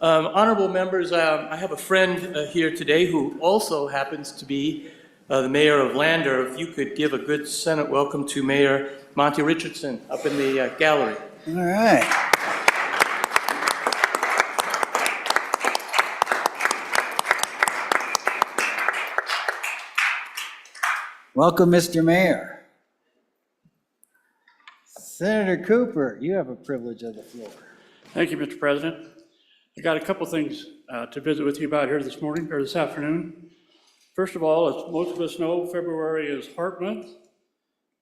Honorable members, I have a friend here today who also happens to be the mayor of Lander. If you could give a good Senate welcome to Mayor Monty Richardson up in the gallery. All right. Welcome, Mr. Mayor. Senator Cooper, you have a privilege of the floor. Thank you, Mr. President. I got a couple things to visit with you about here this morning, or this afternoon. First of all, as most of us know, February is Heart Month.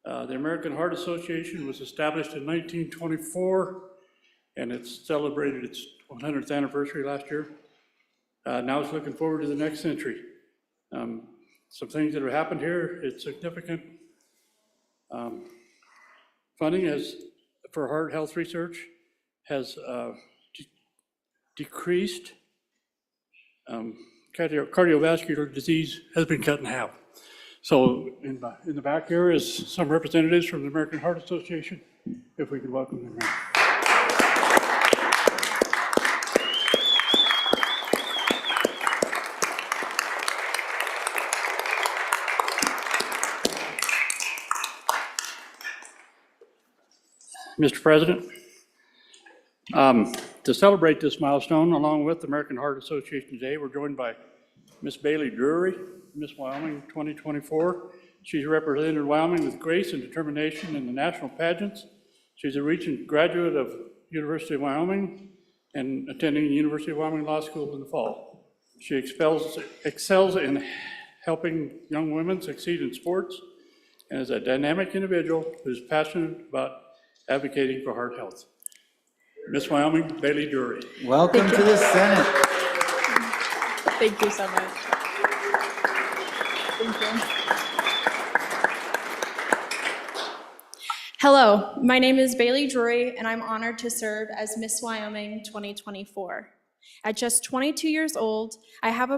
The American Heart Association was established in 1924, and it's celebrated its 100th anniversary last year. Now it's looking forward to the next century. Some things that have happened here, it's significant. Funding for heart health research has decreased. Cardiovascular disease has been cut in half. So in the back here is some representatives from the American Heart Association, if we could welcome them. Mr. President, to celebrate this milestone, along with the American Heart Association today, we're joined by Miss Bailey Drury, Miss Wyoming 2024. She's represented Wyoming with grace and determination in the national pageants. She's a recent graduate of University of Wyoming and attending the University of Wyoming Law School in the fall. She excels in helping young women succeed in sports and is a dynamic individual who's passionate about advocating for heart health. Miss Wyoming, Bailey Drury. Welcome to the Senate. Thank you so much. Thank you. Hello, my name is Bailey Drury, and I'm honored to serve as Miss Wyoming 2024. At just 22 years old, I have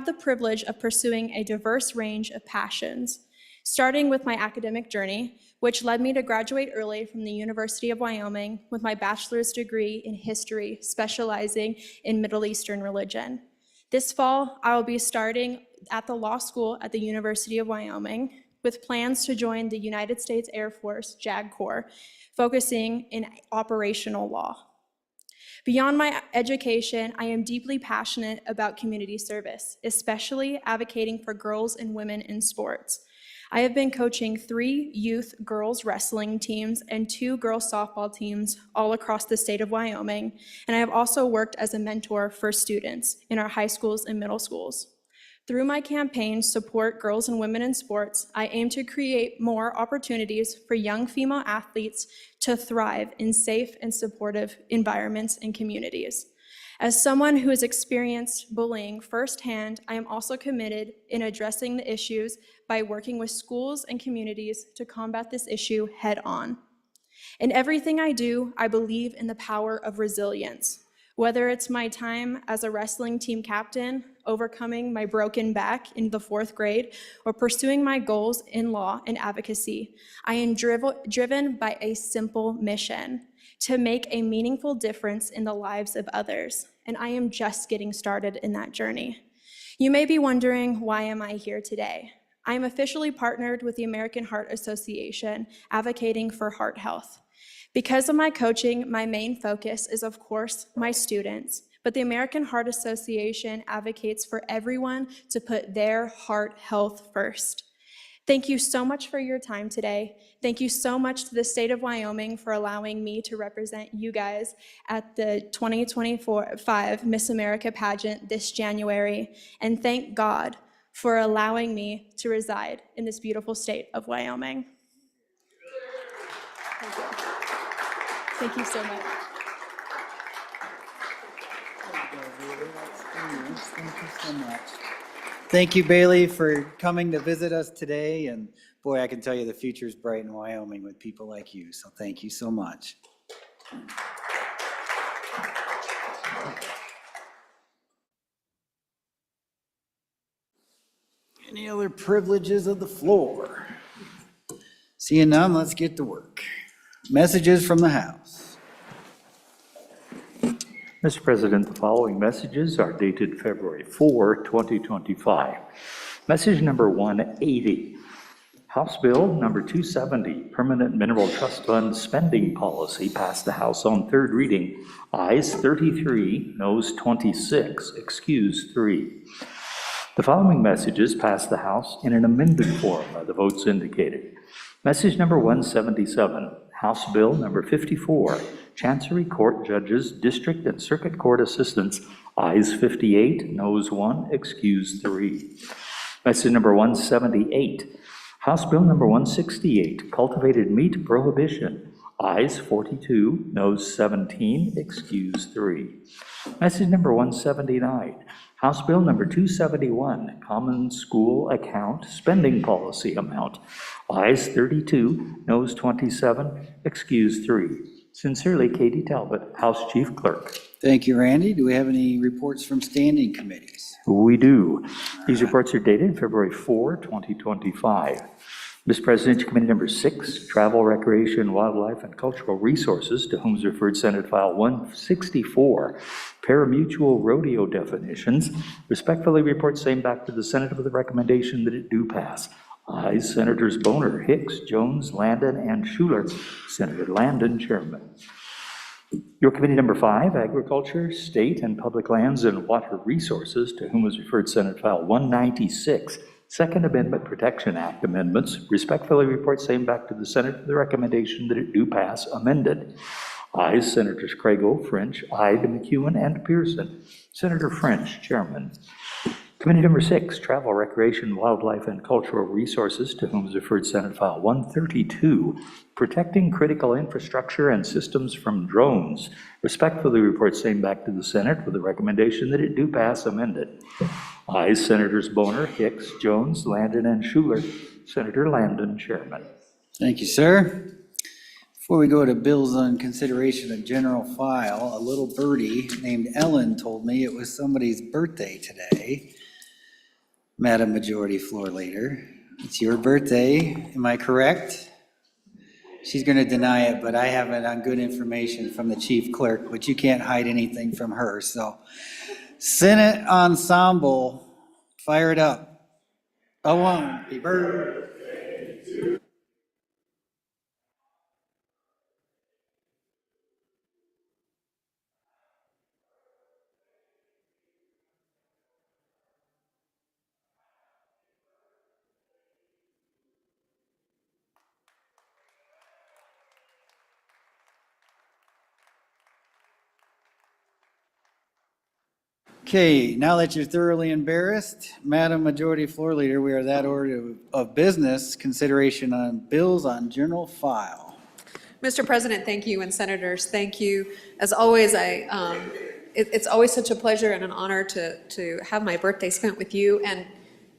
the privilege of pursuing a diverse range of passions, starting with my academic journey, which led me to graduate early from the University of Wyoming with my bachelor's degree in history, specializing in Middle Eastern religion. This fall, I will be starting at the law school at the University of Wyoming with plans to join the United States Air Force JAG Corps, focusing in operational law. Beyond my education, I am deeply passionate about community service, especially advocating for girls and women in sports. I have been coaching 3 youth girls wrestling teams and 2 girls softball teams all across the state of Wyoming, and I have also worked as a mentor for students in our high schools and middle schools. Through my campaign, Support Girls and Women in Sports, I aim to create more opportunities for young female athletes to thrive in safe and supportive environments and communities. As someone who has experienced bullying firsthand, I am also committed in addressing the issues by working with schools and communities to combat this issue head on. In everything I do, I believe in the power of resilience. Whether it's my time as a wrestling team captain, overcoming my broken back in the 4th grade, or pursuing my goals in law and advocacy, I am driven by a simple mission: to make a meaningful difference in the lives of others, and I am just getting started in that journey. You may be wondering, why am I here today? I am officially partnered with the American Heart Association, advocating for heart health. Because of my coaching, my main focus is, of course, my students, but the American Heart Association advocates for everyone to put their heart health first. Thank you so much for your time today. Thank you so much to the state of Wyoming for allowing me to represent you guys at the 2025 Miss America pageant this January. And thank God for allowing me to reside in this beautiful state of Wyoming. Thank you. Thank you so much. Thank you so much. Thank you, Bailey, for coming to visit us today. And boy, I can tell you the future is bright in Wyoming with people like you. So thank you so much. Any other privileges of the floor? Seeing none, let's get to work. Messages from the House. Mr. President, the following messages are dated February 4, 2025. Message number 180, House Bill number 270, Permanent Mineral Trust Fund Spending Policy, passed the House on third reading. Ayes 33, noes 26, excused 3. The following messages passed the House in an amended form by the votes indicated. Message number 177, House Bill number 54, Chancery Court Judges, District and Circuit Court Assistants, ayes 58, noes 1, excused 3. Message number 178, House Bill number 168, Cultivated Meat Prohibition, ayes 42, noes 17, excused 3. Message number 179, House Bill number 271, Common School Account Spending Policy Amount, ayes 32, noes 27, excused 3. Sincerely, Katie Talbot, House Chief Clerk. Thank you, Randy. Do we have any reports from standing committees? We do. These reports are dated February 4, 2025. Mr. President, Committee number 6, Travel, Recreation, Wildlife, and Cultural Resources, to whom is referred Senate File 164, Parimutuel Rodeo Definitions, respectfully report same back to the Senate with the recommendation that it do pass. Ayes, Senators Boner, Hicks, Jones, Landon, and Schuler. Senator Landon, Chairman. Your Committee number 5, Agriculture, State and Public Lands and Water Resources, to whom is referred Senate File 196, Second Amendment Protection Act amendments, respectfully report same back to the Senate with the recommendation that it do pass amended. Ayes, Senators Craigo, French, Ide, McEwen, and Pearson. Senator French, Chairman. Committee number 6, Travel, Recreation, Wildlife, and Cultural Resources, to whom is referred Senate File 132, Protecting Critical Infrastructure and Systems from Drones. Respectfully report same back to the Senate with the recommendation that it do pass amended. Ayes, Senators Boner, Hicks, Jones, Landon, and Schuler. Senator Landon, Chairman. Thank you, sir. Before we go to bills on consideration of general file, a little birdie named Ellen told me it was somebody's birthday today. Madam Majority Floor Leader, it's your birthday, am I correct? She's going to deny it, but I have it on good information from the chief clerk, but you can't hide anything from her. So, Senate Ensemble, fire it up. A one, happy birthday. Okay, now that you're thoroughly embarrassed, Madam Majority Floor Leader, we are that order of business, consideration on bills on general file. Mr. President, thank you, and Senators, thank you. As always, it's always such a pleasure and an honor to have my birthday spent with you, and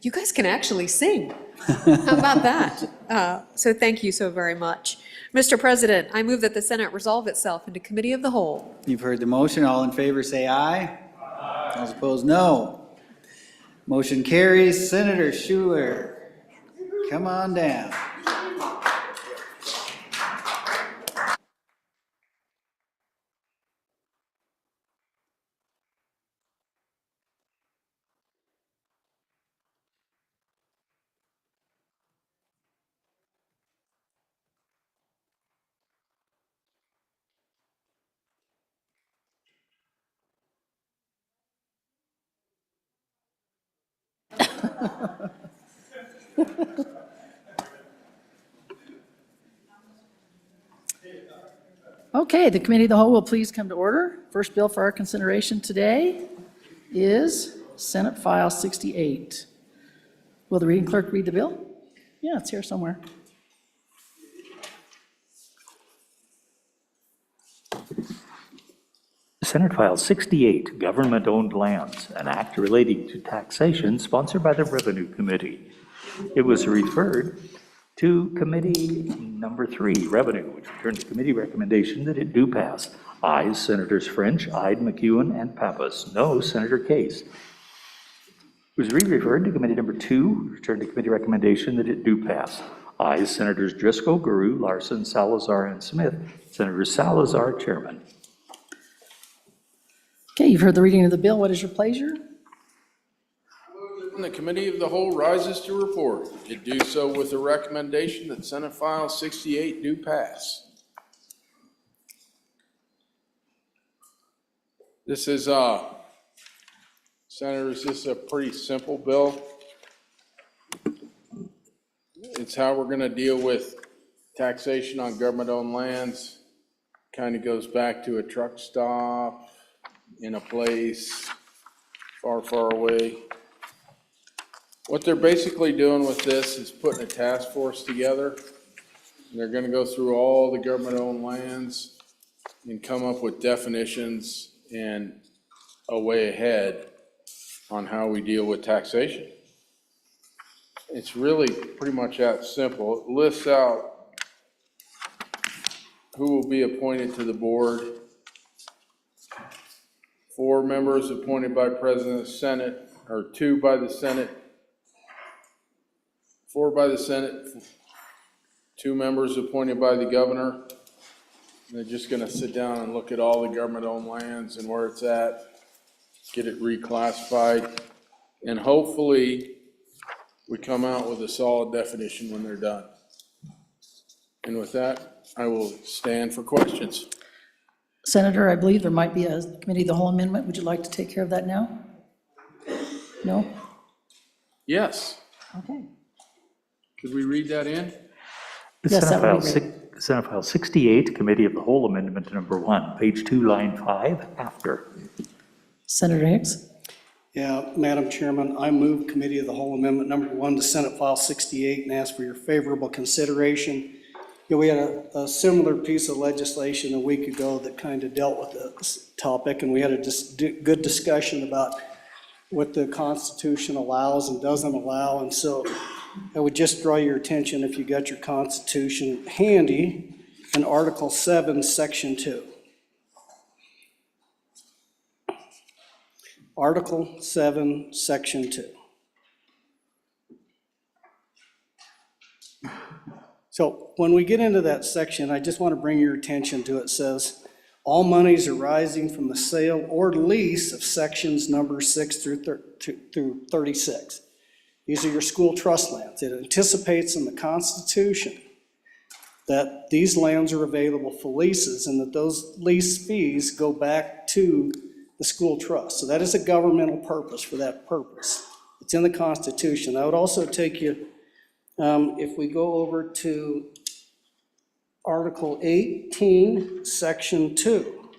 you guys can actually sing. How about that? So thank you so very much. Mr. President, I move that the Senate resolve itself into Committee of the Whole. You've heard the motion. All in favor say aye. All opposed, no. Motion carries. Senator Schuler, come on down. Okay, the Committee of the Whole will please come to order. First bill for our consideration today is Senate File 68. Will the reading clerk read the bill? Yeah, it's here somewhere. Senate File 68, Government-Owned Lands, an act relating to taxation sponsored by the Revenue Committee. It was referred to Committee number 3, Revenue, which returned to committee recommendation that it do pass. Ayes, Senators French, Ide, McEwen, and Pappas. No, Senator Case. It was re-referred to Committee number 2, returned to committee recommendation that it do pass. Ayes, Senators Driscoll, Guru, Larson, Salazar, and Smith. Senator Salazar, Chairman. Okay, you've heard the reading of the bill. What is your pleasure? When the committee of the whole rises to report, it do so with a recommendation that Senate File 68 do pass. This is, Senators, this is a pretty simple bill. It's how we're gonna deal with taxation on government-owned lands. Kind of goes back to a truck stop in a place far, far away. What they're basically doing with this is putting a task force together. And they're gonna go through all the government-owned lands and come up with definitions and a way ahead on how we deal with taxation. It's really pretty much that simple. It lists out who will be appointed to the board. 4 members appointed by President of the Senate, or 2 by the Senate, 4 by the Senate, 2 members appointed by the governor. And they're just gonna sit down and look at all the government-owned lands and where it's at, get it reclassified, and hopefully we come out with a solid definition when they're done. And with that, I will stand for questions. Senator, I believe there might be a committee of the whole amendment. Would you like to take care of that now? No? Yes, Okay. could we read that in? Yes, that would be Senate File 68, Committee of the Whole Amendment Number 1, page 2, line 5, after. Senator Hicks? Yeah, Madam Chairman, I move Committee of the Whole Amendment Number 1 to Senate File 68 and ask for your favorable consideration. You know, we had a similar piece of legislation a week ago that kind of dealt with this topic, and we had a good discussion about what the Constitution allows and doesn't allow. And so I would just draw your attention, if you got your Constitution handy, in Article 7, Section 2. Article 7, Section 2. So when we get into that section, I just want to bring your attention to it. It says, all monies arising from the sale or lease of sections number 6 through 36. These are your school trust lands. It anticipates in the Constitution that these lands are available for leases and that those lease fees go back to the school trust. So that is a governmental purpose for that purpose. It's in the Constitution. I would also take you, if we go over to Article 18, Section 2.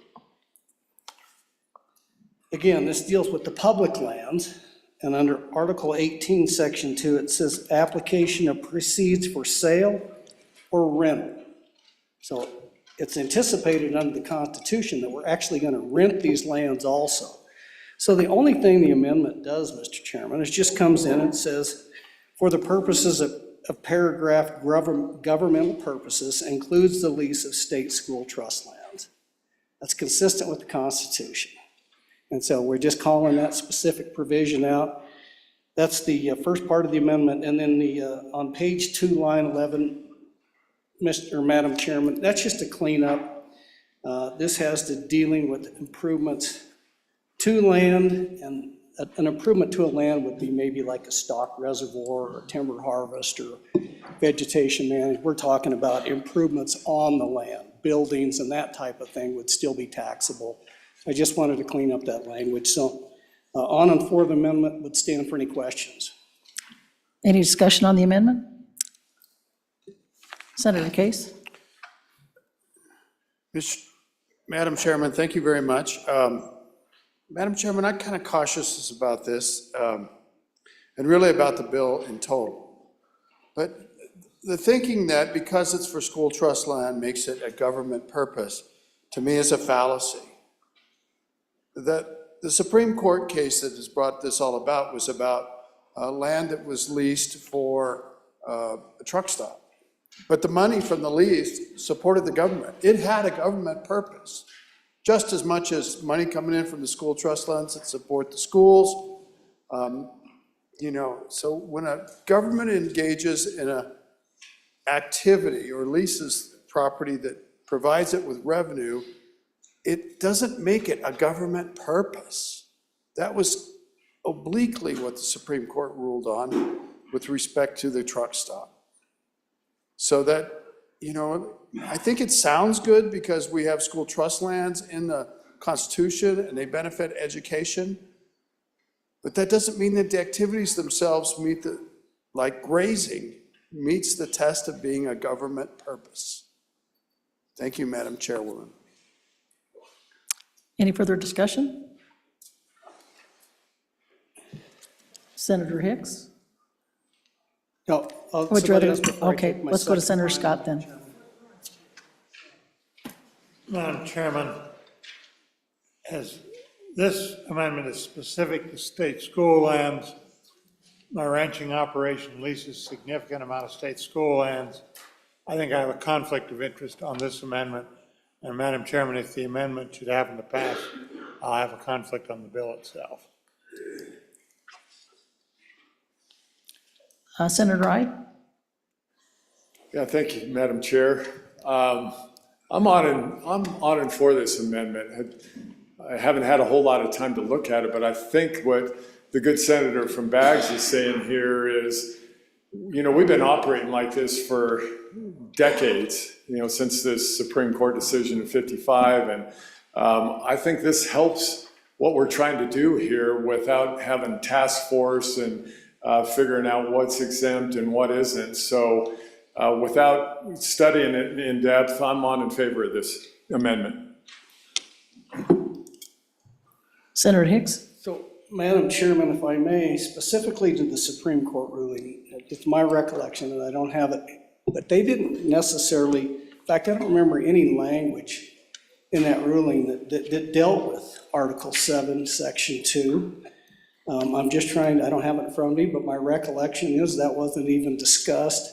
Again, this deals with the public lands, and under Article 18, Section 2, it says application of proceeds for sale or rental. So it's anticipated under the Constitution that we're actually going to rent these lands also. So the only thing the amendment does, Mr. Chairman, is just comes in and says, for the purposes of paragraph governmental purposes, includes the lease of state school trust lands. That's consistent with the Constitution. And so we're just calling that specific provision out. That's the first part of the amendment. And then on page 2, line 11, Madam Chairman, that's just a cleanup. This has to dealing with improvements to land, and an improvement to a land would be maybe like a stock reservoir or timber harvest or vegetation management. We're talking about improvements on the land, buildings and that type of thing would still be taxable. I just wanted to clean up that language. So on and for the amendment, would stand for any questions. Any discussion on the amendment? Senator Case? Madam Chairman, thank you very much. Madam Chairman, I'm kind of cautious about this, and really about the bill in total. But the thinking that because it's for school trust land makes it a government purpose, to me is a fallacy. That the Supreme Court case that has brought this all about was about land that was leased for a truck stop. But the money from the lease supported the government. It had a government purpose, just as much as money coming in from the school trust lands that support the schools. You know, so when a government engages in a activity or leases property that provides it with revenue, it doesn't make it a government purpose. That was obliquely what the Supreme Court ruled on with respect to the truck stop. So that, I think it sounds good because we have school trust lands in the Constitution and they benefit education. But that doesn't mean that the activities themselves like grazing, meets the test of being a government purpose. Thank you, Madam Chairwoman. Any further discussion? Senator Hicks? No, Would you somebody rather, else before I okay, take my let's go to second Senator line. Scott then. Madam Chairman, as this amendment is specific to state school lands, my ranching operation leases significant amount of state school lands. I think I have a conflict of interest on this amendment. And Madam Chairman, if the amendment should happen to pass, I'll have a conflict on the bill itself. Senator Wright? Yeah, thank you, Madam Chair. I'm on and for this amendment. I haven't had a whole lot of time to look at it, but I think what the good senator from Baggs is saying here is, we've been operating like this for decades, since this Supreme Court decision in '55, and I think this helps what we're trying to do here without having task force and figuring out what's exempt and what isn't. So without studying it in depth, I'm in favor of this amendment. Senator Hicks? So, Madam Chairman, if I may, specifically to the Supreme Court ruling, it's my recollection, and I don't have it, but they didn't necessarily, in fact, I don't remember any language in that ruling that dealt with Article 7, Section 2. I'm just trying, I don't have it in front of me, but my recollection is that wasn't even discussed,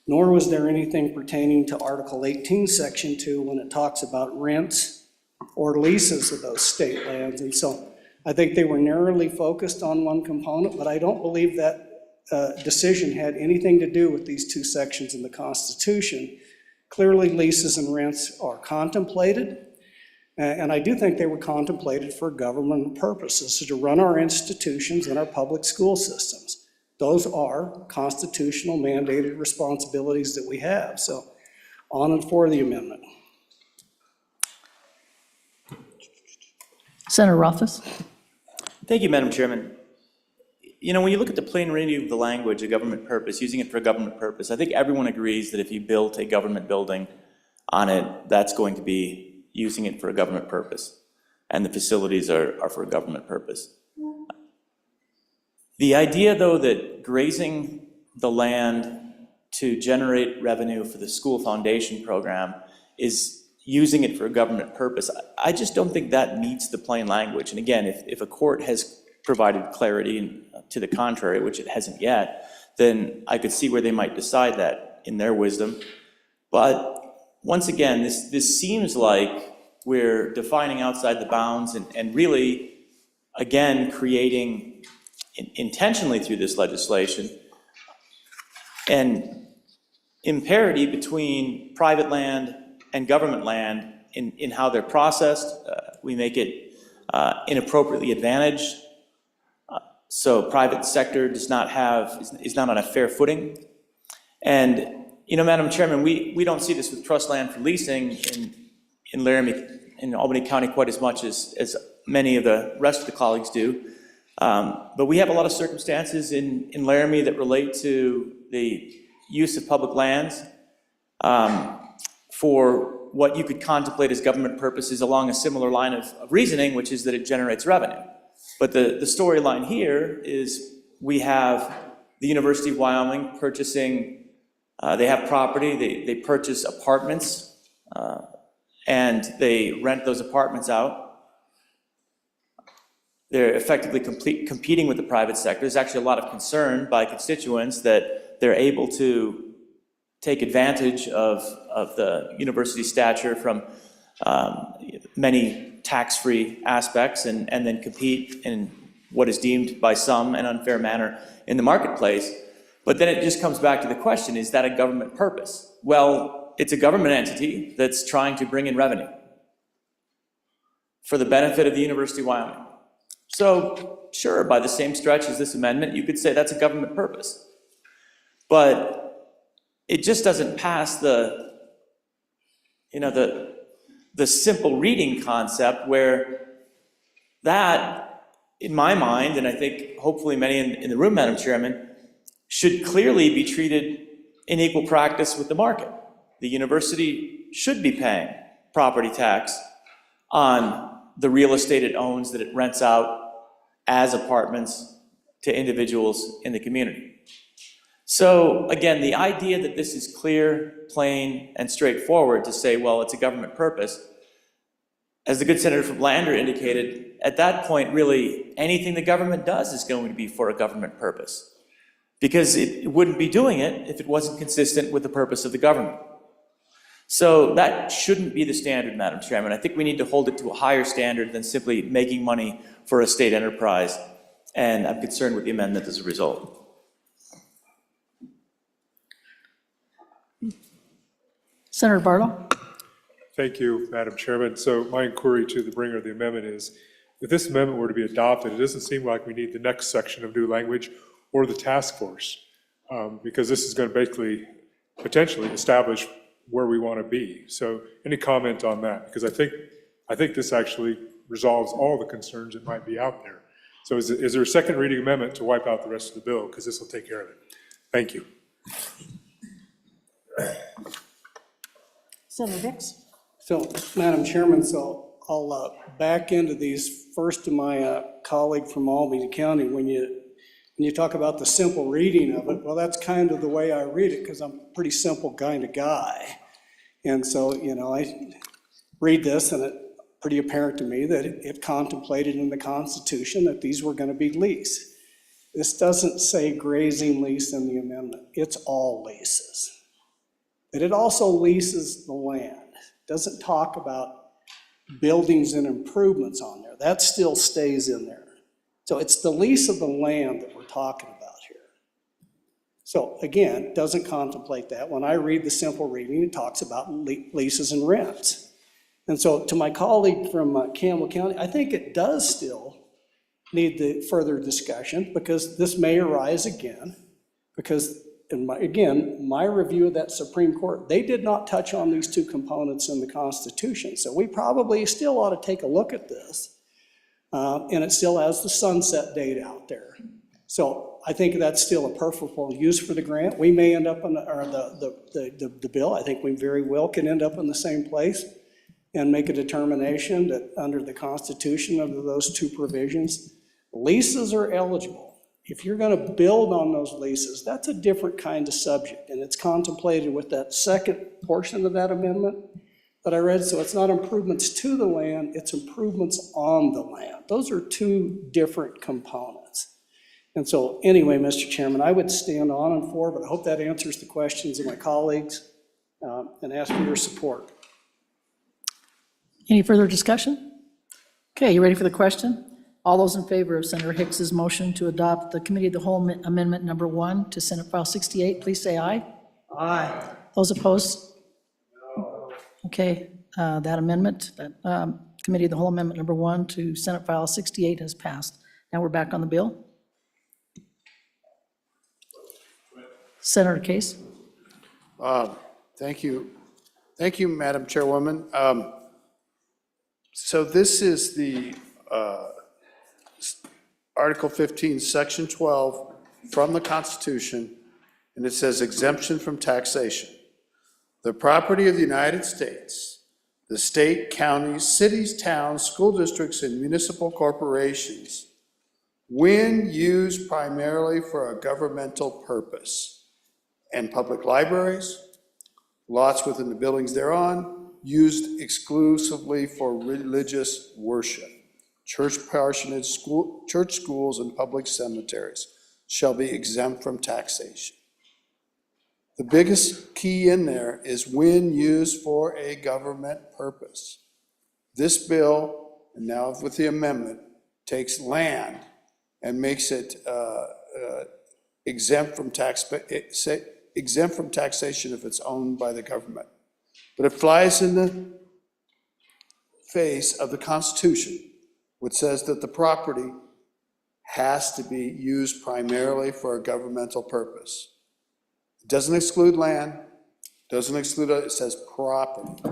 nor was there anything pertaining to Article 18, Section 2, when it talks about rents or leases of those state lands. And so I think they were narrowly focused on one component, but I don't believe that decision had anything to do with these two sections in the Constitution. Clearly, leases and rents are contemplated, and I do think they were contemplated for government purposes, so to run our institutions and our public school systems. Those are constitutional mandated responsibilities that we have. So on and for the amendment. Senator Rothfuss? Thank you, Madam Chairman. When you look at the plain reading of the language, a government purpose, using it for a government purpose, I think everyone agrees that if you built a government building on it, that's going to be using it for a government purpose, and the facilities are for a government purpose. The idea, though, that grazing the land to generate revenue for the school foundation program is using it for a government purpose, I just don't think that meets the plain language. And again, if a court has provided clarity to the contrary, which it hasn't yet, then I could see where they might decide that in their wisdom. But once again, this seems like we're defining outside the bounds and really, again, creating intentionally through this legislation an imparity between private land and government land in how they're processed. We make it inappropriately advantaged. So private sector is not on a fair footing. And, Madam Chairman, we don't see this with trust land for leasing in Laramie, in Albany County quite as much as many of the rest of the colleagues do. But we have a lot of circumstances in Laramie that relate to the use of public lands for what you could contemplate as government purposes along a similar line of reasoning, which is that it generates revenue. But the storyline here is we have the University of Wyoming purchasing, they have property, they purchase apartments, and they rent those apartments out. They're effectively competing with the private sector. There's actually a lot of concern by constituents that they're able to take advantage of the university stature from many tax-free aspects and then compete in what is deemed by some an unfair manner in the marketplace. But then it just comes back to the question, is that a government purpose? Well, it's a government entity that's trying to bring in revenue. for the benefit of the University of Wyoming. So, sure, by the same stretch as this amendment, you could say that's a government purpose. But it just doesn't pass the simple reading concept where that, in my mind, and I think hopefully many in the room, Madam Chairman, should clearly be treated in equal practice with the market. The university should be paying property tax on the real estate it owns that it rents out as apartments to individuals in the community. So again, the idea that this is clear, plain, and straightforward to say, well, it's a government purpose, as the good Senator from Lander indicated, at that point, really, anything the government does is going to be for a government purpose, because it wouldn't be doing it if it wasn't consistent with the purpose of the government. So that shouldn't be the standard, Madam Chairman. I think we need to hold it to a higher standard than simply making money for a state enterprise, and I'm concerned with the amendment as a result. Senator Barlow? Thank you, Madam Chairman. So my inquiry to the bringer of the amendment is, if this amendment were to be adopted, it doesn't seem like we need the next section of new language or the task force, because this is going to basically, potentially establish where we want to be. So any comment on that? Because I think this actually resolves all the concerns that might be out there. So is there a second reading amendment to wipe out the rest of the bill? Because this will take care of it. Thank you. Senator Hicks? So, Madam Chairman, so I'll back into these first to my colleague from Albany County. When you talk about the simple reading of it, well, that's kind of the way I read it, because I'm a pretty simple kind of guy. And so, I read this, and it's pretty apparent to me that it contemplated in the Constitution that these were going to be leased. This doesn't say grazing lease in the amendment. It's all leases. But it also leases the land. It doesn't talk about buildings and improvements on there. That still stays in there. So it's the lease of the land that we're talking about here. So again, it doesn't contemplate that. When I read the simple reading, it talks about leases and rents. And so to my colleague from Campbell County, I think it does still need the further discussion, because this may arise again, because my review of that Supreme Court, they did not touch on these two components in the Constitution. So we probably still ought to take a look at this. And it still has the sunset date out there. So I think that's still a preferable use for the grant. We may end up in the bill. I think we very well can end up in the same place and make a determination that under the Constitution, under those two provisions, leases are eligible. If you're going to build on those leases, that's a different kind of subject, and it's contemplated with that second portion of that amendment that I read. So it's not improvements to the land, it's improvements on the land. Those are two different components. And so anyway, Mr. Chairman, I would stand on and for, but I hope that answers the questions of my colleagues, and ask for your support. Any further discussion? Okay, you ready for the question? All those in favor of Senator Hicks's motion to adopt the Committee of the Whole Amendment Number 1 to Senate File 68, please say aye. Aye. Those opposed? Okay, that amendment, that Committee of the Whole Amendment Number 1 to Senate File 68 has passed. Now we're back on the bill. Senator Case? Thank you. Thank you, Madam Chairwoman. So this is the Article 15, Section 12 from the Constitution, and it says exemption from taxation. The property of the United States, the state, counties, cities, towns, school districts, and municipal corporations, when used primarily for a governmental purpose, and public libraries, lots within the buildings thereon, used exclusively for religious worship. Church parsonage, church schools, and public cemeteries shall be exempt from taxation. The biggest key in there is when used for a government purpose. This bill, and now with the amendment, takes land and makes it exempt from taxation if it's owned by the government. But it flies in phase of the Constitution, which says that the property has to be used primarily for a governmental purpose. It doesn't exclude land, doesn't exclude, it says property.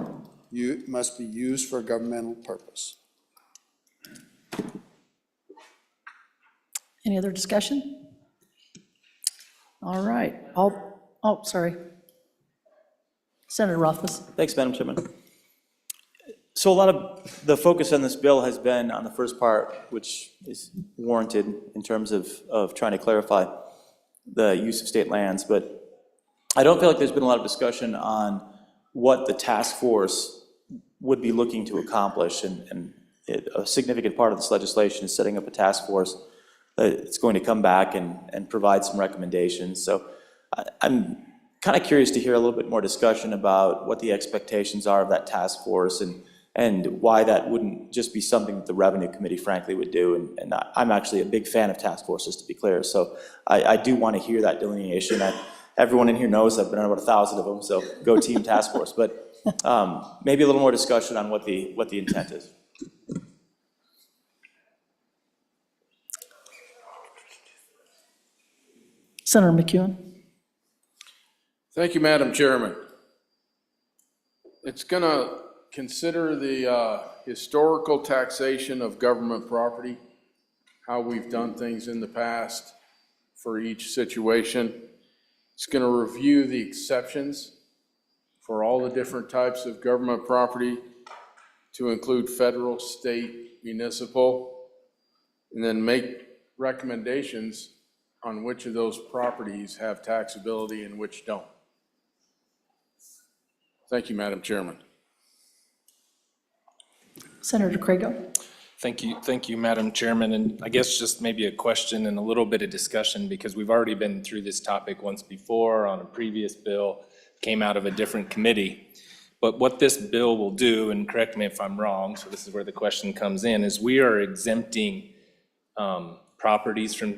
You must be used for a governmental purpose. Any other discussion? All right, sorry. Senator Rothfuss. Thanks, Madam Chairman. So a lot of the focus on this bill has been on the first part, which is warranted in terms of trying to clarify the use of state lands, but I don't feel like there's been a lot of discussion on what the task force would be looking to accomplish, and a significant part of this legislation is setting up a task force that's going to come back and provide some recommendations. So I'm kind of curious to hear a little bit more discussion about what the expectations are of that task force and why that wouldn't just be something that the Revenue Committee frankly would do. And I'm actually a big fan of task forces, to be clear. So I do want to hear that delineation. Everyone in here knows I've been on about 1,000 of them, so go team task force. But maybe a little more discussion on what the intent is. Senator McEwen. Thank you, Madam Chairman. It's going to consider the historical taxation of government property, how we've done things in the past for each situation. It's going to review the exceptions for all the different types of government property to include federal, state, municipal, and then make recommendations on which of those properties have taxability and which don't. Thank you, Madam Chairman. Senator Crago. Thank you, Madam Chairman. And I guess just maybe a question and a little bit of discussion, because we've already been through this topic once before on a previous bill, came out of a different committee. But what this bill will do, and correct me if I'm wrong, so this is where the question comes in, is we are exempting properties from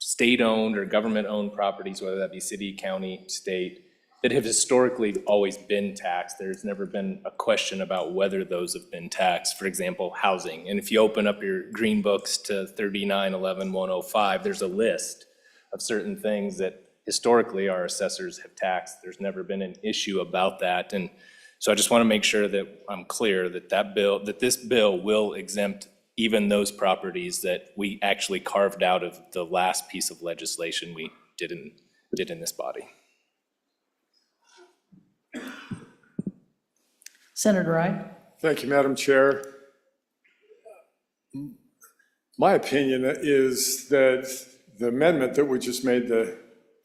state-owned or government-owned properties, whether that be city, county, state, that have historically always been taxed. There's never been a question about whether those have been taxed. For example, housing. And if you open up your green books to 3911-105, there's a list of certain things that historically our assessors have taxed. There's never been an issue about that. And so I just want to make sure that I'm clear that this bill will exempt even those properties that we actually carved out of the last piece of legislation we did in this body. Senator Wright. Thank you, Madam Chair. My opinion is that the amendment that we just made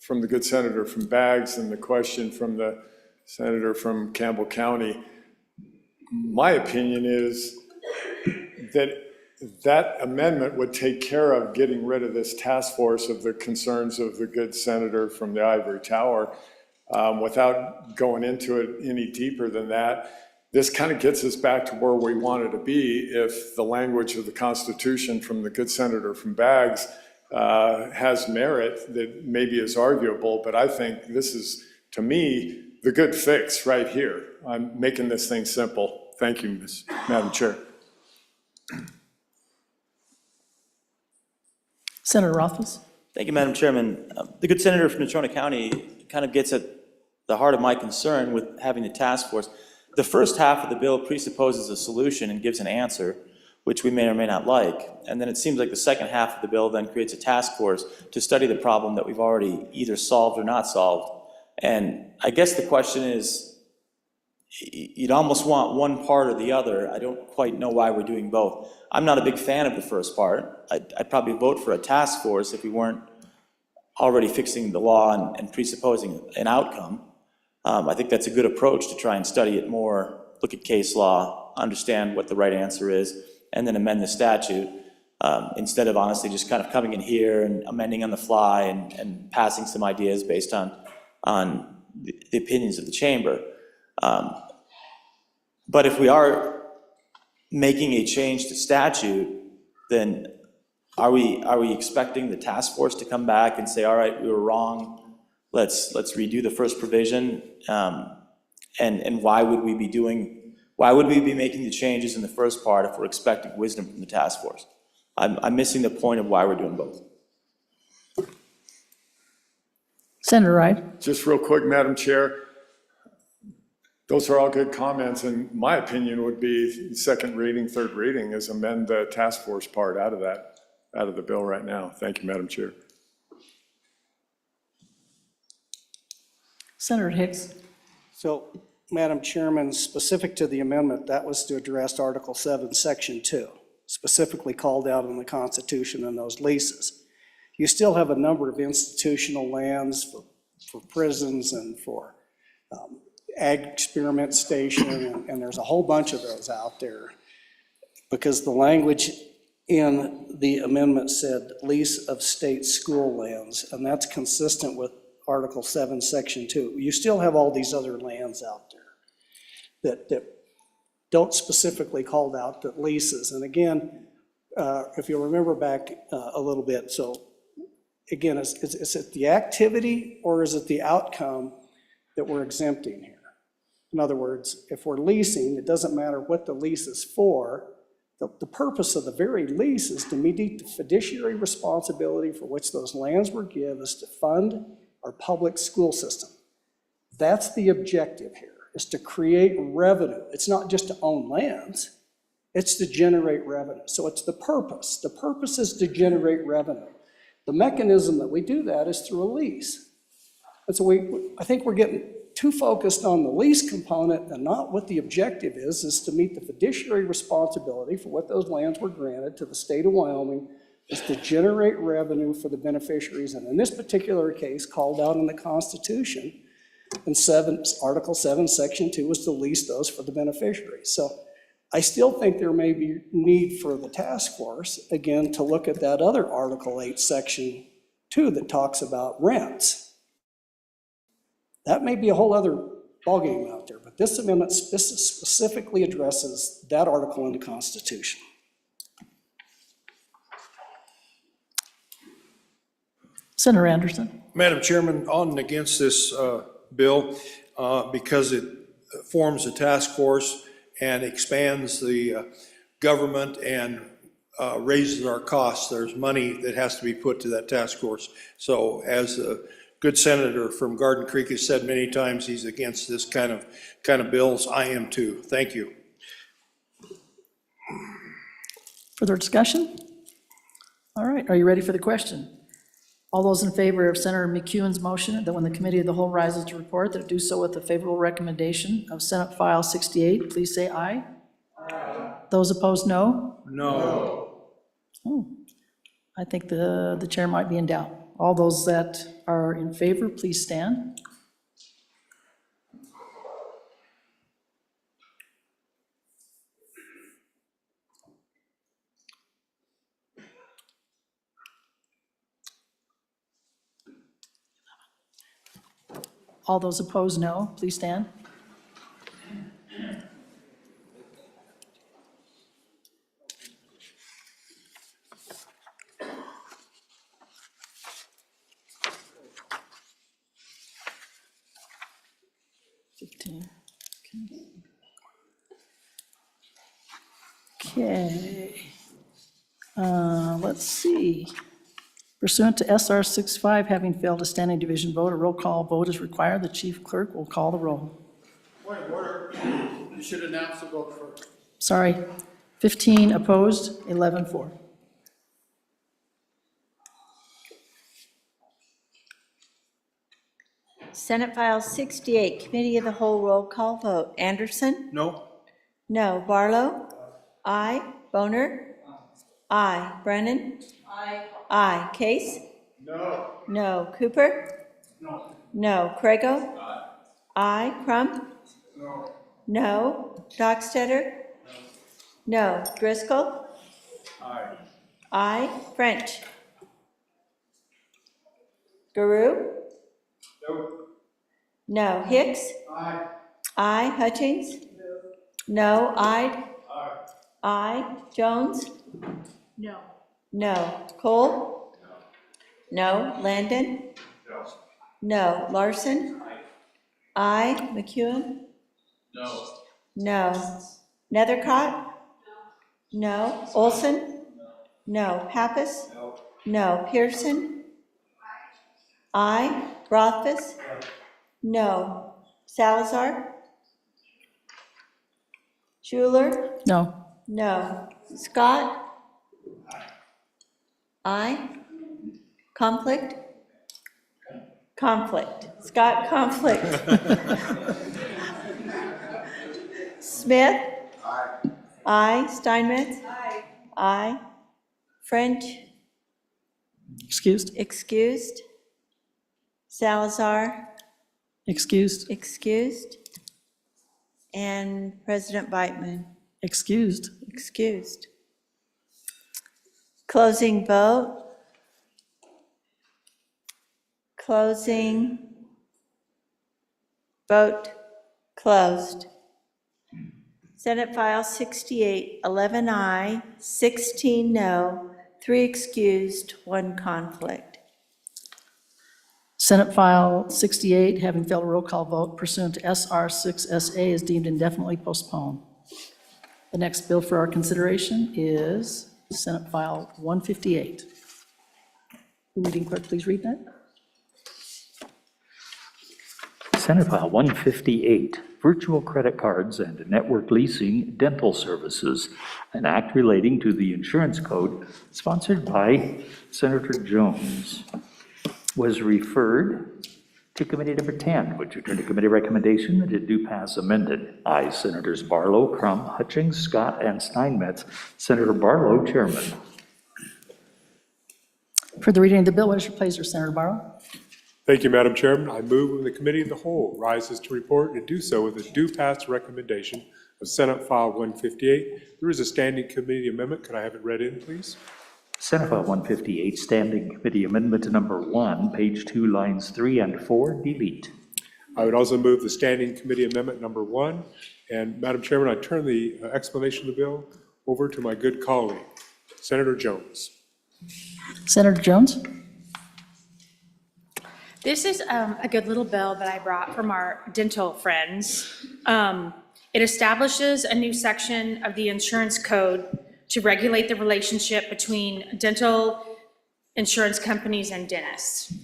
from the good senator from Baggs and the question from the senator from Campbell County, my opinion is that that amendment would take care of getting rid of this task force of the concerns of the good senator from the Ivory Tower. Without going into it any deeper than that, this kind of gets us back to where we wanted to be if the language of the Constitution from the good senator from Baggs has merit that maybe is arguable, but I think this is, to me, the good fix right here. I'm making this thing simple. Thank you, Madam Chair. Senator Rothfuss. Thank you, Madam Chairman. The good senator from Natrona County kind of gets at the heart of my concern with having the task force. The first half of the bill presupposes a solution and gives an answer, which we may or may not like. And then it seems like the second half of the bill then creates a task force to study the problem that we've already either solved or not solved. And I guess the question is, you'd almost want one part or the other. I don't quite know why we're doing both. I'm not a big fan of the first part. I'd probably vote for a task force if we weren't already fixing the law and presupposing an outcome. I think that's a good approach to try and study it more, look at case law, understand what the right answer is, and then amend the statute, instead of honestly just kind of coming in here and amending on the fly and passing some ideas based on the opinions of the chamber. But if we are making a change to statute, then are we expecting the task force to come back and say, all right, we were wrong, let's redo the first provision? And why would we be doing Why would we be making the changes in the first part if we're expecting wisdom from the task force? I'm missing the point of why we're doing both. Senator Wright? Just real quick, Madam Chair, those are all good comments, and my opinion would be second reading, third reading is amend the task force part out of the bill right now. Thank you, Madam Chair. Senator Hicks? So, Madam Chairman, specific to the amendment, that was to address Article 7, Section 2, specifically called out in the Constitution and those leases. You still have a number of institutional lands for prisons and for ag experiment station, and there's a whole bunch of those out there, because the language in the amendment said lease of state school lands, and that's consistent with Article 7, Section 2. You still have all these other lands out there that don't specifically called out that leases. And again, if you remember back a little bit, so again, is it the activity or is it the outcome that we're exempting here? In other words, if we're leasing, it doesn't matter what the lease is for. The purpose of the very lease is to meet the fiduciary responsibility for which those lands were given, is to fund our public school system. That's the objective here, is to create revenue. It's not just to own lands, it's to generate revenue. So it's the purpose. The purpose is to generate revenue. The mechanism that we do that is through a lease. And so I think we're getting too focused on the lease component and not what the objective is to meet the fiduciary responsibility for what those lands were granted to the state of Wyoming, is to generate revenue for the beneficiaries, and in this particular case, called out in the Constitution, in Article 7, Section 2, was to lease those for the beneficiaries. So I still think there may be need for the task force, again, to look at that other Article 8, Section 2 that talks about rents. That may be a whole other ballgame out there, but this amendment specifically addresses that article in the Constitution. Senator Anderson? Madam Chairman, on and against this bill because it forms a task force and expands the government and raises our costs. There's money that has to be put to that task force. So as a good senator from Garden Creek has said many times, he's against this kind of bills. I am too. Thank you. Further discussion? All right, are you ready for the question? All those in favor of Senator McEwen's motion that when the committee of the whole rises to report, that it do so with a favorable recommendation of Senate File 68, please say aye. Aye. Those opposed, no? No. Oh, I think the chair might be in doubt. All those that are in favor, please stand. All those opposed, no. Please stand. Okay. Let's see. Pursuant to SR 65, having failed a standing division vote, a roll call vote is required. The chief clerk will call the roll. Point of order. You should announce the vote first. Sorry. 15 opposed, 11 for. Senate File 68, Committee of the Whole roll call vote. Anderson? No? No. Barlow? Aye. Boner? Aye. Brennan? Aye. Aye. Case? No. No. Cooper? No. No. Crago? Aye. Aye. Crump? No. No. Dockstetter? No. Driscoll? Aye. Aye. French? Guru? No. No. Hicks? Aye. Aye. Hutchings? No. Aye. Aye. Aye. Jones? No. No. Cole? No. Landon? No. No. Larson? Aye. McEwen? No. No. Nethercott? No. Olson? No. Pappas? No. Pearson? Aye. Rothfuss? No. Salazar? Schuler? No. No. Scott? Aye. Conflict? Conflict. Scott, conflict. Smith? Aye. Steinmetz? Aye. French? Excused? Excused. Salazar? Excused? Excused. And President Beitman? Excused? Excused. Closing vote. Closing. Vote closed. Senate File 68, 11 aye, 16 no, 3 excused, 1 conflict. Senate File 68, having failed a roll call vote pursuant to SR 6SA, is deemed indefinitely postponed. The next bill for our consideration is Senate File 158. Reading clerk, please read that. Senate File 158, Virtual Credit Cards and Network Leasing Dental Services, an act relating to the insurance code, sponsored by Senator Jones, was referred to Committee Number 10, which returned to committee recommendation that it do pass amended. Aye, Senators Barlow, Crum, Hutchings, Scott, and Steinmetz. Senator Barlow, Chairman. For the reading of the bill, what is your pleasure, Senator Barrow? Thank you, Madam Chairman. I move when the committee of the whole rises to report and do so with a due pass recommendation of Senate File 158. There is a standing committee amendment. Could I have it read in, please? Senate File 158, Standing Committee Amendment Number 1, page 2, lines 3 and 4, delete. I would also move the Standing Committee Amendment Number 1. And Madam Chairman, I turn the explanation of the bill over to my good colleague, Senator Jones. Senator Jones? This is a good little bill that I brought from our dental friends. It establishes a new section of the insurance code to regulate the relationship between dental insurance companies and dentists.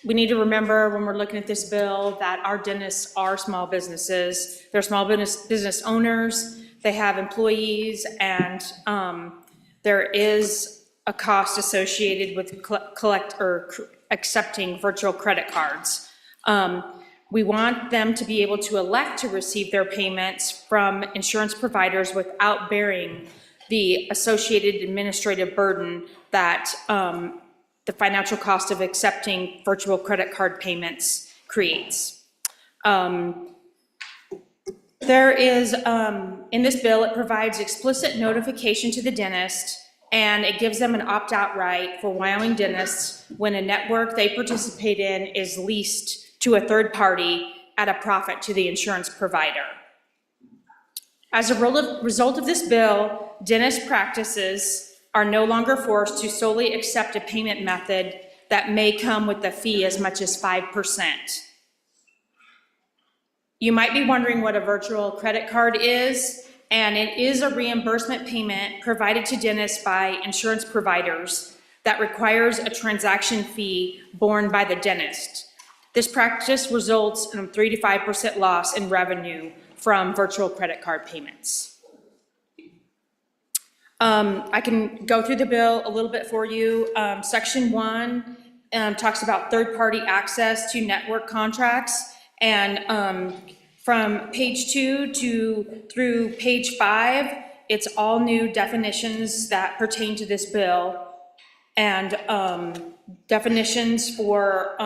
We need to remember when we're looking at this bill that our dentists are small businesses. They're small business owners, they have employees, and there is a cost associated with accepting virtual credit cards. We want them to be able to elect to receive their payments from insurance providers without bearing the associated administrative burden that the financial cost of accepting virtual credit card payments creates. There is, in this bill, it provides explicit notification to the dentist, and it gives them an opt-out right for Wyoming dentists when a network they participate in is leased to a third party at a profit to the insurance provider. As a result of this bill, dentist practices are no longer forced to solely accept a payment method that may come with a fee as much as 5%. You might be wondering what a virtual credit card is, and it is a reimbursement payment provided to dentists by insurance providers that requires a transaction fee borne by the dentist. This practice results in a 3 to 5% loss in revenue from virtual credit card payments. I can go through the bill a little bit for you. Section 1 talks about third-party access to network contracts, and from page 2 through page 5, it's all new definitions that pertain to this bill, and definitions for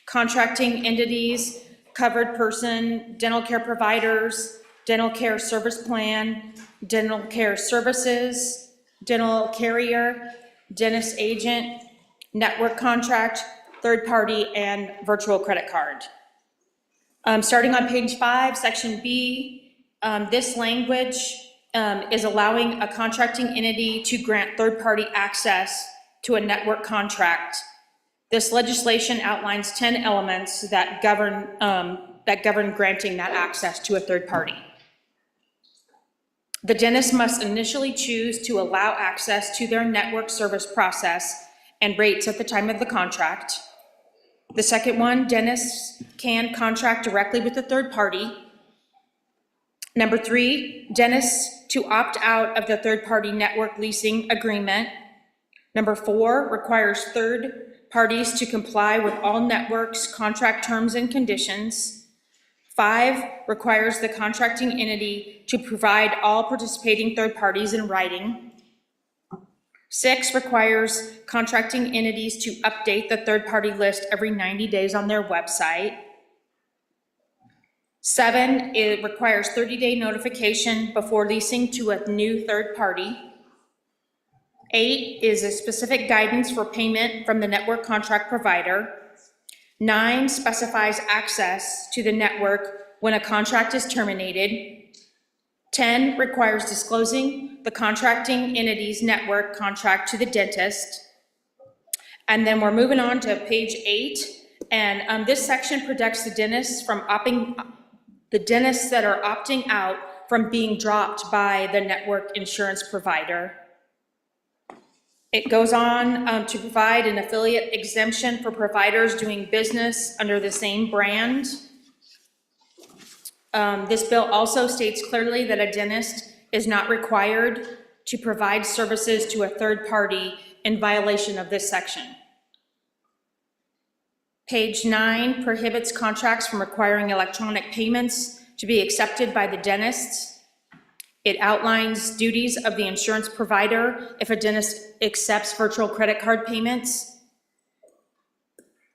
contracting entities, covered person, dental care providers, dental care service plan, dental care services, dental carrier, dentist agent, network contract, third party, and virtual credit card. Starting on page 5, section B, this language is allowing a contracting entity to grant third party access to a network contract. This legislation outlines 10 elements that govern that govern granting that access to a third party. The dentist must initially choose to allow access to their network service process and rates at the time of the contract. The second one, dentists can contract directly with a third party. Number 3, dentists to opt out of the third-party network leasing agreement. Number 4, requires third parties to comply with all networks' contract terms and conditions. 5, requires the contracting entity to provide all participating third parties in writing. 6, requires contracting entities to update the third-party list every 90 days on their website. 7, it requires 30-day notification before leasing to a new third party. 8 is a specific guidance for payment from the network contract provider. 9 specifies access to the network when a contract is terminated. 10 requires disclosing the contracting entity's network contract to the dentist. And then we're moving on to page 8, and this section protects the dentists from the dentists that are opting out from being dropped by the network insurance provider. It goes on to provide an affiliate exemption for providers doing business under the same brand. This bill also states clearly that a dentist is not required to provide services to a third party in violation of this section. Page 9 prohibits contracts from requiring electronic payments to be accepted by the dentists. It outlines duties of the insurance provider if a dentist accepts virtual credit card payments.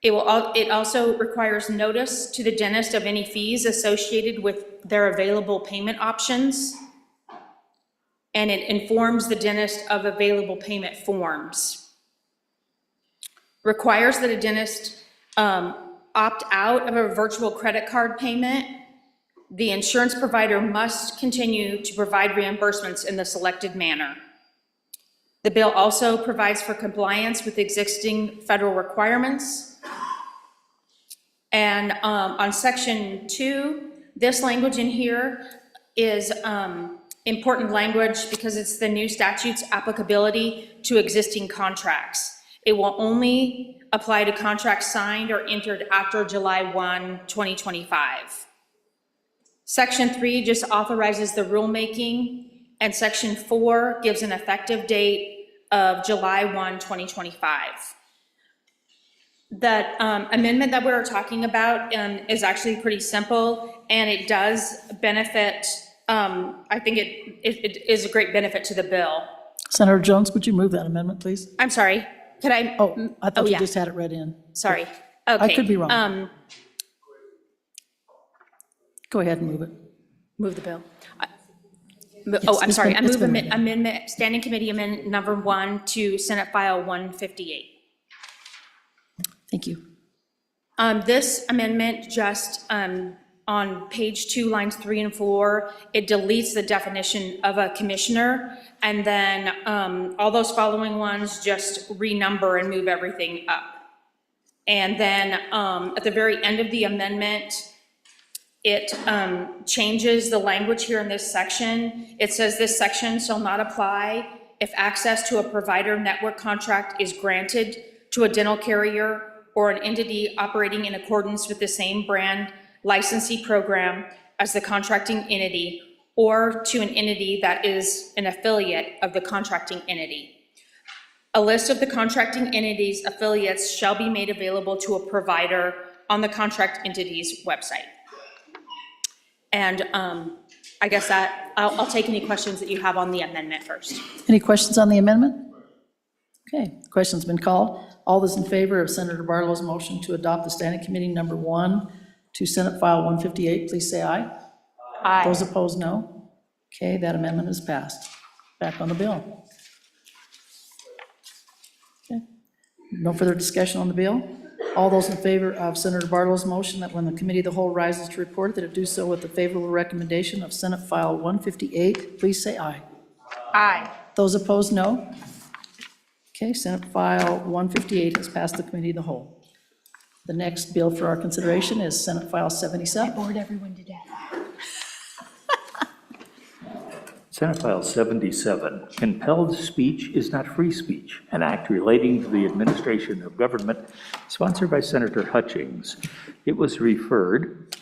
It also requires notice to the dentist of any fees associated with their available payment options. And it informs the dentist of available payment forms. Requires that a dentist opt out of a virtual credit card payment. The insurance provider must continue to provide reimbursements in the selected manner. The bill also provides for compliance with existing federal requirements. And on section 2, this language in here is important language because it's the new statute's applicability to existing contracts. It will only apply to contracts signed or entered after July 1, 2025. Section 3 just authorizes the rulemaking, and Section 4 gives an effective date of July 1, 2025. The amendment that we're talking about is actually pretty simple, and it does benefit, I think it is a great benefit to the bill. Senator Jones, would you move that amendment, please? I'm sorry, could I? Oh, I thought you yeah. just had it read in. Sorry. I Okay. could be wrong. Go ahead and move it. Move the bill. Yes, Oh, I'm it's sorry. been- I it's move been moved. amendment, Standing Committee Amendment Number 1 to Senate File 158. Thank you. This amendment just, on page 2, lines 3 and 4, it deletes the definition of a commissioner, and then all those following ones just renumber and move everything up. And then at the very end of the amendment, it changes the language here in this section. It says this section shall not apply if access to a provider network contract is granted to a dental carrier or an entity operating in accordance with the same brand licensee program as the contracting entity, or to an entity that is an affiliate of the contracting entity. A list of the contracting entity's affiliates shall be made available to a provider on the contract entity's website. And I guess that, I'll take any questions that you have on the amendment first. Any questions on the amendment? Okay, question's been called. All those in favor of Senator Barlow's motion to adopt the Standing Committee Number 1 to Senate File 158, please say aye. Aye. Those opposed, no. Okay, that amendment is passed. Back on the bill. Okay, no further discussion on the bill. All those in favor of Senator Barlow's motion that when the Committee of the Whole rises to report, that it do so with the favorable recommendation of Senate File 158, please say aye. Aye. Those opposed, no. Okay, Senate File 158 has passed the Committee of the Whole. The next bill for our consideration is Senate File 77. Bored everyone to death. Senate File 77, compelled speech is not free speech, an act relating to the administration of government, sponsored by Senator Hutchings. It was referred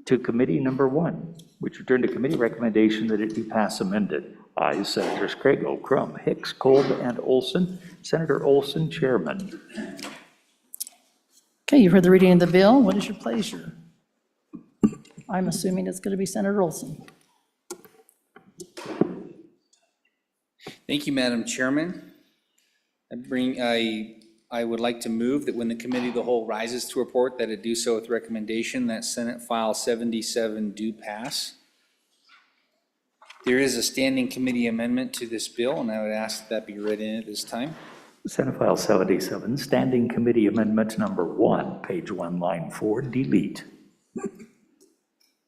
to Committee Number 1, which returned a committee recommendation that it be pass amended. Ayes Senators Crago, Crum, Hicks, Kolb, and Olson. Senator Olson, Chairman. Okay, you've heard the reading of the bill. What is your pleasure? I'm assuming it's going to be Senator Olson. Thank you, Madam Chairman. I would like to move that when the committee of the whole rises to report, that it do so with recommendation that Senate File 77 do pass. There is a standing committee amendment to this bill, and I would ask that be read in at this time. Senate File 77, Standing Committee Amendment Number 1, page 1, line 4, delete.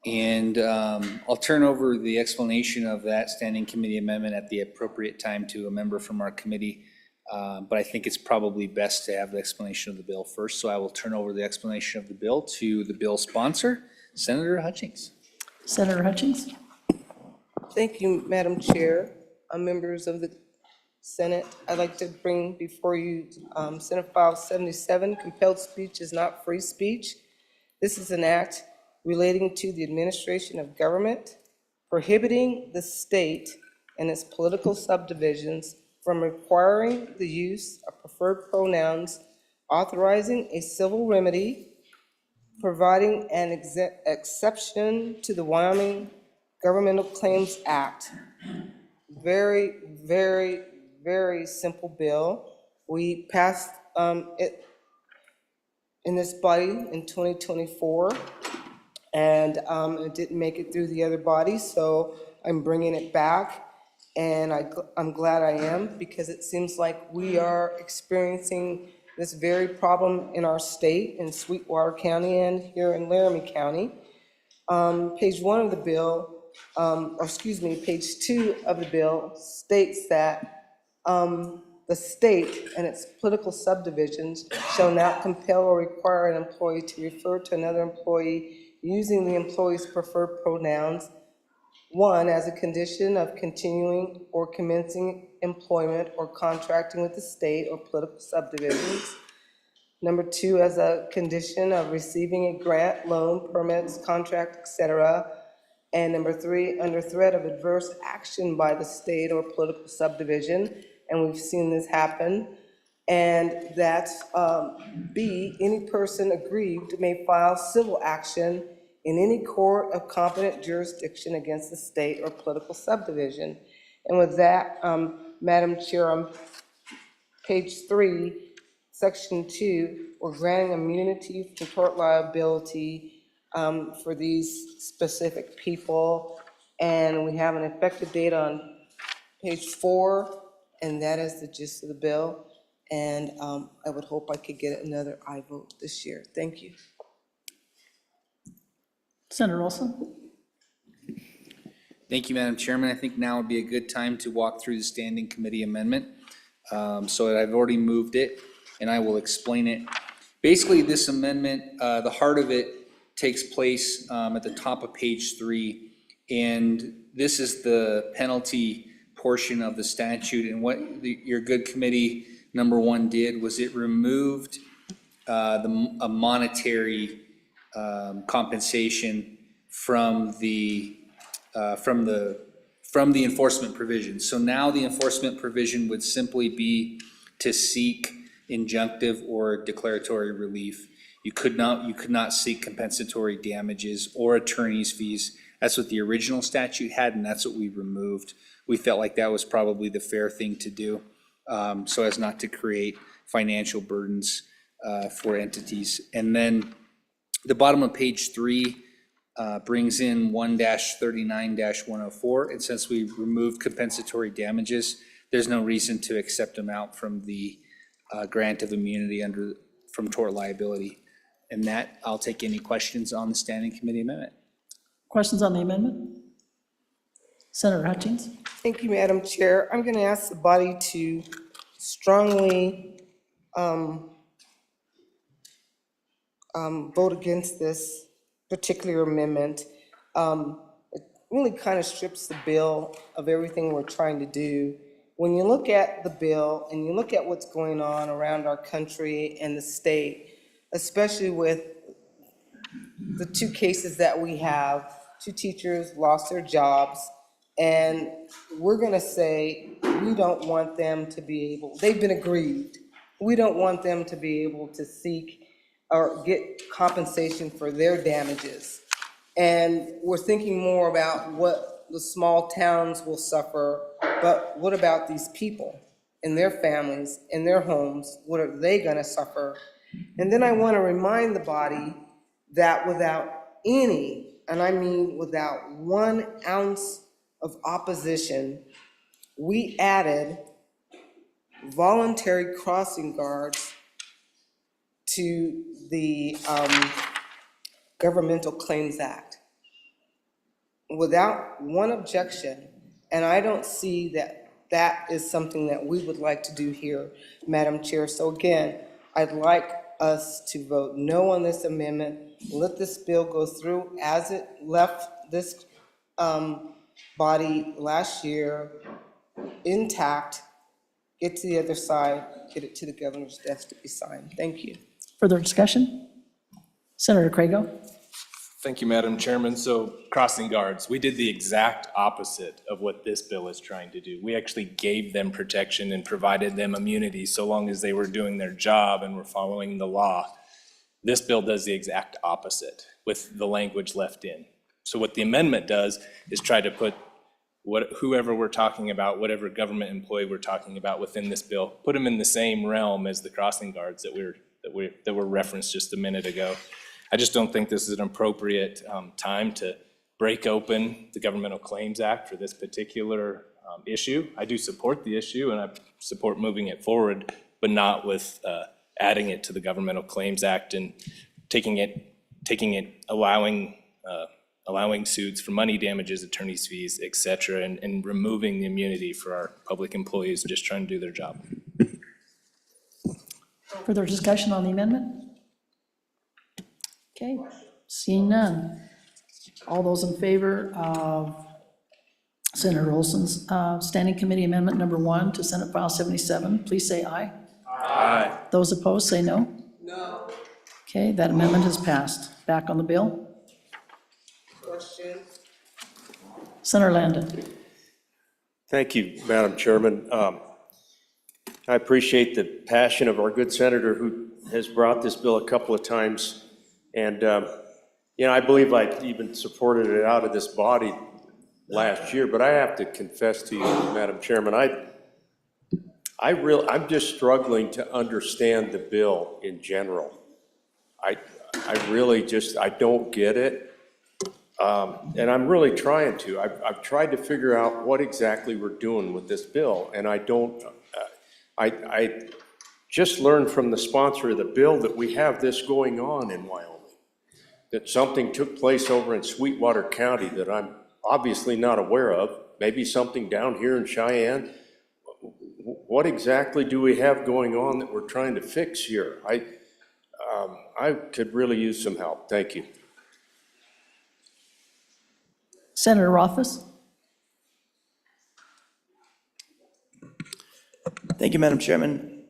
And I'll turn over the explanation of that standing committee amendment at the appropriate time to a member from our committee. But I think it's probably best to have the explanation of the bill first. So I will turn over the explanation of the bill to the bill sponsor, Senator Hutchings. Senator Hutchings. Thank you, Madam Chair. Members of the Senate, I'd like to bring before you Senate File 77, compelled speech is not free speech. This is an act relating to the administration of government, prohibiting the state and its political subdivisions from requiring the use of preferred pronouns, authorizing a civil remedy, providing an exception to the Wyoming Governmental Claims Act. Very, very, very simple bill. We passed it in this body in 2024. And it didn't make it through the other bodies, so I'm bringing it back. And I'm glad I am, because it seems like we are experiencing this very problem in our state, in Sweetwater County and here in Laramie County. Page 1 of the bill, page 2 of the bill states that the state and its political subdivisions shall not compel or require an employee to refer to another employee using the employee's preferred pronouns, 1, as a condition of continuing or commencing employment or contracting with the state or political subdivisions. Number 2, as a condition of receiving a grant, loan, permits, contract, etc. And number 3, under threat of adverse action by the state or political subdivision, and we've seen this happen. And that's B, any person aggrieved may file civil action in any court of competent jurisdiction against the state or political subdivision. And with that, Madam Chair, on page 3, section 2, we're granting immunity from tort liability for these specific people. And we have an effective date on page 4, and that is the gist of the bill. And I would hope I could get another aye vote this year. Thank you. Senator Olson. Thank you, Madam Chairman. I think now would be a good time to walk through the standing committee amendment. So I've already moved it, and I will explain it. Basically, this amendment, the heart of it takes place at the top of page 3, and this is the penalty portion of the statute. And what your good committee number 1 did was it removed a monetary compensation from the enforcement provision. So now the enforcement provision would simply be to seek injunctive or declaratory relief. You could not seek compensatory damages or attorney's fees. That's what the original statute had, and that's what we removed. We felt like that was probably the fair thing to do, so as not to create financial burdens for entities. And then the bottom of page 3 brings in 1-39-104, and since we removed compensatory damages, there's no reason to accept them out from the grant of immunity from tort liability. And that, I'll take any questions on the standing committee amendment. Questions on the amendment? Senator Hutchings. Thank you, Madam Chair. I'm going to ask the body to strongly vote against this particular amendment. It really kind of strips the bill of everything we're trying to do. When you look at the bill and you look at what's going on around our country and the state, especially with the two cases that we have, two teachers lost their jobs, and we're gonna say, we don't want them to be able, they've been aggrieved. We don't want them to be able to seek or get compensation for their damages. And we're thinking more about what the small towns will suffer, but what about these people and their families and their homes? What are they gonna suffer? And then I wanna remind the body that without any, and I mean without 1 ounce of opposition, we added voluntary crossing guards to the Governmental Claims Act. Without one objection, and I don't see that that is something that we would like to do here, Madam Chair. So again, I'd like us to vote no on this amendment, let this bill go through as it left this body last year, intact, get to the other side, get it to the governor's desk to be signed. Thank you. Further discussion? Senator Crago? Thank you, Madam Chairman. So crossing guards, we did the exact opposite of what this bill is trying to do. We actually gave them protection and provided them immunity so long as they were doing their job and were following the law. This bill does the exact opposite with the language left in. So what the amendment does is try to put whoever we're talking about, whatever government employee we're talking about within this bill, put them in the same realm as the crossing guards that were referenced just a minute ago. I just don't think this is an appropriate time to break open the Governmental Claims Act for this particular issue. I do support the issue and I support moving it forward, but not with adding it to the Governmental Claims Act and allowing suits for money damages, attorney's fees, et cetera, and removing the immunity for our public employees just trying to do their job. Further discussion on the amendment? Okay, seeing none. All those in favor of Senator Olson's Standing Committee Amendment number 1 to Senate File 77, please say aye. Aye. Those opposed, say no. No. Okay, that amendment has passed. Back on the bill. Question? Senator Landon. Thank you, Madam Chairman. I appreciate the passion of our good senator who has brought this bill a couple of times. And, I believe I even supported it out of this body last year, but I have to confess to you, Madam Chairman, I'm just struggling to understand the bill in general. I don't get it. And I'm really trying to. I've tried to figure out what exactly we're doing with this bill, and I just learned from the sponsor of the bill that we have this going on in Wyoming, that something took place over in Sweetwater County that I'm obviously not aware of, maybe something down here in Cheyenne. What exactly do we have going on that we're trying to fix here? I could really use some help. Thank you. Senator Rothfuss. Thank you, Madam Chairman.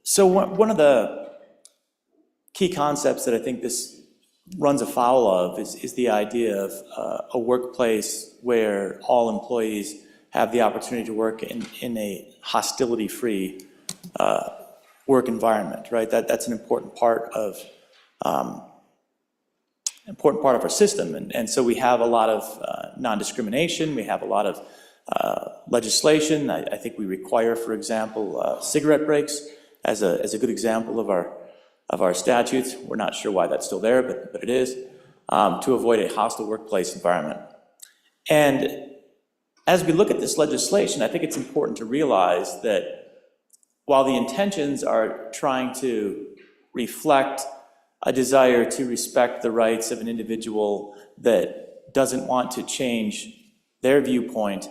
So one of the key concepts that I think this runs afoul of is the idea of a workplace where all employees have the opportunity to work in a hostility-free work environment, right? That's an important part of our system. And so we have a lot of non-discrimination, we have a lot of legislation. I think we require, for example, cigarette breaks as a good example of our statutes. We're not sure why that's still there, but it is, to avoid a hostile workplace environment. And as we look at this legislation, I think it's important to realize that while the intentions are trying to reflect a desire to respect the rights of an individual that doesn't want to change their viewpoint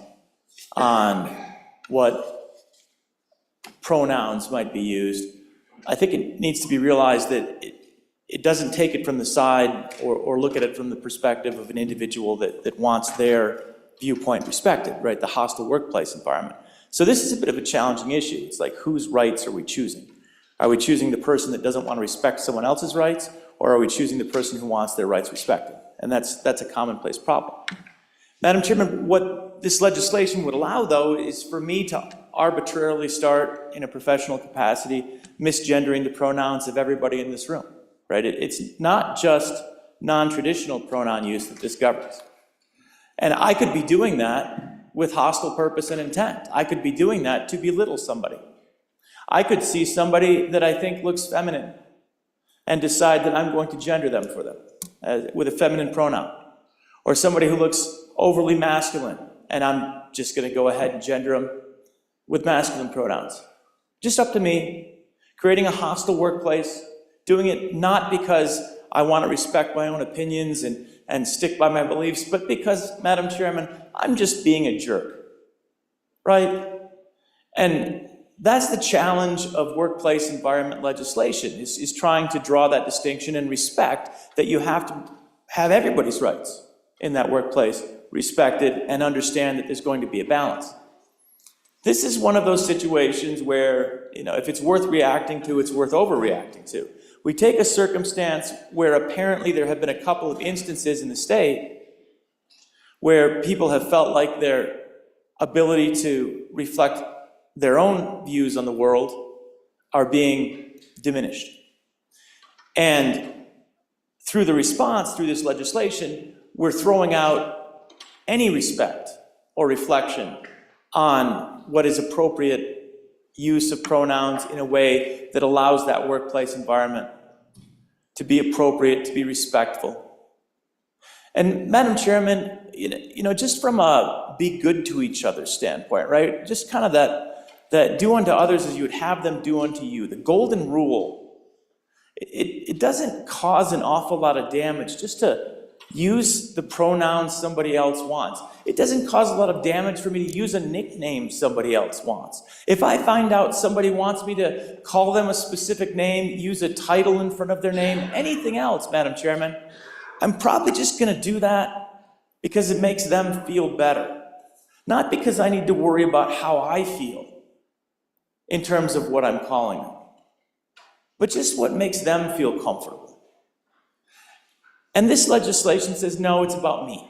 on what pronouns might be used, I think it needs to be realized that it doesn't take it from the side or look at it from the perspective of an individual that wants their viewpoint respected, right? The hostile workplace environment. So this is a bit of a challenging issue. It's like, whose rights are we choosing? Are we choosing the person that doesn't want to respect someone else's rights, or are we choosing the person who wants their rights respected? And that's a commonplace problem. Madam Chairman, what this legislation would allow, though, is for me to arbitrarily start, in a professional capacity, misgendering the pronouns of everybody in this room, right? It's not just non-traditional pronoun use that this governs. And I could be doing that with hostile purpose and intent. I could be doing that to belittle somebody. I could see somebody that I think looks feminine and decide that I'm going to gender them for them with a feminine pronoun. Or somebody who looks overly masculine, and I'm just going to go ahead and gender them with masculine pronouns. Just up to me, creating a hostile workplace, doing it not because I want to respect my own opinions and stick by my beliefs, but because, Madam Chairman, I'm just being a jerk, right? And that's the challenge of workplace environment legislation, is trying to draw that distinction and respect that you have to have everybody's rights in that workplace respected and understand that there's going to be a balance. This is one of those situations where, if it's worth reacting to, it's worth overreacting to. We take a circumstance where apparently there have been a couple of instances in the state where people have felt like their ability to reflect their own views on the world are being diminished. And through the response, through this legislation, we're throwing out any respect or reflection on what is appropriate use of pronouns in a way that allows that workplace environment to be appropriate, to be respectful. And Madam Chairman, just from a be good to each other standpoint, right? Just kind of that do unto others as you would have them do unto you. The golden rule, it doesn't cause an awful lot of damage just to use the pronouns somebody else wants. It doesn't cause a lot of damage for me to use a nickname somebody else wants. If I find out somebody wants me to call them a specific name, use a title in front of their name, anything else, Madam Chairman, I'm probably just going to do that because it makes them feel better. Not because I need to worry about how I feel in terms of what I'm calling them, but just what makes them feel comfortable. And this legislation says, no, it's about me.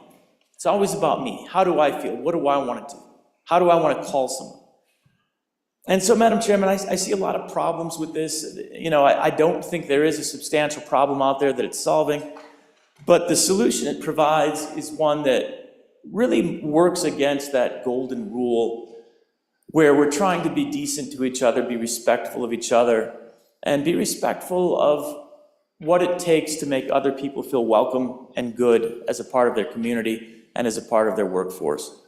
It's always about me. How do I feel? What do I want to do? How do I want to call someone? And so, Madam Chairman, I see a lot of problems with this. I don't think there is a substantial problem out there that it's solving, but the solution it provides is one that really works against that golden rule where we're trying to be decent to each other, be respectful of each other, and be respectful of what it takes to make other people feel welcome and good as a part of their community and as a part of their workforce.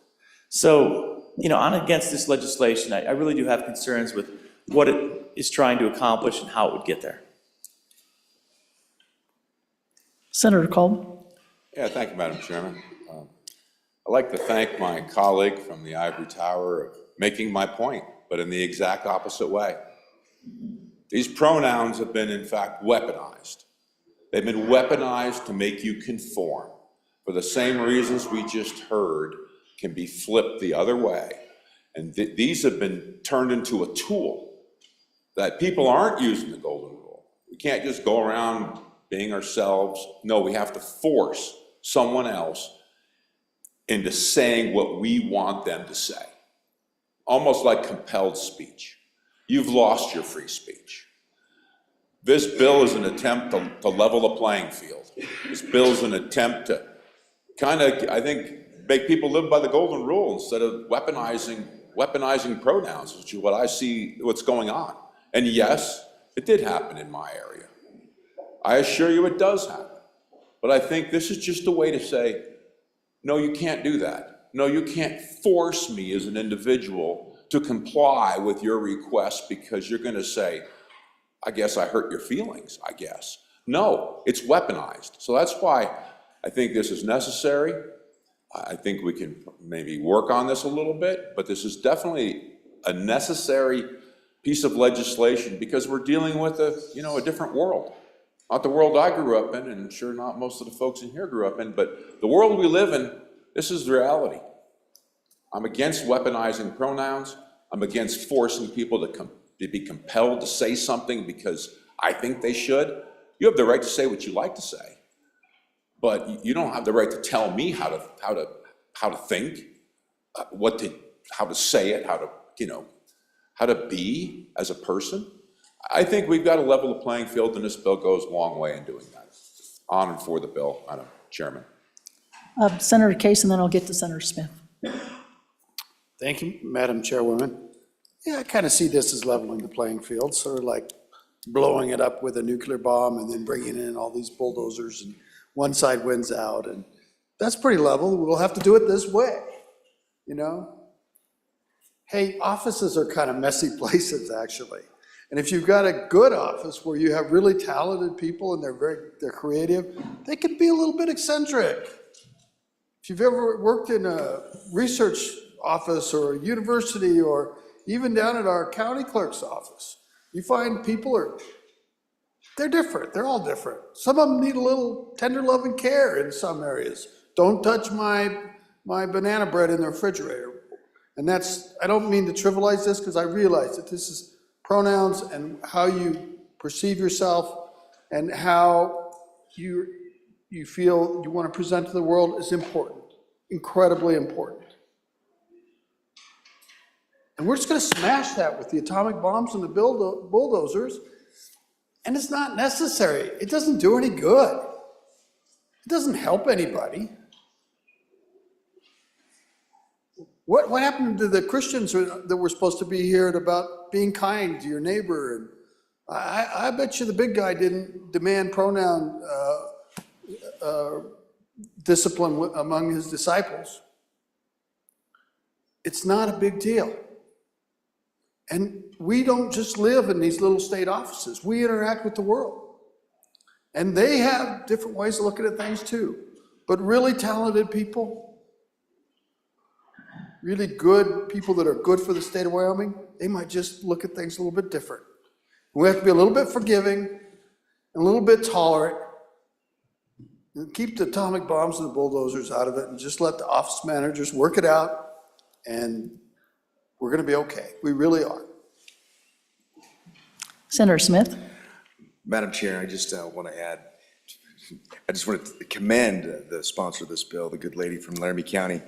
So, on against this legislation, I really do have concerns with what it is trying to accomplish and how it would get there. Senator Kolb. Yeah, thank you, Madam Chairman. I'd like to thank my colleague from the ivory tower of making my point, but in the exact opposite way. These pronouns have been, in fact, weaponized. They've been weaponized to make you conform for the same reasons we just heard can be flipped the other way. And these have been turned into a tool that people aren't using the golden rule. We can't just go around being ourselves. No, we have to force someone else into saying what we want them to say. Almost like compelled speech. You've lost your free speech. This bill is an attempt to level the playing field. This bill is an attempt to kind of, I think, make people live by the golden rule instead of weaponizing pronouns, which is what I see what's going on. And yes, it did happen in my area. I assure you it does happen. But I think this is just a way to say, no, you can't do that. No, you can't force me as an individual to comply with your request because you're going to say, I guess I hurt your feelings, I guess. No, it's weaponized. So that's why I think this is necessary. I think we can maybe work on this a little bit, but this is definitely a necessary piece of legislation because we're dealing with a different world. Not the world I grew up in, and sure not most of the folks in here grew up in, but the world we live in, this is the reality. I'm against weaponizing pronouns. I'm against forcing people to be compelled to say something because I think they should. You have the right to say what you like to say, but you don't have the right to tell me how to think, how to say it, how to be as a person. I think we've got to level the playing field, and this bill goes a long way in doing that. On and for the bill, Madam Chairman. Senator Case, and then I'll get to Senator Smith. Thank you, Madam Chairwoman. Yeah, I kind of see this as leveling the playing field, sort of like blowing it up with a nuclear bomb and then bringing in all these bulldozers and one side wins out. And that's pretty level. We'll have to do it this way, you know? Hey, offices are kind of messy places, actually. And if you've got a good office where you have really talented people and they're creative, they can be a little bit eccentric. If you've ever worked in a research office or a university or even down at our county clerk's office, you find they're different. They're all different. Some of them need a little tender love and care in some areas. Don't touch my banana bread in the refrigerator. And I don't mean to trivialize this because I realize that this is pronouns and how you perceive yourself and how you feel you want to present to the world is important, incredibly important. And we're just going to smash that with the atomic bombs and the bulldozers, and it's not necessary. It doesn't do any good. It doesn't help anybody. What happened to the Christians that were supposed to be here about being kind to your neighbor? And I bet you the big guy didn't demand pronoun discipline among his disciples. It's not a big deal. And we don't just live in these little state offices. We interact with the world. And they have different ways of looking at things too. But really talented people, really good people that are good for the state of Wyoming, they might just look at things a little bit different. We have to be a little bit forgiving and a little bit tolerant and keep the atomic bombs and the bulldozers out of it and just let the office managers work it out, and we're going to be okay. We really are. Senator Smith. Madam Chair, I just want to add, I just want to commend the sponsor of this bill, the good lady from Laramie County.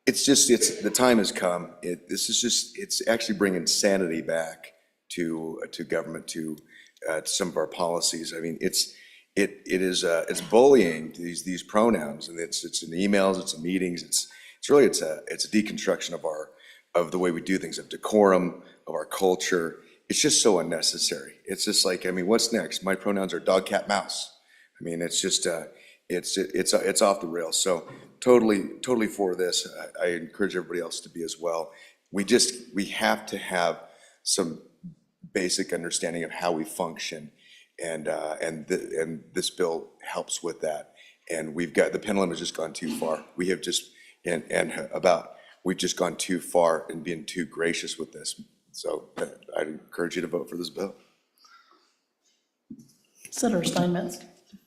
The time has come. It's actually bringing sanity back to government, to some of our policies. I mean, it's bullying these pronouns, and it's in emails, it's in meetings, it's a deconstruction of the way we do things, of decorum, of our culture. It's just so unnecessary. It's just like, I mean, what's next? My pronouns are dog, cat, mouse. I mean, it's just it's off the rails. So totally for this. I encourage everybody else to be as well. We have to have some basic understanding of how we function, and this bill helps with that. And the pendulum has just gone too far. We have just we've just gone too far in being too gracious with this. So I'd encourage you to vote for this bill. Senator Steinmetz.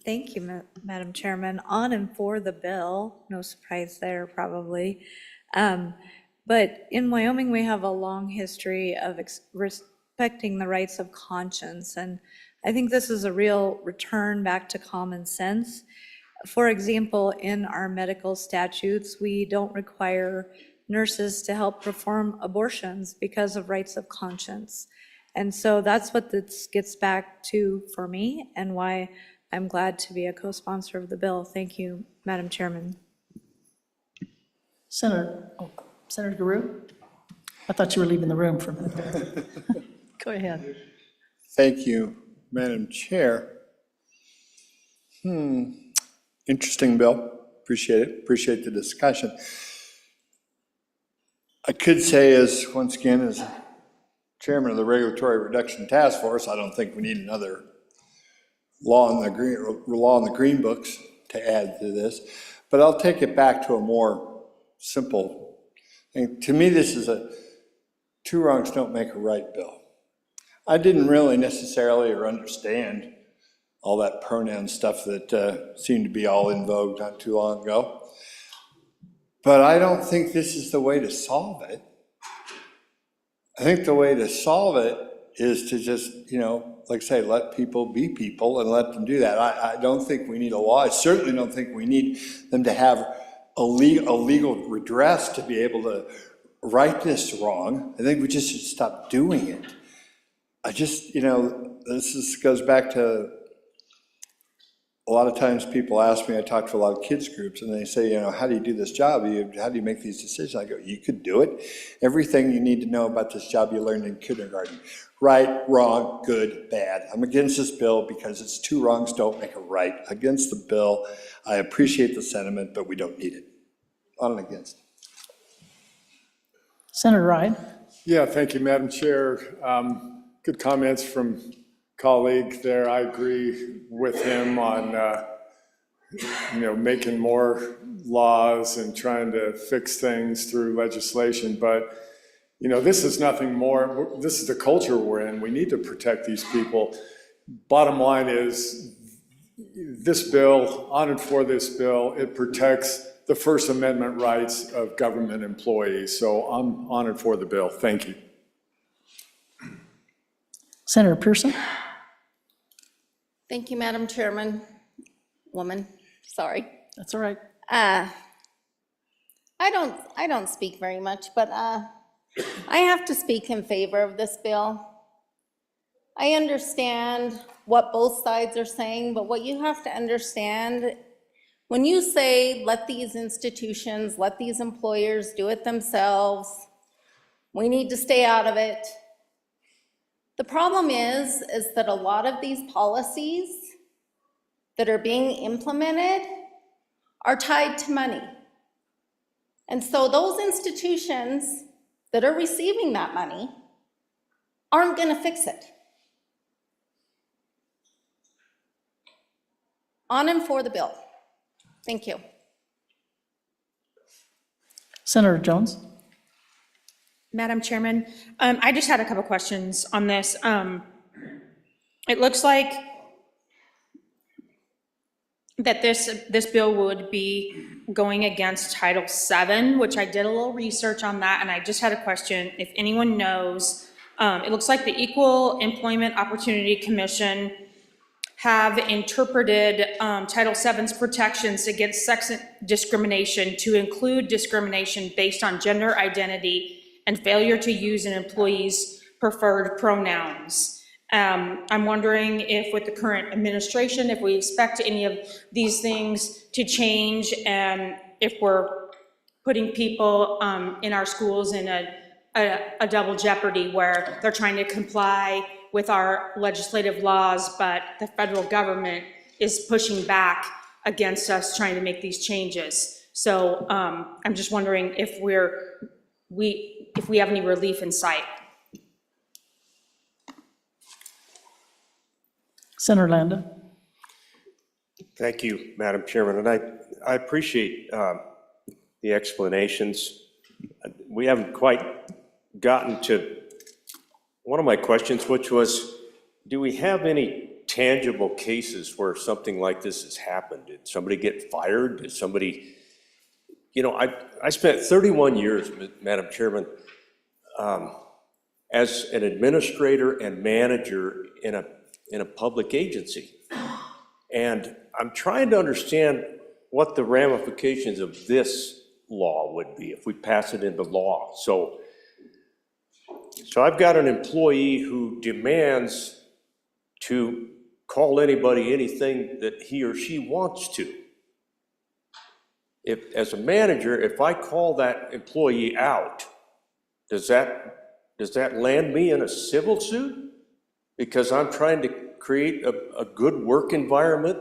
Thank you, Madam Chairman. On and for the bill, no surprise there probably. But in Wyoming, we have a long history of respecting the rights of conscience. And I think this is a real return back to common sense. For example, in our medical statutes, we don't require nurses to help perform abortions because of rights of conscience. And so that's what this gets back to for me, and why I'm glad to be a co-sponsor of the bill. Thank you, Madam Chairman. Senator Garreau? I thought you were leaving the room for a minute there. Go ahead. Thank you, Madam Chair. Interesting bill. Appreciate it. Appreciate the discussion. I could say, once again, as chairman of the Regulatory Reduction Task Force, I don't think we need another law in the green books to add to this. But I'll take it back to a more simple thing. To me, this is a two wrongs don't make a right bill. I didn't really necessarily or understand all that pronoun stuff that seemed to be all in vogue not too long ago. But I don't think this is the way to solve it. I think the way to solve it is to just, like I say, let people be people and let them do that. I don't think we need a law. I certainly don't think we need them to have a legal redress to be able to right this wrong. I think we just should stop doing it. I just, this goes back to a lot of times people ask me, I talk to a lot of kids groups, and they say, how do you do this job? How do you make these decisions? I go, you could do it. Everything you need to know about this job you learned in kindergarten. Right, wrong, good, bad. I'm against this bill because it's two wrongs don't make a right. Against the bill. I appreciate the sentiment, but we don't need it. On and against. Senator Ryan? Yeah, thank you, Madam Chair. Good comments from colleague there. I agree with him on, making more laws and trying to fix things through legislation. But, this is nothing more. This is the culture we're in. We need to protect these people. Bottom line is this bill, on and for this bill, it protects the First Amendment rights of government employees. So I'm on and for the bill. Thank you. Senator Pearson? Thank you, Madam Chairman. Sorry. That's all right. I don't speak very much, but I have to speak in favor of this bill. I understand what both sides are saying, but what you have to understand, when you say, let these institutions, let these employers do it themselves, we need to stay out of it. The problem is that a lot of these policies that are being implemented are tied to money. And so those institutions that are receiving that money aren't going to fix it. On and for the bill. Thank you. Senator Jones? Madam Chairman, I just had a couple questions on this. It looks like that this bill would be going against Title VII, which I did a little research on that, and I just had a question. If anyone knows, it looks like the Equal Employment Opportunity Commission have interpreted Title VII's protections against sex discrimination to include discrimination based on gender identity and failure to use an employee's preferred pronouns. I'm wondering if with the current administration, if we expect any of these things to change, and if we're putting people in our schools in a double jeopardy where they're trying to comply with our legislative laws, but the federal government is pushing back against us trying to make these changes. So I'm just wondering if we have any relief in sight. Senator Landa? Thank you, Madam Chairman, and I appreciate the explanations. We haven't quite gotten to one of my questions, which was, do we have any tangible cases where something like this has happened? Did somebody get fired? Did somebody, I spent 31 years, Madam Chairman, as an administrator and manager in a public agency. And I'm trying to understand what the ramifications of this law would be if we pass it into law. So I've got an employee who demands to call anybody anything that he or she wants to. As a manager, if I call that employee out, does that land me in a civil suit? Because I'm trying to create a good work environment?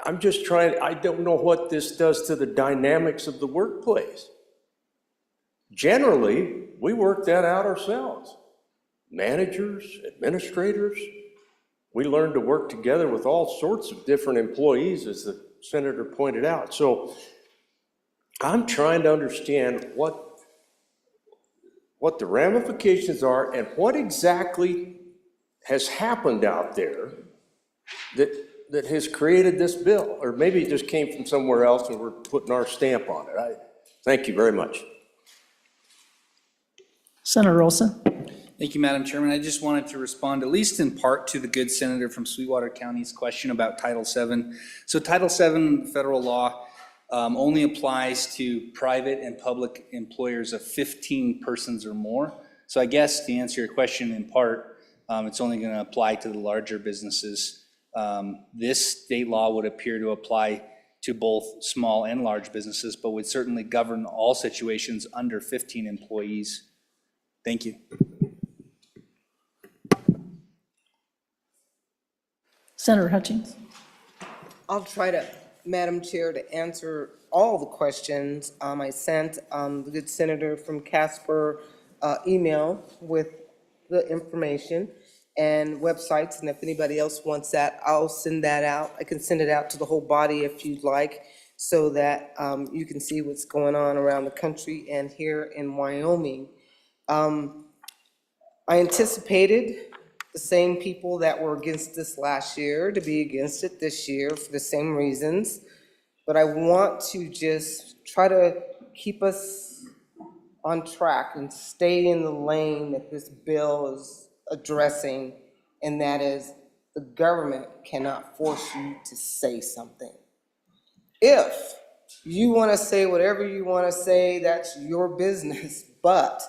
I'm just trying, I don't know what this does to the dynamics of the workplace. Generally, we work that out ourselves. Managers, administrators, we learn to work together with all sorts of different employees, as the senator pointed out. So I'm trying to understand what the ramifications are and what exactly has happened out there that has created this bill? Or maybe it just came from somewhere else and we're putting our stamp on it. Thank you very much. Senator Olson? Thank you, Madam Chairman. I just wanted to respond, at least in part, to the good senator from Sweetwater County's question about Title VII. So Title VII federal law only applies to private and public employers of 15 persons or more. So I guess to answer your question in part, it's only going to apply to the larger businesses. This state law would appear to apply to both small and large businesses, but would certainly govern all situations under 15 employees. Thank you. Senator Hutchings? I'll try to, Madam Chair, to answer all the questions. I sent the good senator from Casper email with the information and websites, and if anybody else wants that, I'll send that out. I can send it out to the whole body if you'd like, so that you can see what's going on around the country and here in Wyoming. I anticipated the same people that were against this last year to be against it this year for the same reasons, but I want to just try to keep us on track and stay in the lane that this bill is addressing, and that is the government cannot force you to say something. If you want to say whatever you want to say, that's your business, but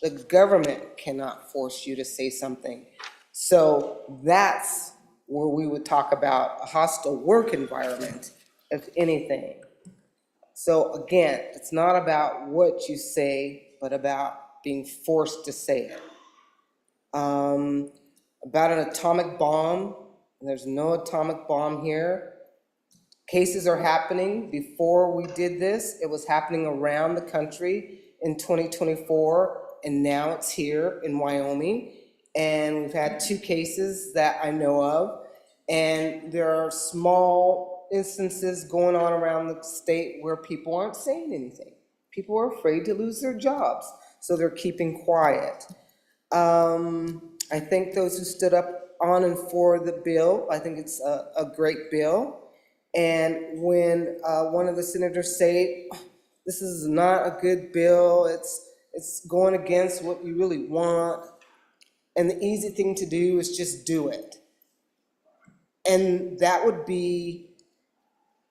the government cannot force you to say something. So that's where we would talk about a hostile work environment, if anything. So again, it's not about what you say, but about being forced to say it. About an atomic bomb, there's no atomic bomb here. Cases are happening. Before we did this, it was happening around the country in 2024, and now it's here in Wyoming. And we've had 2 cases that I know of, and there are small instances going on around the state where people aren't saying anything. People are afraid to lose their jobs, so they're keeping quiet. I thank those who stood up on and for the bill. I think it's a great bill. And when one of the senators say, this is not a good bill, it's going against what you really want, and the easy thing to do is just do it. And that would be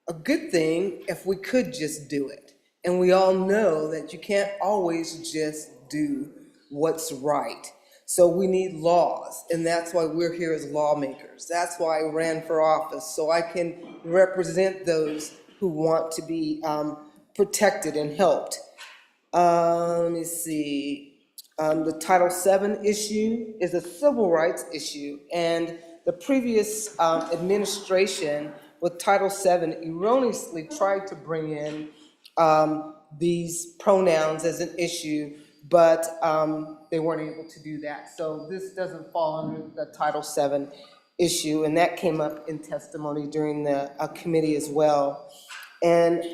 a good thing if we could just do it. And we all know that you can't always just do what's right. So we need laws, and that's why we're here as lawmakers. That's why I ran for office, so I can represent those who want to be protected and helped. Let me see. The Title VII issue is a civil rights issue, and the previous administration with Title VII erroneously tried to bring in these pronouns as an issue, but they weren't able to do that. So this doesn't fall under the Title VII issue, and that came up in testimony during the committee as well. And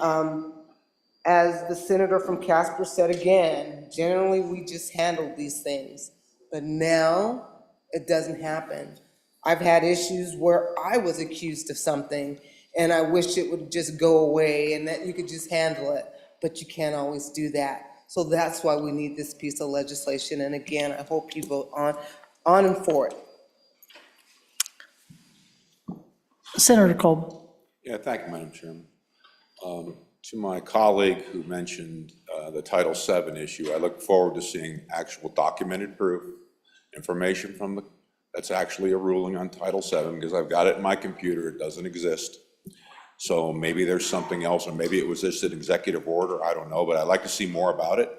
as the senator from Casper said again, generally we just handle these things, but now it doesn't happen. I've had issues where I was accused of something and I wish it would just go away and that you could just handle it, but you can't always do that. So that's why we need this piece of legislation, and again, I hope you vote on and for it. Senator Kolb. Yeah, thank you, Madam Chairman. To my colleague who mentioned the Title VII issue, I look forward to seeing actual documented proof, information from that's actually a ruling on Title VII, because I've got it in my computer, it doesn't exist. So maybe there's something else, or maybe it was just an executive order, I don't know, but I'd like to see more about it.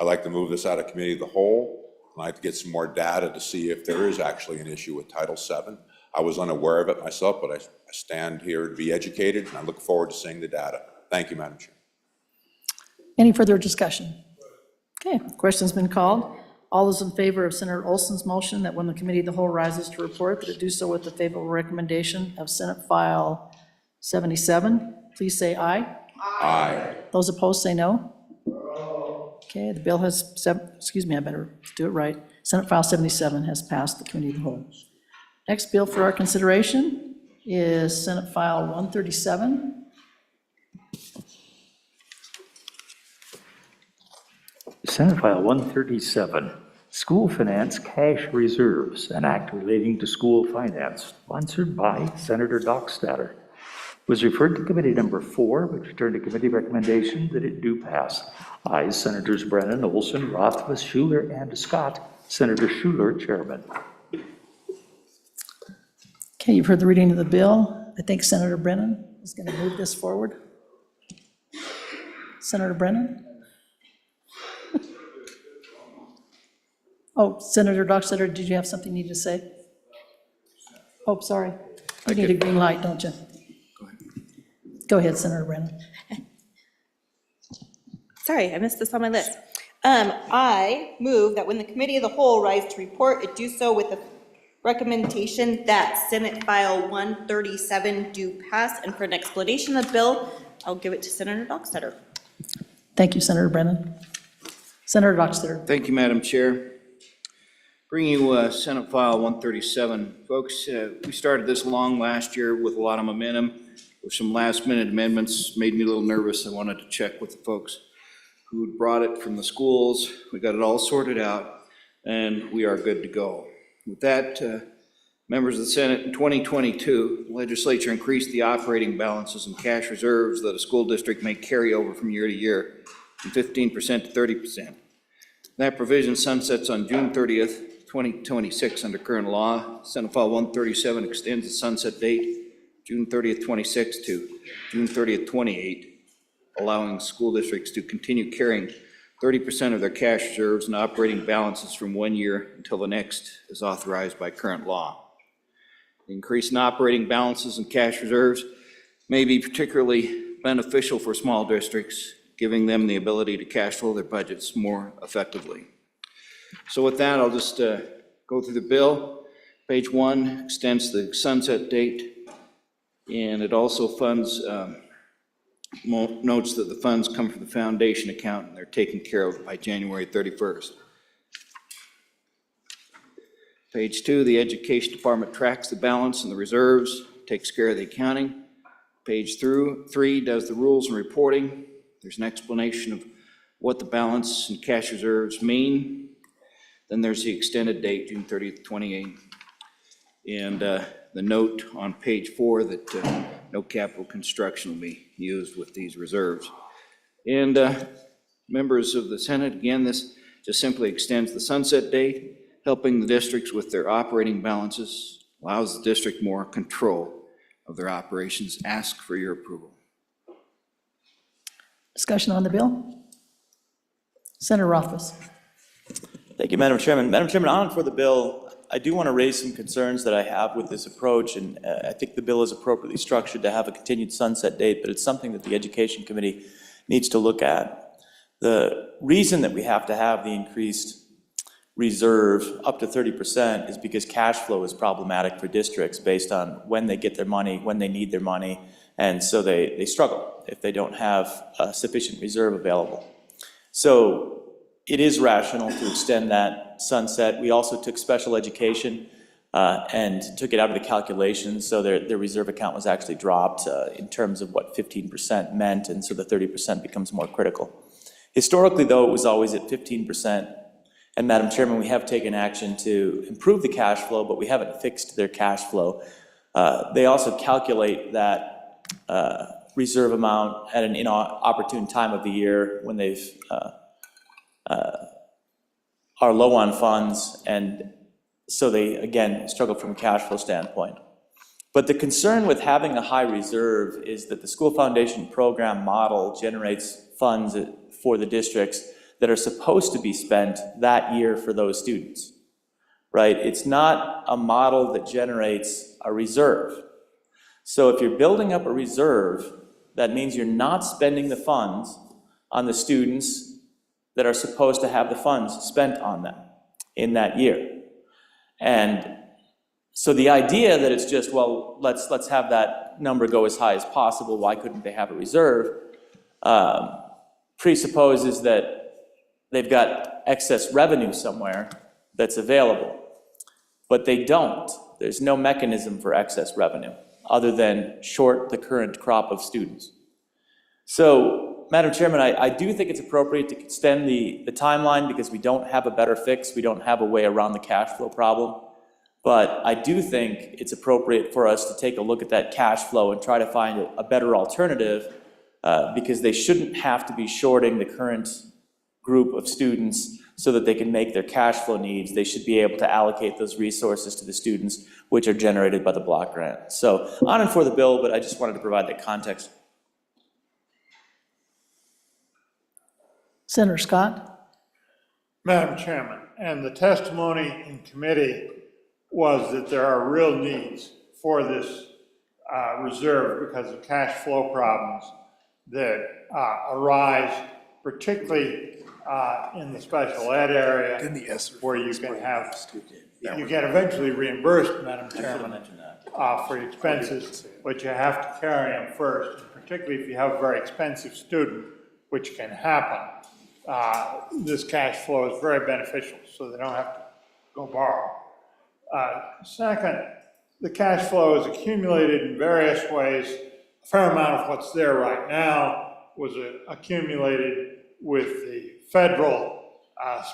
I'd like to move this out of committee of the whole. I'd like to get some more data to see if there is actually an issue with Title VII. I was unaware of it myself, but I stand here to be educated, and I look forward to seeing the data. Thank you, Madam Chair. Any further discussion? Okay, question's been called. All those in favor of Senator Olson's motion that when the committee of the whole rises to report, that it do so with the favorable recommendation of Senate File 77, please say aye. Aye. Those opposed say no. Okay, the bill has, excuse me, I better do it right. Senate File 77 has passed the committee of the whole. Next bill for our consideration is Senate File 137. Senate File 137, School Finance Cash Reserves, an act relating to school finance, sponsored by Senator Dockstader. Was referred to Committee Number 4, which returned to committee recommendation that it do pass. Ayes, Senators Brennan, Olson, Rothfuss, Schuler, and Scott. Senator Schuler, Chairman. Okay, you've heard the reading of the bill. I think Senator Brennan is going to move this forward. Senator Brennan? Oh, Senator Dockstader, did you have something you need to say? Oh, sorry. You need a green light, don't you? Go ahead, Senator Brennan. Sorry, I missed this on my list. I move that when the committee of the whole rise to report, it do so with the recommendation that Senate File 137 do pass. And for an explanation of the bill, I'll give it to Senator Dockstader. Thank you, Senator Brennan. Senator Dockstader. Thank you, Madam Chair. Bringing you Senate File 137. Folks, we started this long last year with a lot of momentum. With some last-minute amendments, made me a little nervous. I wanted to check with the folks who brought it from the schools. We got it all sorted out, and we are good to go. With that, members of the Senate, in 2022, the legislature increased the operating balances and cash reserves that a school district may carry over from year to year from 15% to 30%. That provision sunsets on June 30th, 2026 under current law. Senate File 137 extends the sunset date June 30th, 26 to June 30th, 28, allowing school districts to continue carrying 30% of their cash reserves and operating balances from 1 year until the next is authorized by current law. The increase in operating balances and cash reserves may be particularly beneficial for small districts, giving them the ability to cash flow their budgets more effectively. So with that, I'll just go through the bill. Page 1 extends the sunset date, and it also funds, notes that the funds come from the foundation account and they're taken care of by January 31st. Page 2, the Education Department tracks the balance and the reserves, takes care of the accounting. Page 3 does the rules and reporting. There's an explanation of what the balance and cash reserves mean. Then there's the extended date, June 30th, 28. And the note on page 4 that no capital construction will be used with these reserves. And members of the Senate, again, this just simply extends the sunset date, helping the districts with their operating balances, allows the district more control of their operations. Ask for your approval. Discussion on the bill? Senator Rothfuss. Thank you, Madam Chairman. Madam Chairman, on and for the bill, I do want to raise some concerns that I have with this approach, and I think the bill is appropriately structured to have a continued sunset date, but it's something that the Education Committee needs to look at. The reason that we have to have the increased reserve up to 30% is because cash flow is problematic for districts based on when they get their money, when they need their money, and so they struggle if they don't have a sufficient reserve available. So it is rational to extend that sunset. We also took special education and took it out of the calculation, so their reserve account was actually dropped in terms of what 15% meant, and so the 30% becomes more critical. Historically, though, it was always at 15%. And Madam Chairman, we have taken action to improve the cash flow, but we haven't fixed their cash flow. They also calculate that reserve amount at an inopportune time of the year when they've are low on funds, and so they, again, struggle from a cash flow standpoint. But the concern with having a high reserve is that the school foundation program model generates funds for the districts that are supposed to be spent that year for those students, right? It's not a model that generates a reserve. So if you're building up a reserve, that means you're not spending the funds on the students that are supposed to have the funds spent on them in that year. And so the idea that it's just, well, let's have that number go as high as possible, why couldn't they have a reserve, presupposes that they've got excess revenue somewhere that's available. But they don't. There's no mechanism for excess revenue other than short the current crop of students. So, Madam Chairman, I do think it's appropriate to extend the timeline because we don't have a better fix. We don't have a way around the cash flow problem. But I do think it's appropriate for us to take a look at that cash flow and try to find a better alternative because they shouldn't have to be shorting the current group of students so that they can make their cash flow needs. They should be able to allocate those resources to the students which are generated by the block grant. So on and for the bill, but I just wanted to provide that context. Senator Scott? Madam Chairman, and the testimony in committee was that there are real needs for this reserve because of cash flow problems that arise, particularly in the special ed area, where you can have, you get eventually reimbursed, Madam Chairman, for expenses, but you have to carry them first, particularly if you have a very expensive student, which can happen. This cash flow is very beneficial, so they don't have to go borrow. Second, the cash flow is accumulated in various ways. A fair amount of what's there right now was accumulated with the federal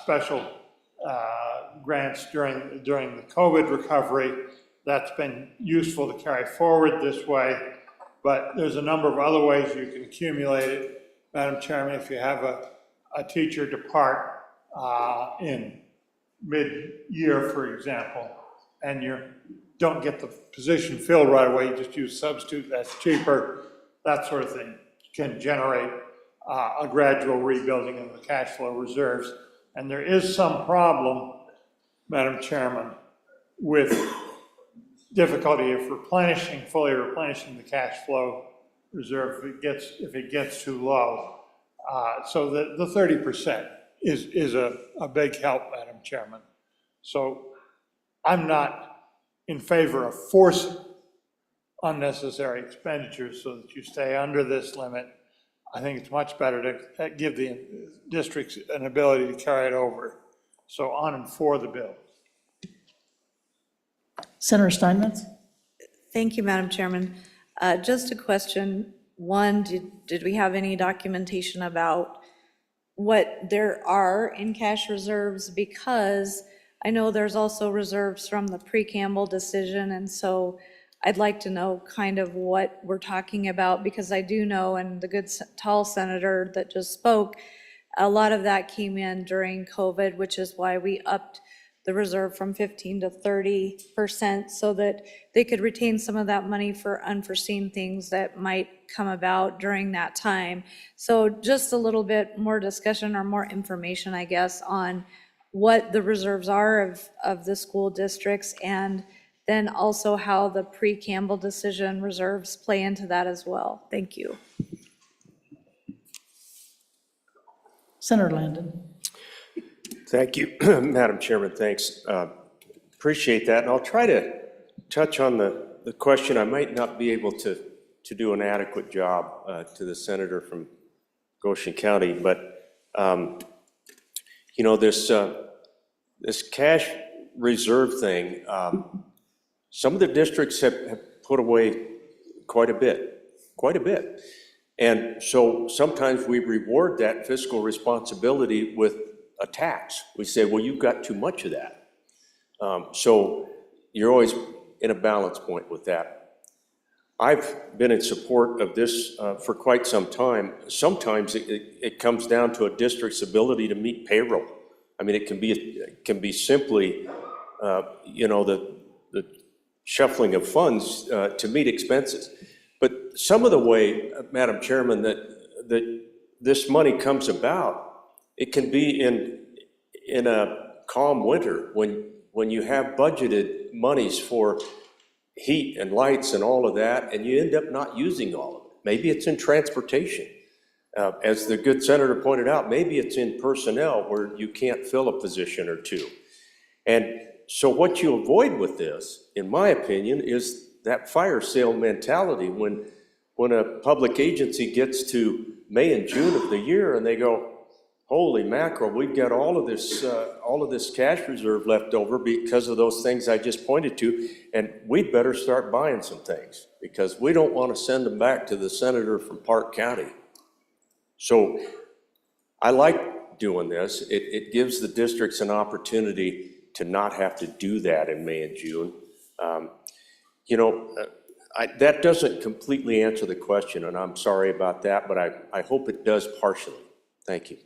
special grants during the COVID recovery. That's been useful to carry forward this way, but there's a number of other ways you can accumulate it. Madam Chairman, if you have a teacher depart in mid-year, for example, and you don't get the position filled right away, you just use substitute, that's cheaper, that sort of thing can generate a gradual rebuilding of the cash flow reserves. And there is some problem, Madam Chairman, with difficulty of fully replenishing the cash flow reserve if it gets too low. So the 30% is a big help, Madam Chairman. So I'm not in favor of forcing unnecessary expenditures so that you stay under this limit. I think it's much better to give the districts an ability to carry it over. So on and for the bill. Senator Steinmetz? Thank you, Madam Chairman. Just a question. One, did we have any documentation about what there are in cash reserves? Because I know there's also reserves from the pre-Campbell decision, and so I'd like to know kind of what we're talking about, because I do know, and the good tall senator that just spoke, a lot of that came in during COVID, which is why we upped the reserve from 15 to 30% so that they could retain some of that money for unforeseen things that might come about during that time. So just a little bit more discussion or more information, I guess, on what the reserves are of the school districts, and then also how the pre-Campbell decision reserves play into that as well. Thank you. Senator Landon. Thank you, Madam Chairman, thanks. Appreciate that, and I'll try to touch on the question. I might not be able to do an adequate job to the senator from Goshen County, but you know, this cash reserve thing, some of the districts have put away quite a bit. And so sometimes we reward that fiscal responsibility with a tax. We say, well, you've got too much of that. So you're always in a balance point with that. I've been in support of this for quite some time. Sometimes it comes down to a district's ability to meet payroll. I mean, it can be simply, you know, the shuffling of funds to meet expenses. But some of the way, Madam Chairman, that this money comes about, it can be in a calm winter when you have budgeted monies for heat and lights and all of that, and you end up not using all of it. Maybe it's in transportation. As the good senator pointed out, maybe it's in personnel where you can't fill a position or two. And so what you avoid with this, in my opinion, is that fire sale mentality when a public agency gets to May and June of the year and they go, holy mackerel, we've got all of this cash reserve left over because of those things I just pointed to, and we'd better start buying some things, because we don't want to send them back to the senator from Park County. So I like doing this. It gives the districts an opportunity to not have to do that in May and June. That doesn't completely answer the question, and I'm sorry about that, but I hope it does partially. Thank you.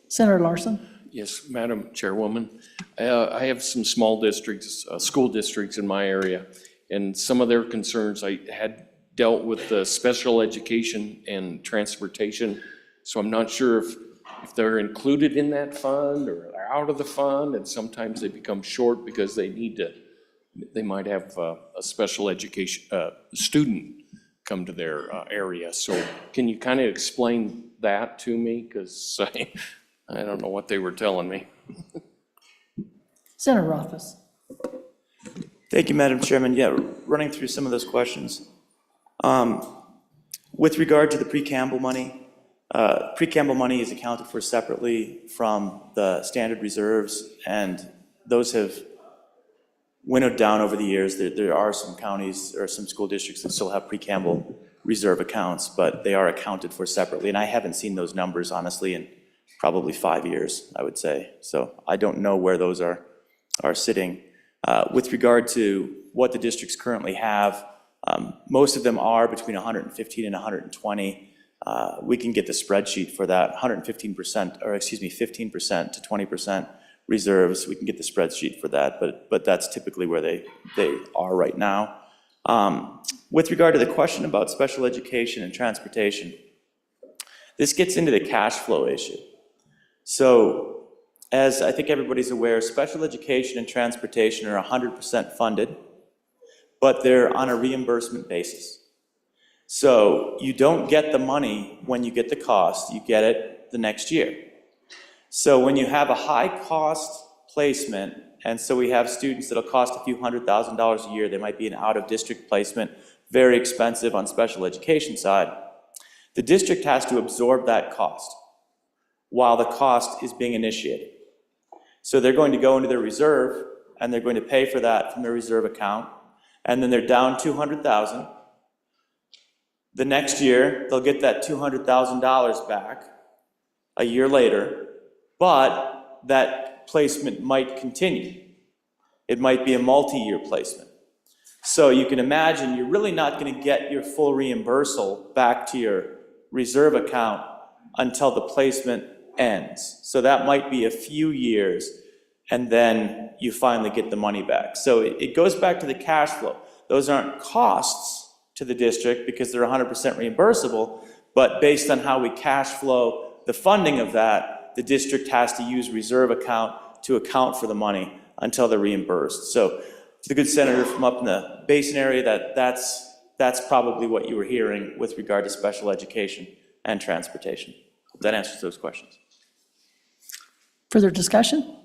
Senator Larson? Yes, Madam Chairwoman. I have some small districts, school districts in my area, and some of their concerns I had dealt with the special education and transportation. So I'm not sure if they're included in that fund or they're out of the fund, and sometimes they become short because they might have a special education student come to their area. So can you kind of explain that to me? Because I don't know what they were telling me. Senator Rothfuss? Thank you, Madam Chairman. Yeah, running through some of those questions. With regard to the pre-Campbell money is accounted for separately from the standard reserves, and those have winnowed down over the years. There are some counties or some school districts that still have pre-Campbell reserve accounts, but they are accounted for separately. And I haven't seen those numbers, honestly, in probably 5 years, I would say. So I don't know where those are sitting. With regard to what the districts currently have, most of them are between 115 and 120. We can get the spreadsheet for that, 115%, or excuse me, 15% to 20% reserves. We can get the spreadsheet for that, but that's typically where they are right now. With regard to the question about special education and transportation, this gets into the cash flow issue. So, as I think everybody's aware, special education and transportation are 100% funded, but they're on a reimbursement basis. So you don't get the money when you get the cost, you get it the next year. So when you have a high cost placement, and so we have students that'll cost a few $100,000 a year, they might be an out of district placement, very expensive on special education side, the district has to absorb that cost while the cost is being initiated. So they're going to go into their reserve and they're going to pay for that from their reserve account, and then they're down $200,000. The next year, they'll get that $200,000 back a year later, but that placement might continue. It might be a multi-year placement. So you can imagine you're really not going to get your full reimbursal back to your reserve account until the placement ends. So that might be a few years, and then you finally get the money back. So it goes back to the cash flow. Those aren't costs to the district because they're 100% reimbursable, but based on how we cash flow the funding of that, the district has to use reserve account to account for the money until they're reimbursed. So to the good senator from up in the Basin area, that's probably what you were hearing with regard to special education and transportation. That answers those questions. Further discussion?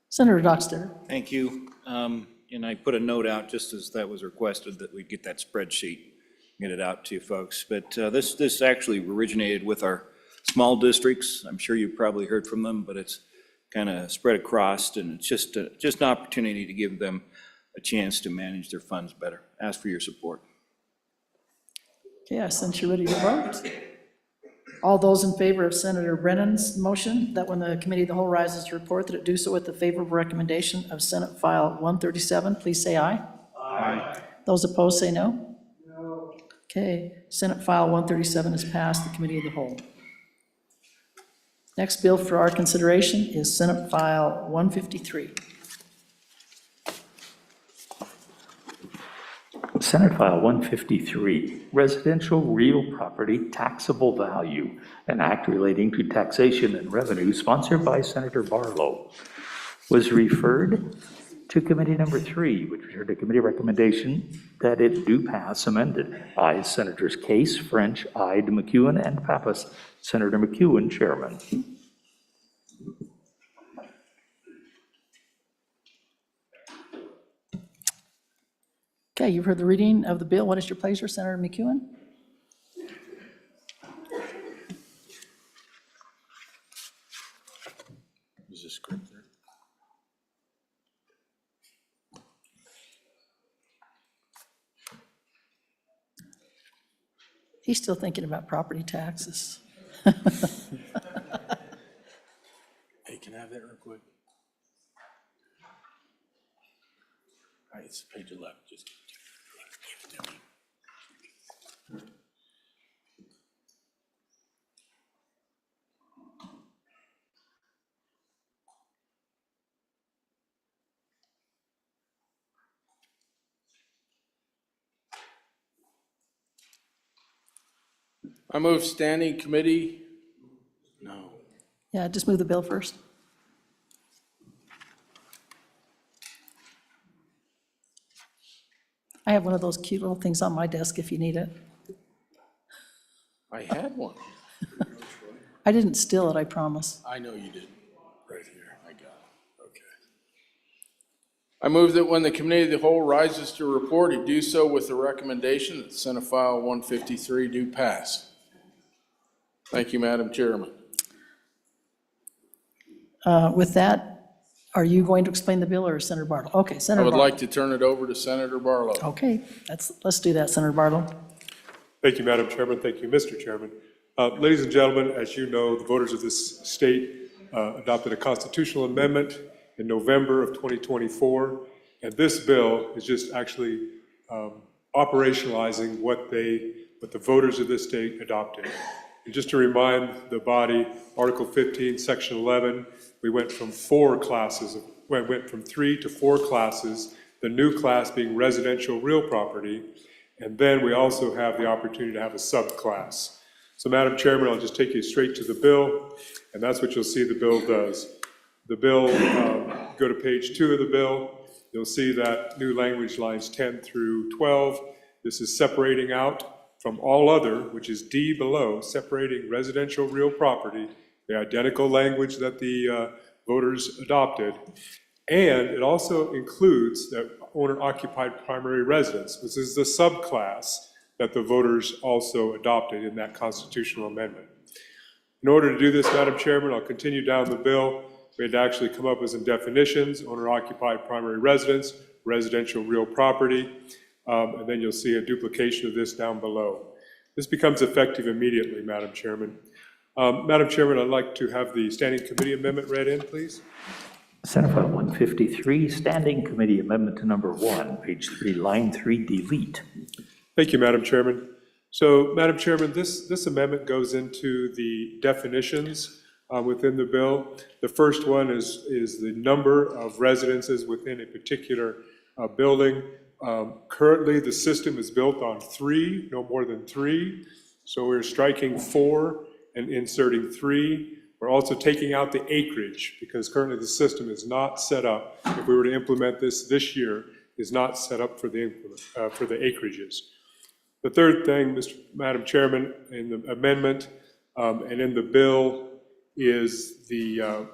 Senator Dockstader. Thank you. And I put a note out just as that was requested that we get that spreadsheet, get it out to you folks. But this actually originated with our small districts. I'm sure you've probably heard from them, but it's kind of spread across, and it's just an opportunity to give them a chance to manage their funds better. Ask for your support. Okay, I sense you're ready to vote. All those in favor of Senator Brennan's motion that when the committee of the whole rises to report that it do so with the favorable recommendation of Senate File 137, please say aye. Aye. Those opposed say no. No. Okay, Senate File 137 is passed, the committee of the whole. Next bill for our consideration is Senate File 153. Senate File 153, Residential Real Property Taxable Value, an act relating to taxation and revenue, sponsored by Senator Barlow, was referred to Committee Number 3, which returned a committee recommendation that it do pass amended. Ayes Senators Case, French, Ide, McEwen, and Pappas. Senator McEwen, Chairman. Okay, you've heard the reading of the bill. What is your pleasure, Senator McEwen? Is this script there? He's still thinking about property taxes. Hey, can I have that real quick? All right, it's page 11, just give it to me. I move standing committee. No. Yeah, just move the bill first. I have one of those cute little things on my desk if you need it. I had one. I didn't steal it, I promise. I know you did. Right here. I got it. Okay. I move that when the committee of the whole rises to report, it do so with the recommendation that Senate File 153 do pass. Thank you, Madam Chairman. With that, are you going to explain the bill or Senator Bartle? Okay, I Senator would Bartle. like to turn it over to Senator Barlow. Okay, let's do that, Senator Bartle. Thank you, Madam Chairman. Thank you, Mr. Chairman. Ladies and gentlemen, as you know, the voters of this state adopted a constitutional amendment in November of 2024, and this bill is just actually operationalizing what the voters of this state adopted. And just to remind the body, Article 15, Section 11, we went from 3 to 4 classes, the new class being residential real property, and then we also have the opportunity to have a subclass. So, Madam Chairman, I'll just take you straight to the bill, and that's what you'll see the bill does. The bill, go to page 2 of the bill, you'll see that new language lines 10 through 12. This is separating out from all other, which is D below, separating residential real property, the identical language that the voters adopted. And it also includes the owner-occupied primary residence. This is the subclass that the voters also adopted in that constitutional amendment. In order to do this, Madam Chairman, I'll continue down the bill. We had to actually come up with some definitions: owner-occupied primary residence, residential real property, and then you'll see a duplication of this down below. This becomes effective immediately, Madam Chairman. Madam Chairman, I'd like to have the standing committee amendment read in, please. Senate File 153, Standing Committee Amendment to Number 1, page 3, line 3, delete. Thank you, Madam Chairman. So, Madam Chairman, this amendment goes into the definitions within the bill. The first one is the number of residences within a particular building. Currently, the system is built on 3, no more than 3. So we're striking 4 and inserting 3. We're also taking out the acreage, because currently the system is not set up, if we were to implement this year, is not set up for the acreages. The third thing, Madam Chairman, in the amendment and in the bill is the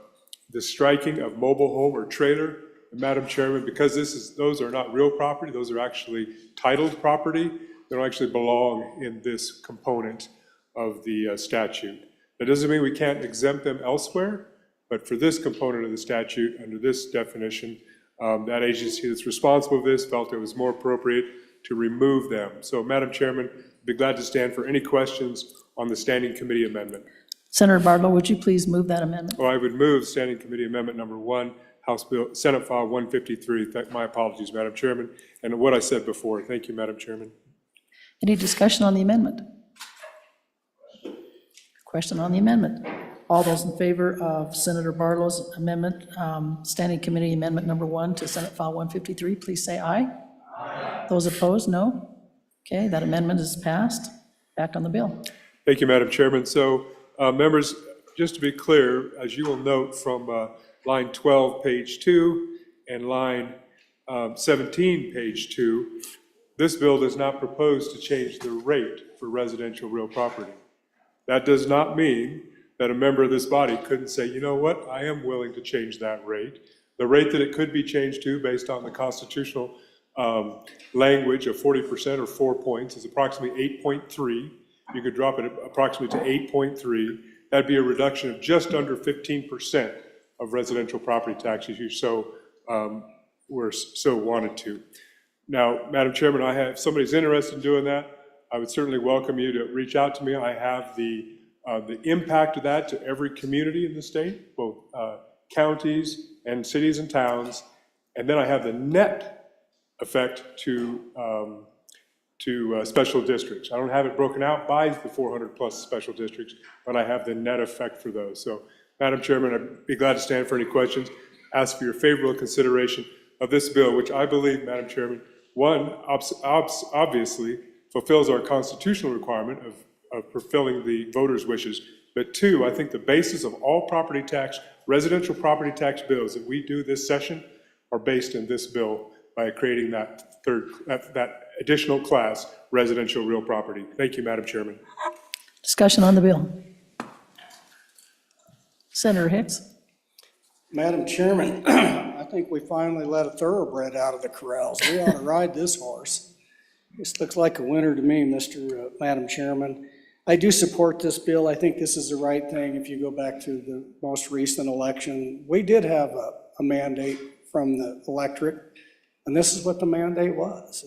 striking of mobile home or trailer. And Madam Chairman, because those are not real property, those are actually titled property, they don't actually belong in this component of the statute. That doesn't mean we can't exempt them elsewhere, but for this component of the statute, under this definition, that agency that's responsible for this felt it was more appropriate to remove them. So, Madam Chairman, I'd be glad to stand for any questions on the Standing Committee Amendment. Senator Bartle, would you please move that amendment? Well, I would move Standing Committee Amendment number 1, House Bill, Senate File 153. My apologies, Madam Chairman, and what I said before. Thank you, Madam Chairman. Any discussion on the amendment? Question on the amendment. All those in favor of Senator Bartlow's amendment, Standing Committee Amendment number 1 to Senate File 153, please say aye. Aye. Those opposed, no. Okay, that amendment is passed. Back on the bill. Thank you, Madam Chairman. So, members, just to be clear, as you will note from line 12, page 2, and line 17, page 2, this bill does not propose to change the rate for residential real property. That does not mean that a member of this body couldn't say, you know what, I am willing to change that rate. The rate that it could be changed to based on the constitutional language of 40% or 4 points is approximately 8.3. You could drop it approximately to 8.3. That'd be a reduction of just under 15% of residential property taxes you were so wanted to. Now, Madam Chairman, if somebody's interested in doing that, I would certainly welcome you to reach out to me. I have the impact of that to every community in the state, both counties and cities and towns, and then I have the net effect to special districts. I don't have it broken out by the 400 plus special districts, but I have the net effect for those. So, Madam Chairman, I'd be glad to stand for any questions. Ask for your favorable consideration of this bill, which I believe, Madam Chairman, one, obviously fulfills our constitutional requirement of fulfilling the voters' wishes, but two, I think the basis of all property tax, residential property tax bills that we do this session are based in this bill by creating that additional class, residential real property. Thank you, Madam Chairman. Discussion on the bill. Senator Hicks. Madam Chairman, I think we finally let a thoroughbred out of the corrals. We ought to ride this horse. This looks like a winner to me, Madam Chairman. I do support this bill. I think this is the right thing. If you go back to the most recent election, we did have a mandate from the electorate, and this is what the mandate was.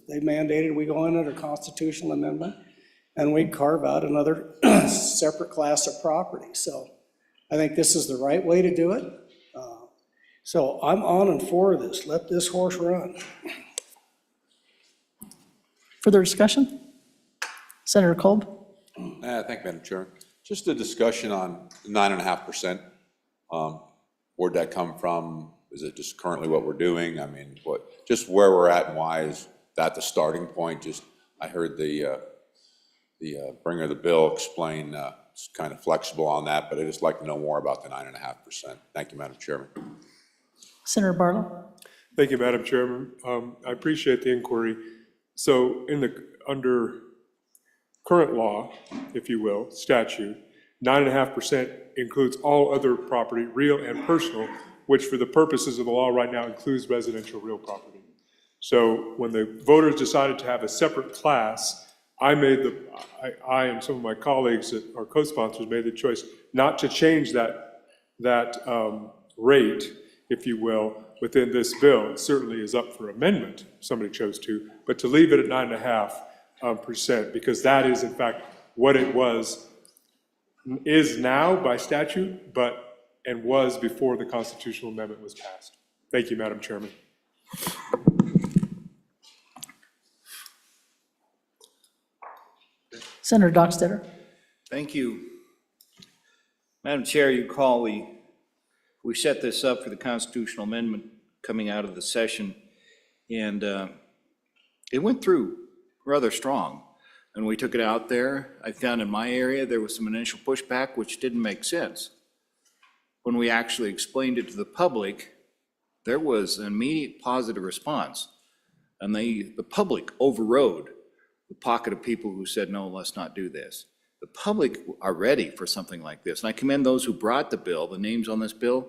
They mandated we go in under constitutional amendment, and we carve out another separate class of property. So I think this is the right way to do it. So I'm on and for this. Let this horse run. Further discussion? Senator Kolb. Thank you, Madam Chair. Just a discussion on 9.5%. Where'd that come from? Is it just currently what we're doing? I mean, just where we're at and why is that the starting point? I heard the bringer of the bill explain it's kind of flexible on that, but I'd just like to know more about the 9.5%. Thank you, Madam Chairman. Senator Barlow. Thank you, Madam Chairman. I appreciate the inquiry. So under current law, if you will, statute, 9.5% includes all other property, real and personal, which for the purposes of the law right now includes residential real property. So when the voters decided to have a separate class, I and some of my colleagues that are co-sponsors made the choice not to change that rate, if you will, within this bill. It certainly is up for amendment, if somebody chose to, but to leave it at 9.5%, because that is in fact what it is now by statute, and was before the constitutional amendment was passed. Thank you, Madam Chairman. Senator Dockstader. Thank you. Madam Chair, you recall we set this up for the constitutional amendment coming out of the session, and it went through rather strong. And we took it out there. I found in my area there was some initial pushback which didn't make sense. When we actually explained it to the public, there was an immediate positive response. And the public overrode the pocket of people who said, no, let's not do this. The public are ready for something like this. And I commend those who brought the bill, the names on this bill,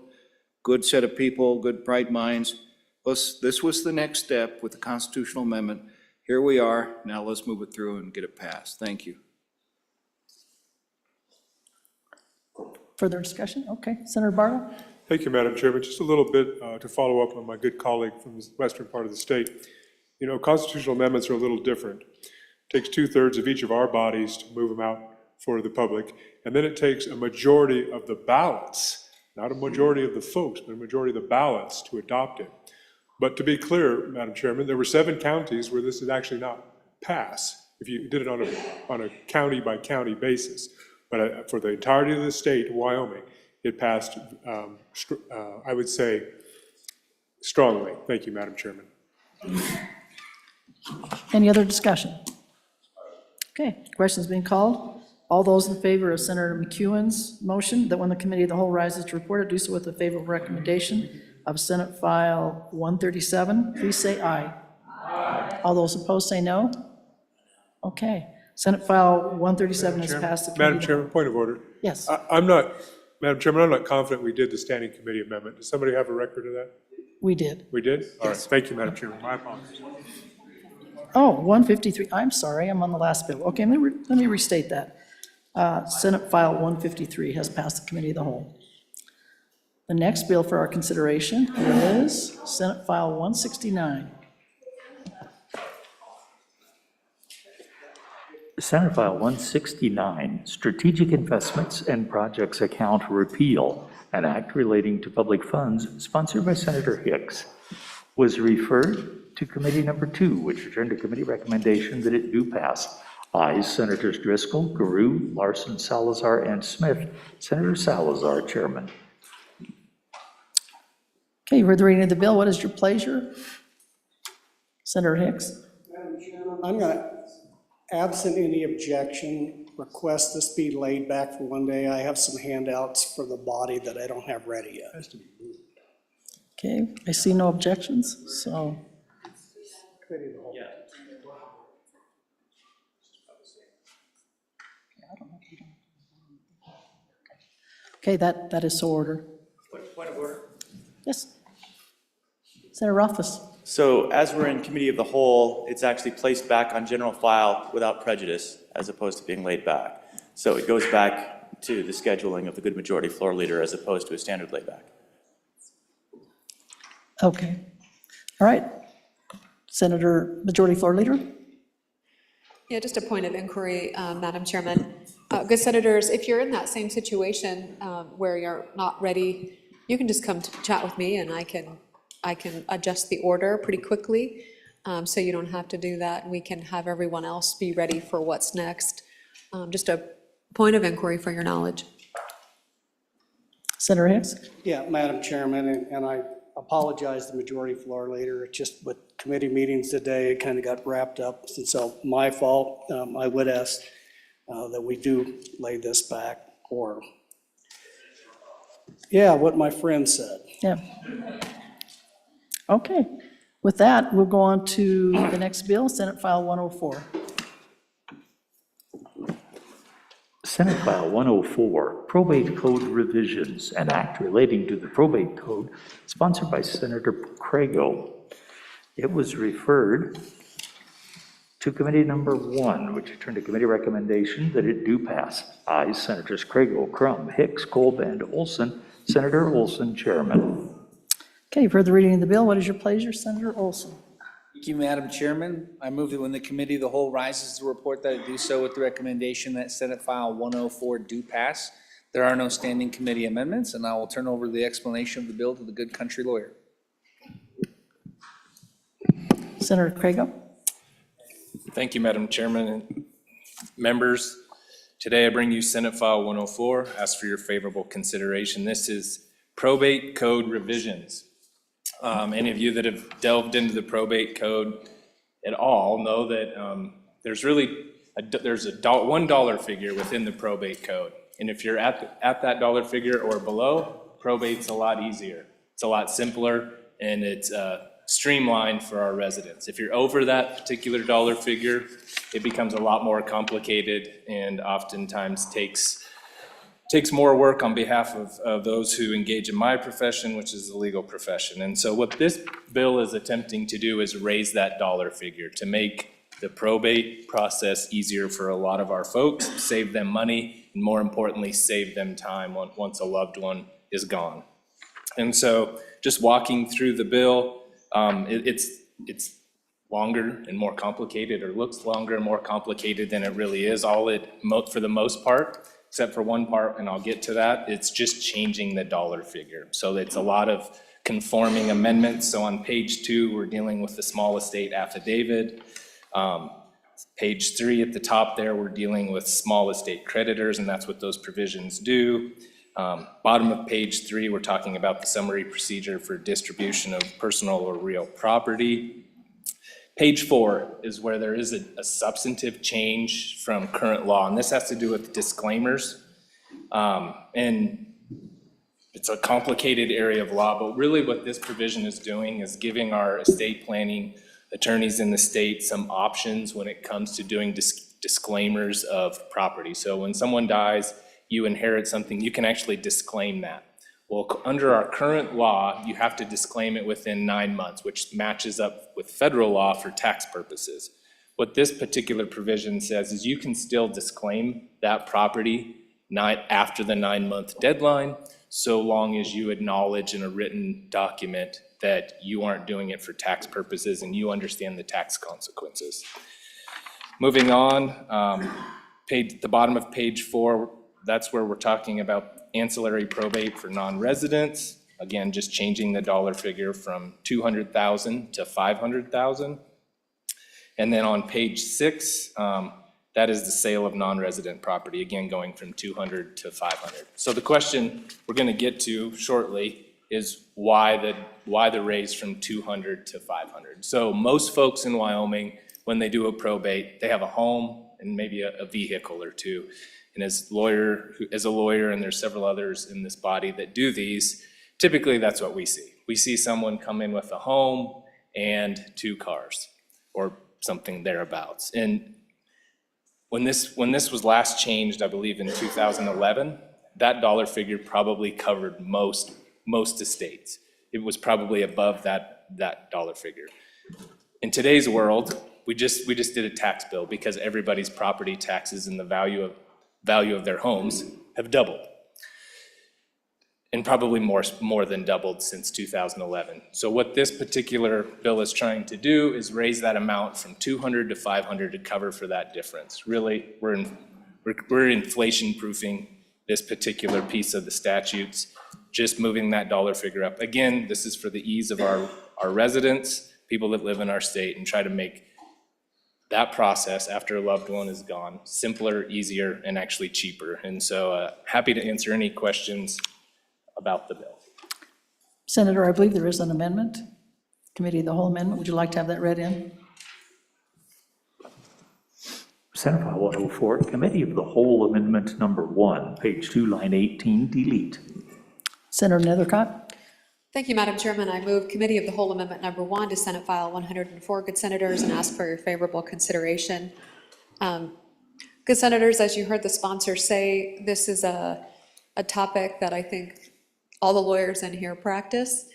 good set of people, good bright minds. This was the next step with the constitutional amendment. Here we are. Now let's move it through and get it passed. Thank you. Further discussion? Okay. Senator Barlow. Thank you, Madam Chairman. Just a little bit to follow up on my good colleague from the western part of the state. You know, constitutional amendments are a little different. It takes 2/3 of each of our bodies to move them out for the public, and then it takes a majority of the ballots, not a majority of the folks, but a majority of the ballots to adopt it. But to be clear, Madam Chairman, there were 7 counties where this did actually not pass, if you did it on a county-by-county basis. But for the entirety of the state of Wyoming, it passed, I would say, strongly. Thank you, Madam Chairman. Any other discussion? Okay, question's being called. All those in favor of Senator McEwen's motion that when the committee of the whole rises to report it, do so with a favorable recommendation of Senate File 137, please say aye. Aye. All those opposed say no. Okay, Senate File 137 has passed the committee. Madam Chairman, point of order. Yes. Madam Chairman, I'm not confident we did the standing committee amendment. Does somebody have a record of that? We did. We did? All right, thank you, Madam Chairman. My apologies. Oh, 153, I'm sorry, I'm on the last bill. Okay, let me restate that. Senate File 153 has passed the Committee of the Whole. The next bill for our consideration is Senate File 169. Senate File 169, Strategic Investments and Projects Account Repeal, an act relating to public funds, sponsored by Senator Hicks, was referred to Committee Number 2, which returned to committee recommendation that it do pass. Ayes, Senators Driscoll, Guru, Larson, Salazar, and Smith. Senator Salazar, Chairman. Okay, you heard the reading of the bill. What is your pleasure? Senator Hicks? Madam Chairman, I'm going to, absent any objection, request this be laid back for one day. I have some handouts for the body that I don't have ready yet. Okay, I see no objections, so. Okay, that is so ordered. Point of order. Yes. Senator Rothfuss. So as we're in committee of the whole, it's actually placed back on general file without prejudice as opposed to being laid back. So it goes back to the scheduling of the good majority floor leader as opposed to a standard layback. Okay. All right. Senator Majority Floor Leader? Yeah, just a point of inquiry, Madam Chairman. Good senators, if you're in that same situation where you're not ready, you can just come to chat with me and I can adjust the order pretty quickly, so you don't have to do that. We can have everyone else be ready for what's next. Just a point of inquiry for your knowledge. Senator Hicks? Yeah, Madam Chairman, and I apologize to the Majority Floor Leader. It just, with committee meetings today, it kind of got wrapped up. And so my fault. I would ask that we do lay this back, or, yeah, what my friend said. Yeah. Okay. With that, we'll go on to the next bill, Senate File 104. Senate File 104, Probate Code Revisions, an act relating to the probate code, sponsored by Senator Crago. It was referred to Committee Number 1, which returned to committee recommendation that it do pass. Ayes, Senators Crago, Crum, Hicks, Kolb, and Olson. Senator Olson, Chairman. Okay, you've heard the reading of the bill. What is your pleasure, Senator Olson? Thank you, Madam Chairman. I move that when the committee of the whole rises to report that it do so with the recommendation that Senate File 104 do pass. There are no standing committee amendments, and I will turn over the explanation of the bill to the good country lawyer. Senator Crago? Thank you, Madam Chairman and members. Today I bring you Senate File 104, ask for your favorable consideration. This is probate code revisions. Any of you that have delved into the probate code at all know that there's really there's a $1 figure within the probate code. And if you're at that dollar figure or below, probate's a lot easier. It's a lot simpler and it's streamlined for our residents. If you're over that particular dollar figure, it becomes a lot more complicated and oftentimes takes more work on behalf of those who engage in my profession, which is the legal profession. And so what this bill is attempting to do is raise that dollar figure to make the probate process easier for a lot of our folks, save them money, and more importantly, save them time once a loved one is gone. And so just walking through the bill, it's longer and more complicated, or looks longer and more complicated than it really is. For the most part, except for one part, and I'll get to that, it's just changing the dollar figure. So it's a lot of conforming amendments. So on page 2, we're dealing with the small estate affidavit. Page 3 at the top there, we're dealing with small estate creditors, and that's what those provisions do. Bottom of page 3, we're talking about the summary procedure for distribution of personal or real property. Page 4 is where there is a substantive change from current law, and this has to do with disclaimers. And it's a complicated area of law, but really what this provision is doing is giving our estate planning attorneys in the state some options when it comes to doing disclaimers of property. So when someone dies, you inherit something, you can actually disclaim that. Well, under our current law, you have to disclaim it within 9 months, which matches up with federal law for tax purposes. What this particular provision says is you can still disclaim that property not after the 9-month deadline, so long as you acknowledge in a written document that you aren't doing it for tax purposes and you understand the tax consequences. Moving on, the bottom of page 4, that's where we're talking about ancillary probate for non-residents. Again, just changing the dollar figure from $200,000 to $500,000. And then on page 6, that is the sale of non-resident property, again, going from 200 to 500. So the question we're gonna get to shortly is why the raise from 200 to 500. So most folks in Wyoming, when they do a probate, they have a home and maybe a vehicle or two. And as a lawyer, and there's several others in this body that do these, typically that's what we see. We see someone come in with a home and 2 cars, or something thereabouts. And when this was last changed, I believe in 2011, that dollar figure probably covered most estates. It was probably above that dollar figure. In today's world, we just did a tax bill because everybody's property taxes and the value of their homes have doubled. And probably more than doubled since 2011. So what this particular bill is trying to do is raise that amount from 200 to 500 to cover for that difference. Really, we're inflation proofing this particular piece of the statutes, just moving that dollar figure up. Again, this is for the ease of our residents, people that live in our state, and try to make that process after a loved one is gone simpler, easier, and actually cheaper. And so happy to answer any questions about the bill. Senator, I believe there is an amendment, Committee of the Whole amendment. Would you like to have that read in? Senate File 104, Committee of the Whole Amendment Number 1, page 2, line 18, delete. Senator Nethercott? Thank you, Madam Chairman. I move Committee of the Whole Amendment Number 1 to Senate File 104. Good senators, and ask for your favorable consideration. Good senators, as you heard the sponsor say, this is a topic that I think all the lawyers in here practice.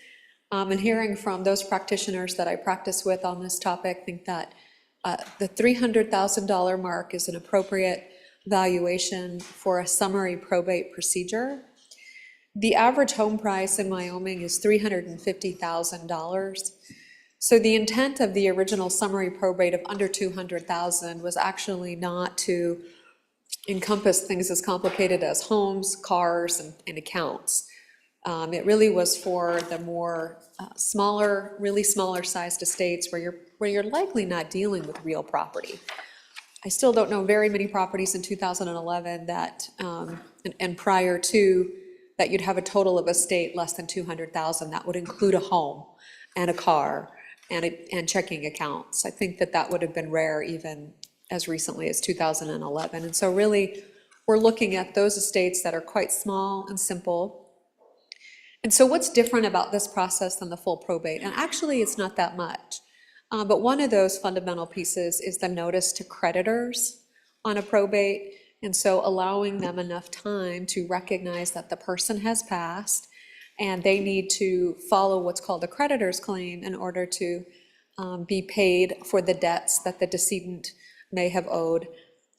And hearing from those practitioners that I practice with on this topic, think that the $300,000 mark is an appropriate valuation for a summary probate procedure. The average home price in Wyoming is $350,000. So the intent of the original summary probate of under $200,000 was actually not to encompass things as complicated as homes, cars, and accounts. It really was for the more smaller, really smaller sized estates where you're likely not dealing with real property. I still don't know very many properties in 2011 that, and prior to, that you'd have a total of estate less than 200,000. That would include a home and a car and checking accounts. I think that would have been rare even as recently as 2011. And so really, we're looking at those estates that are quite small and simple. And so what's different about this process than the full probate? And actually, it's not that much. But one of those fundamental pieces is the notice to creditors on a probate. And so allowing them enough time to recognize that the person has passed and they need to follow what's called a creditor's claim in order to be paid for the debts that the decedent may have owed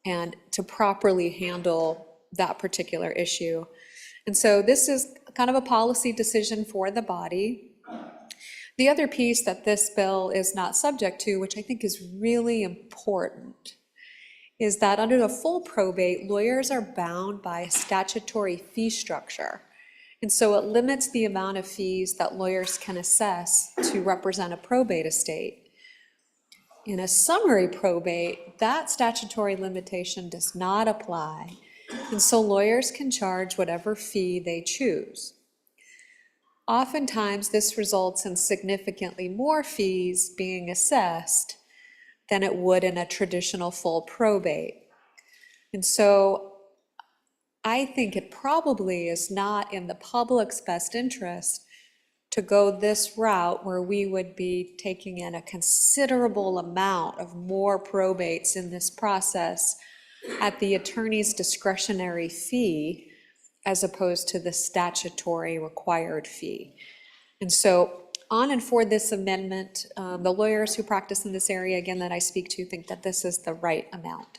and to properly handle that particular issue. And so this is kind of a policy decision for the body. The other piece that this bill is not subject to, which I think is really important, is that under the full probate, lawyers are bound by a statutory fee structure. And so it limits the amount of fees that lawyers can assess to represent a probate estate. In a summary probate, that statutory limitation does not apply. And so lawyers can charge whatever fee they choose. Oftentimes, this results in significantly more fees being assessed than it would in a traditional full probate. And so I think it probably is not in the public's best interest to go this route where we would be taking in a considerable amount of more probates in this process at the attorney's discretionary fee as opposed to the statutory required fee. And so on and for this amendment, the lawyers who practice in this area, again, that I speak to, think that this is the right amount.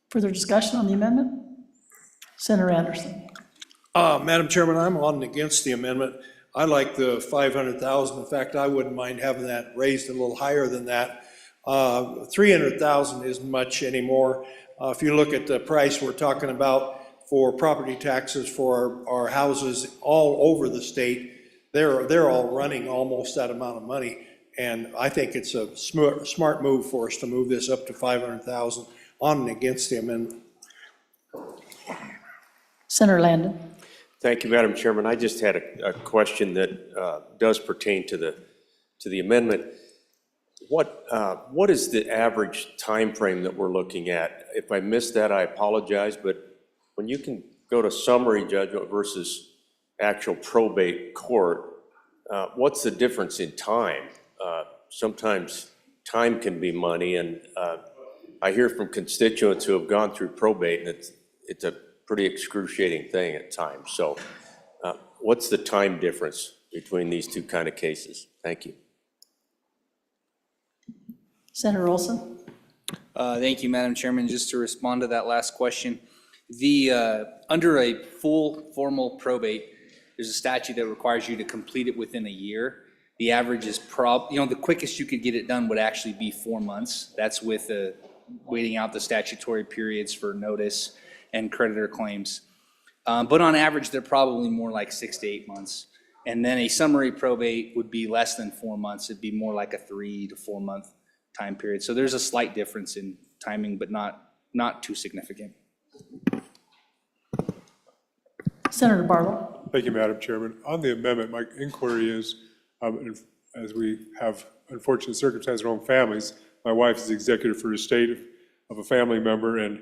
Further discussion on the amendment? Senator Anderson. Madam Chairman, I'm on and against the amendment. I like the 500,000. In fact, I wouldn't mind having that raised a little higher than that. 300,000 isn't much anymore. If you look at the price we're talking about for property taxes for our houses all over the state, they're all running almost that amount of money. And I think it's a smart move for us to move this up to 500,000. On and against the amendment. Senator Landon. Thank you, Madam Chairman. I just had a question that does pertain to the amendment. What is the average time frame that we're looking at? If I missed that, I apologize, but when you can go to summary judgment versus actual probate court, what's the difference in time? Sometimes time can be money, and I hear from constituents who have gone through probate, and it's a pretty excruciating thing at times. So what's the time difference between these two kind of cases? Thank you. Senator Olson. Thank you, Madam Chairman. Just to respond to that last question, under a full formal probate, there's a statute that requires you to complete it within a year. The average is the quickest you could get it done would actually be 4 months. That's with waiting out the statutory periods for notice and creditor claims. But on average, they're probably more like 6 to 8 months. And then a summary probate would be less than 4 months. It'd be more like a 3 to 4 month time period. So there's a slight difference in timing, but not too significant. Senator Barlow. Thank you, Madam Chairman. On the amendment, my inquiry is, as we have unfortunate circumstances in our own families, my wife is the executive for estate of a family member, and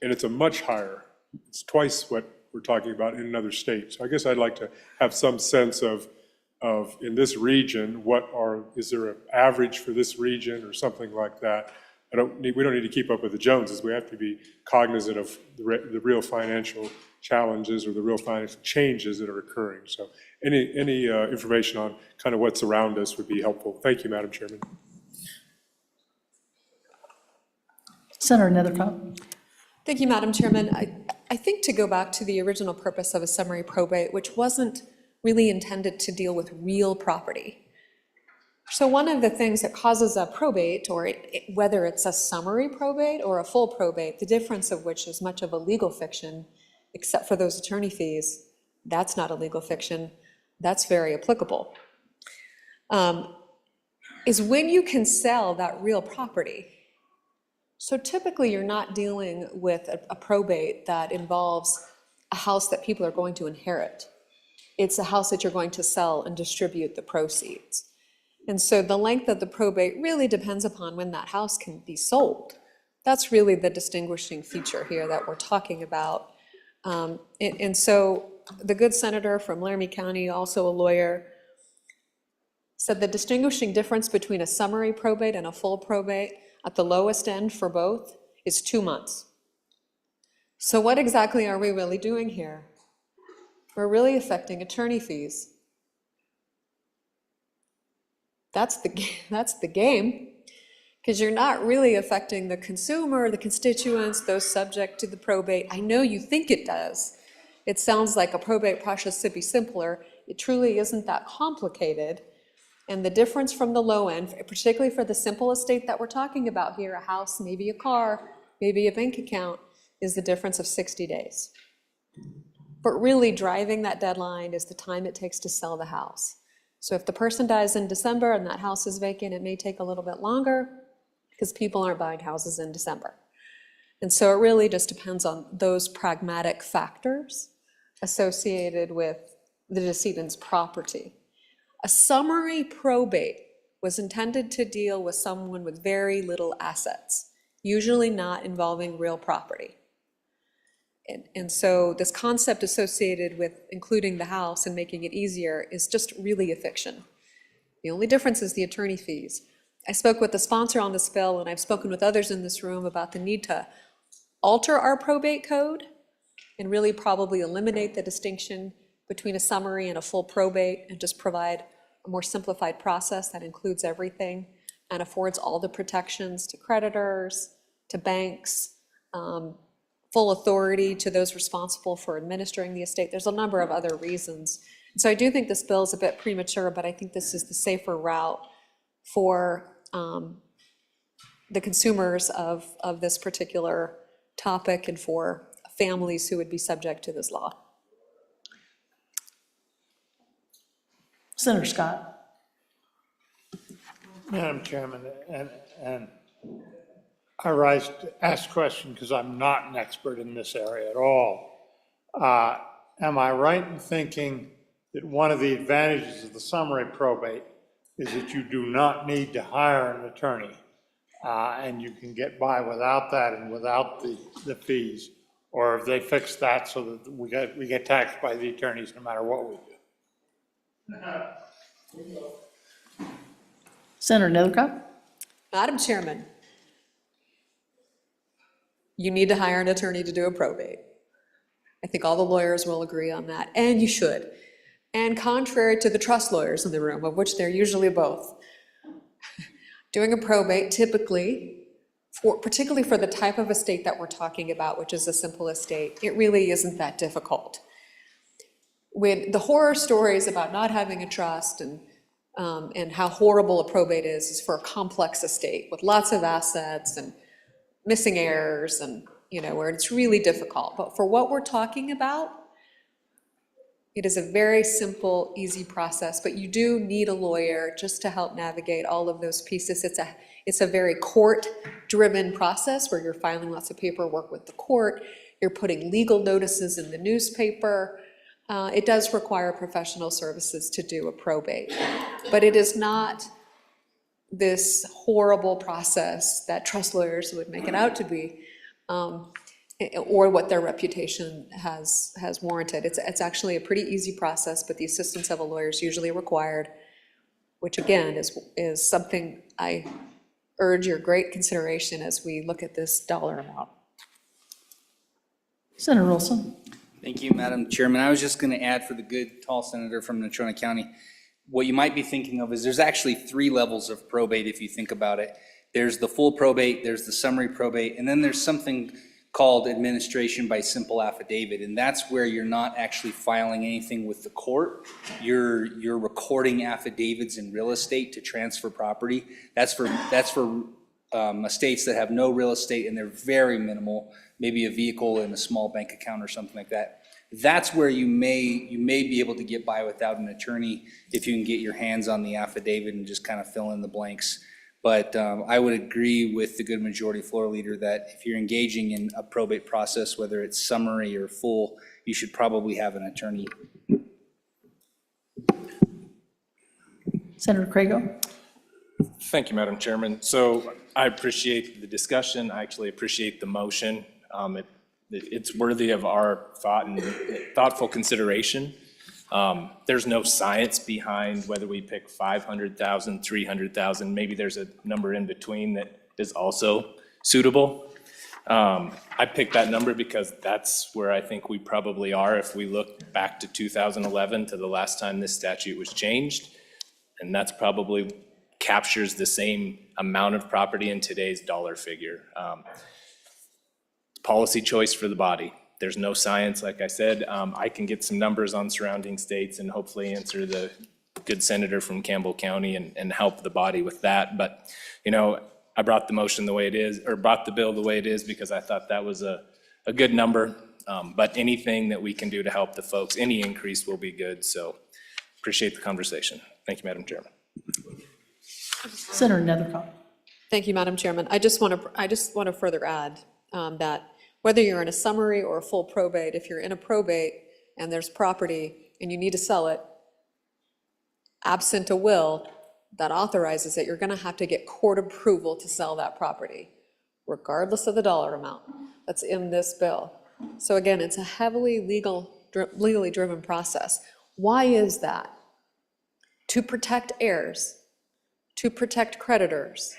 it's a much higher, it's twice what we're talking about in another state. So I guess I'd like to have some sense of in this region, is there an average for this region or something like that? We don't need to keep up with the Joneses. We have to be cognizant of the real financial challenges or the real financial changes that are occurring. So any information on kind of what's around us would be helpful. Thank you, Madam Chairman. Senator Nethercutt. Thank you, Madam Chairman. I think to go back to the original purpose of a summary probate, which wasn't really intended to deal with real property. So one of the things that causes a probate, or whether it's a summary probate or a full probate, the difference of which is much of a legal fiction, except for those attorney fees, that's not a legal fiction, that's very applicable, is when you can sell that real property. So typically you're not dealing with a probate that involves a house that people are going to inherit. It's a house that you're going to sell and distribute the proceeds. And so the length of the probate really depends upon when that house can be sold. That's really the distinguishing feature here that we're talking about. And so the good senator from Laramie County, also a lawyer, said the distinguishing difference between a summary probate and a full probate at the lowest end for both is 2 months. So what exactly are we really doing here? We're really affecting attorney fees. That's the game, because you're not really affecting the consumer, the constituents, those subject to the probate. I know you think it does. It sounds like a probate process should be simpler. It truly isn't that complicated. And the difference from the low end, particularly for the simple estate that we're talking about here, a house, maybe a car, maybe a bank account, is the difference of 60 days. But really driving that deadline is the time it takes to sell the house. So if the person dies in December and that house is vacant, it may take a little bit longer because people aren't buying houses in December. And so it really just depends on those pragmatic factors associated with the decedent's property. A summary probate was intended to deal with someone with very little assets, usually not involving real property. And so this concept associated with including the house and making it easier is just really a fiction. The only difference is the attorney fees. I spoke with the sponsor on this bill, and I've spoken with others in this room about the need to alter our probate code and really probably eliminate the distinction between a summary and a full probate, and just provide a more simplified process that includes everything and affords all the protections to creditors, to banks, full authority to those responsible for administering the estate. There's a number of other reasons. So I do think this bill is a bit premature, but I think this is the safer route for the consumers of this particular topic and for families who would be subject to this law. Senator Scott. Madam Chairman, and I asked a question because I'm not an expert in this area at all. Am I right in thinking that one of the advantages of the summary probate is that you do not need to hire an attorney, and you can get by without that and without the fees? Or have they fixed that so that we get taxed by the attorneys no matter what we do? Senator Nethercutt. Madam Chairman, you need to hire an attorney to do a probate. I think all the lawyers will agree on that, and you should. And contrary to the trust lawyers in the room, of which they're usually both, doing a probate typically, particularly for the type of estate that we're talking about, which is a simple estate, it really isn't that difficult. When the horror stories about not having a trust and how horrible a probate is for a complex estate with lots of assets and missing heirs and, where it's really difficult. But for what we're talking about, it is a very simple, easy process, but you do need a lawyer just to help navigate all of those pieces. It's a very court-driven process where you're filing lots of paperwork with the court, you're putting legal notices in the newspaper. It does require professional services to do a probate, but it is not this horrible process that trust lawyers would make it out to be, or what their reputation has warranted. It's actually a pretty easy process, but the assistance of a lawyer is usually required, which again is something I urge your great consideration as we look at this dollar amount. Senator Olson. Thank you, Madam Chairman. I was just going to add for the good tall senator from Natrona County, what you might be thinking of is there's actually 3 levels of probate if you think about it. There's the full probate, there's the summary probate, and then there's something called administration by simple affidavit, and that's where you're not actually filing anything with the court. You're recording affidavits in real estate to transfer property. That's for estates that have no real estate and they're very minimal, maybe a vehicle and a small bank account or something like that. That's where you may be able to get by without an attorney if you can get your hands on the affidavit and just kind of fill in the blanks. But I would agree with the good majority floor leader that if you're engaging in a probate process, whether it's summary or full, you should probably have an attorney. Senator Crago. Thank you, Madam Chairman. So I appreciate the discussion. I actually appreciate the motion. It's worthy of our thought and thoughtful consideration. There's no science behind whether we pick 500,000, 300,000. Maybe there's a number in between that is also suitable. I picked that number because that's where I think we probably are if we look back to 2011 to the last time this statute was changed. And that's probably captures the same amount of property in today's dollar figure. Policy choice for the body. There's no science, like I said. I can get some numbers on surrounding states and hopefully answer the good senator from Campbell County and help the body with that. But, I brought the motion the way it is, or brought the bill the way it is because I thought that was a good number. But anything that we can do to help the folks, any increase will be good. So appreciate the conversation. Thank you, Madam Chairman. Senator Nethercutt. Thank you, Madam Chairman. I just want to further add that whether you're in a summary or a full probate, if you're in a probate and there's property and you need to sell it, absent a will that authorizes it, you're going to have to get court approval to sell that property, regardless of the dollar amount that's in this bill. So again, it's a heavily legally driven process. Why is that? To protect heirs, to protect creditors,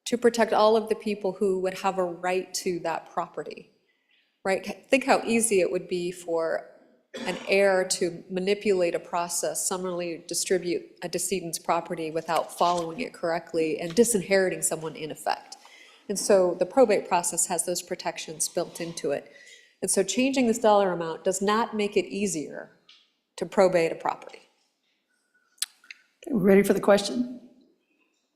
to protect all of the people who would have a right to that property. right? Think how easy it would be for an heir to manipulate a process, summarily distribute a decedent's property without following it correctly and disinheriting someone in effect. And so the probate process has those protections built into it. And so changing this dollar amount does not make it easier to probate a property. Okay, we ready for the question?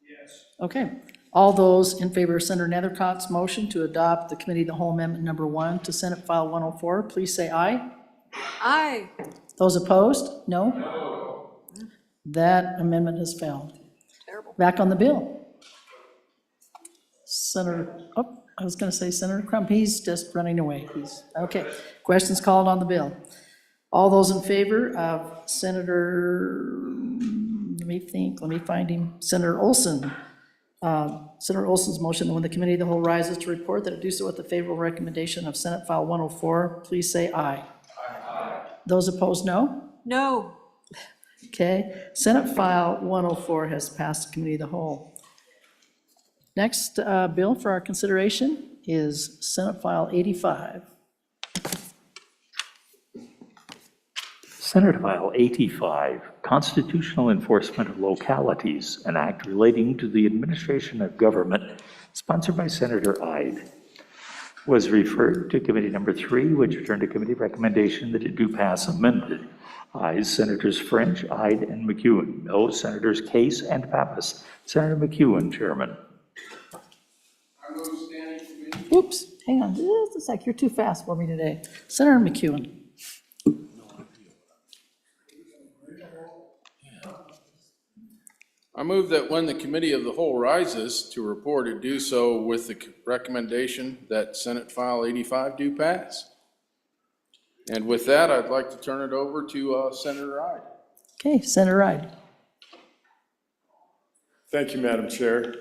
Yes. Okay. All those in favor of Senator Nethercott's motion to adopt the Committee of the Whole Amendment Number 1 to Senate File 104, please say aye. Aye. Those opposed? No? No. That amendment has failed. Terrible. Back on the bill. I was going to say Senator Crump, he's just running away. Okay, questions called on the bill. All those in favor of Senator, let me find him, Senator Olson. Senator Olson's motion that when the Committee of the Whole rises to report that it do so with the favorable recommendation of Senate File 104, please say aye. Aye. Those opposed, no? No. Okay, Senate File 104 has passed the Committee of the Whole. Next bill for our consideration is Senate File 85. Senate File 85, Constitutional Enforcement of Localities, an act relating to the administration of government, sponsored by Senator Ide, was referred to Committee Number 3, which returned to committee recommendation that it do pass amended. Ayes Senators French, Ide, and McEwen. No Senators Case and Pappas. Senator McEwen, Chairman. Oops, hang on just a sec, you're too fast for me today. Senator McEwen. I move that when the Committee of the Whole rises to report, it do so with the recommendation that Senate File 85 do pass. And with that, I'd like to turn it over to Senator Ide. Okay, Senator Ide. Thank you, Madam Chair.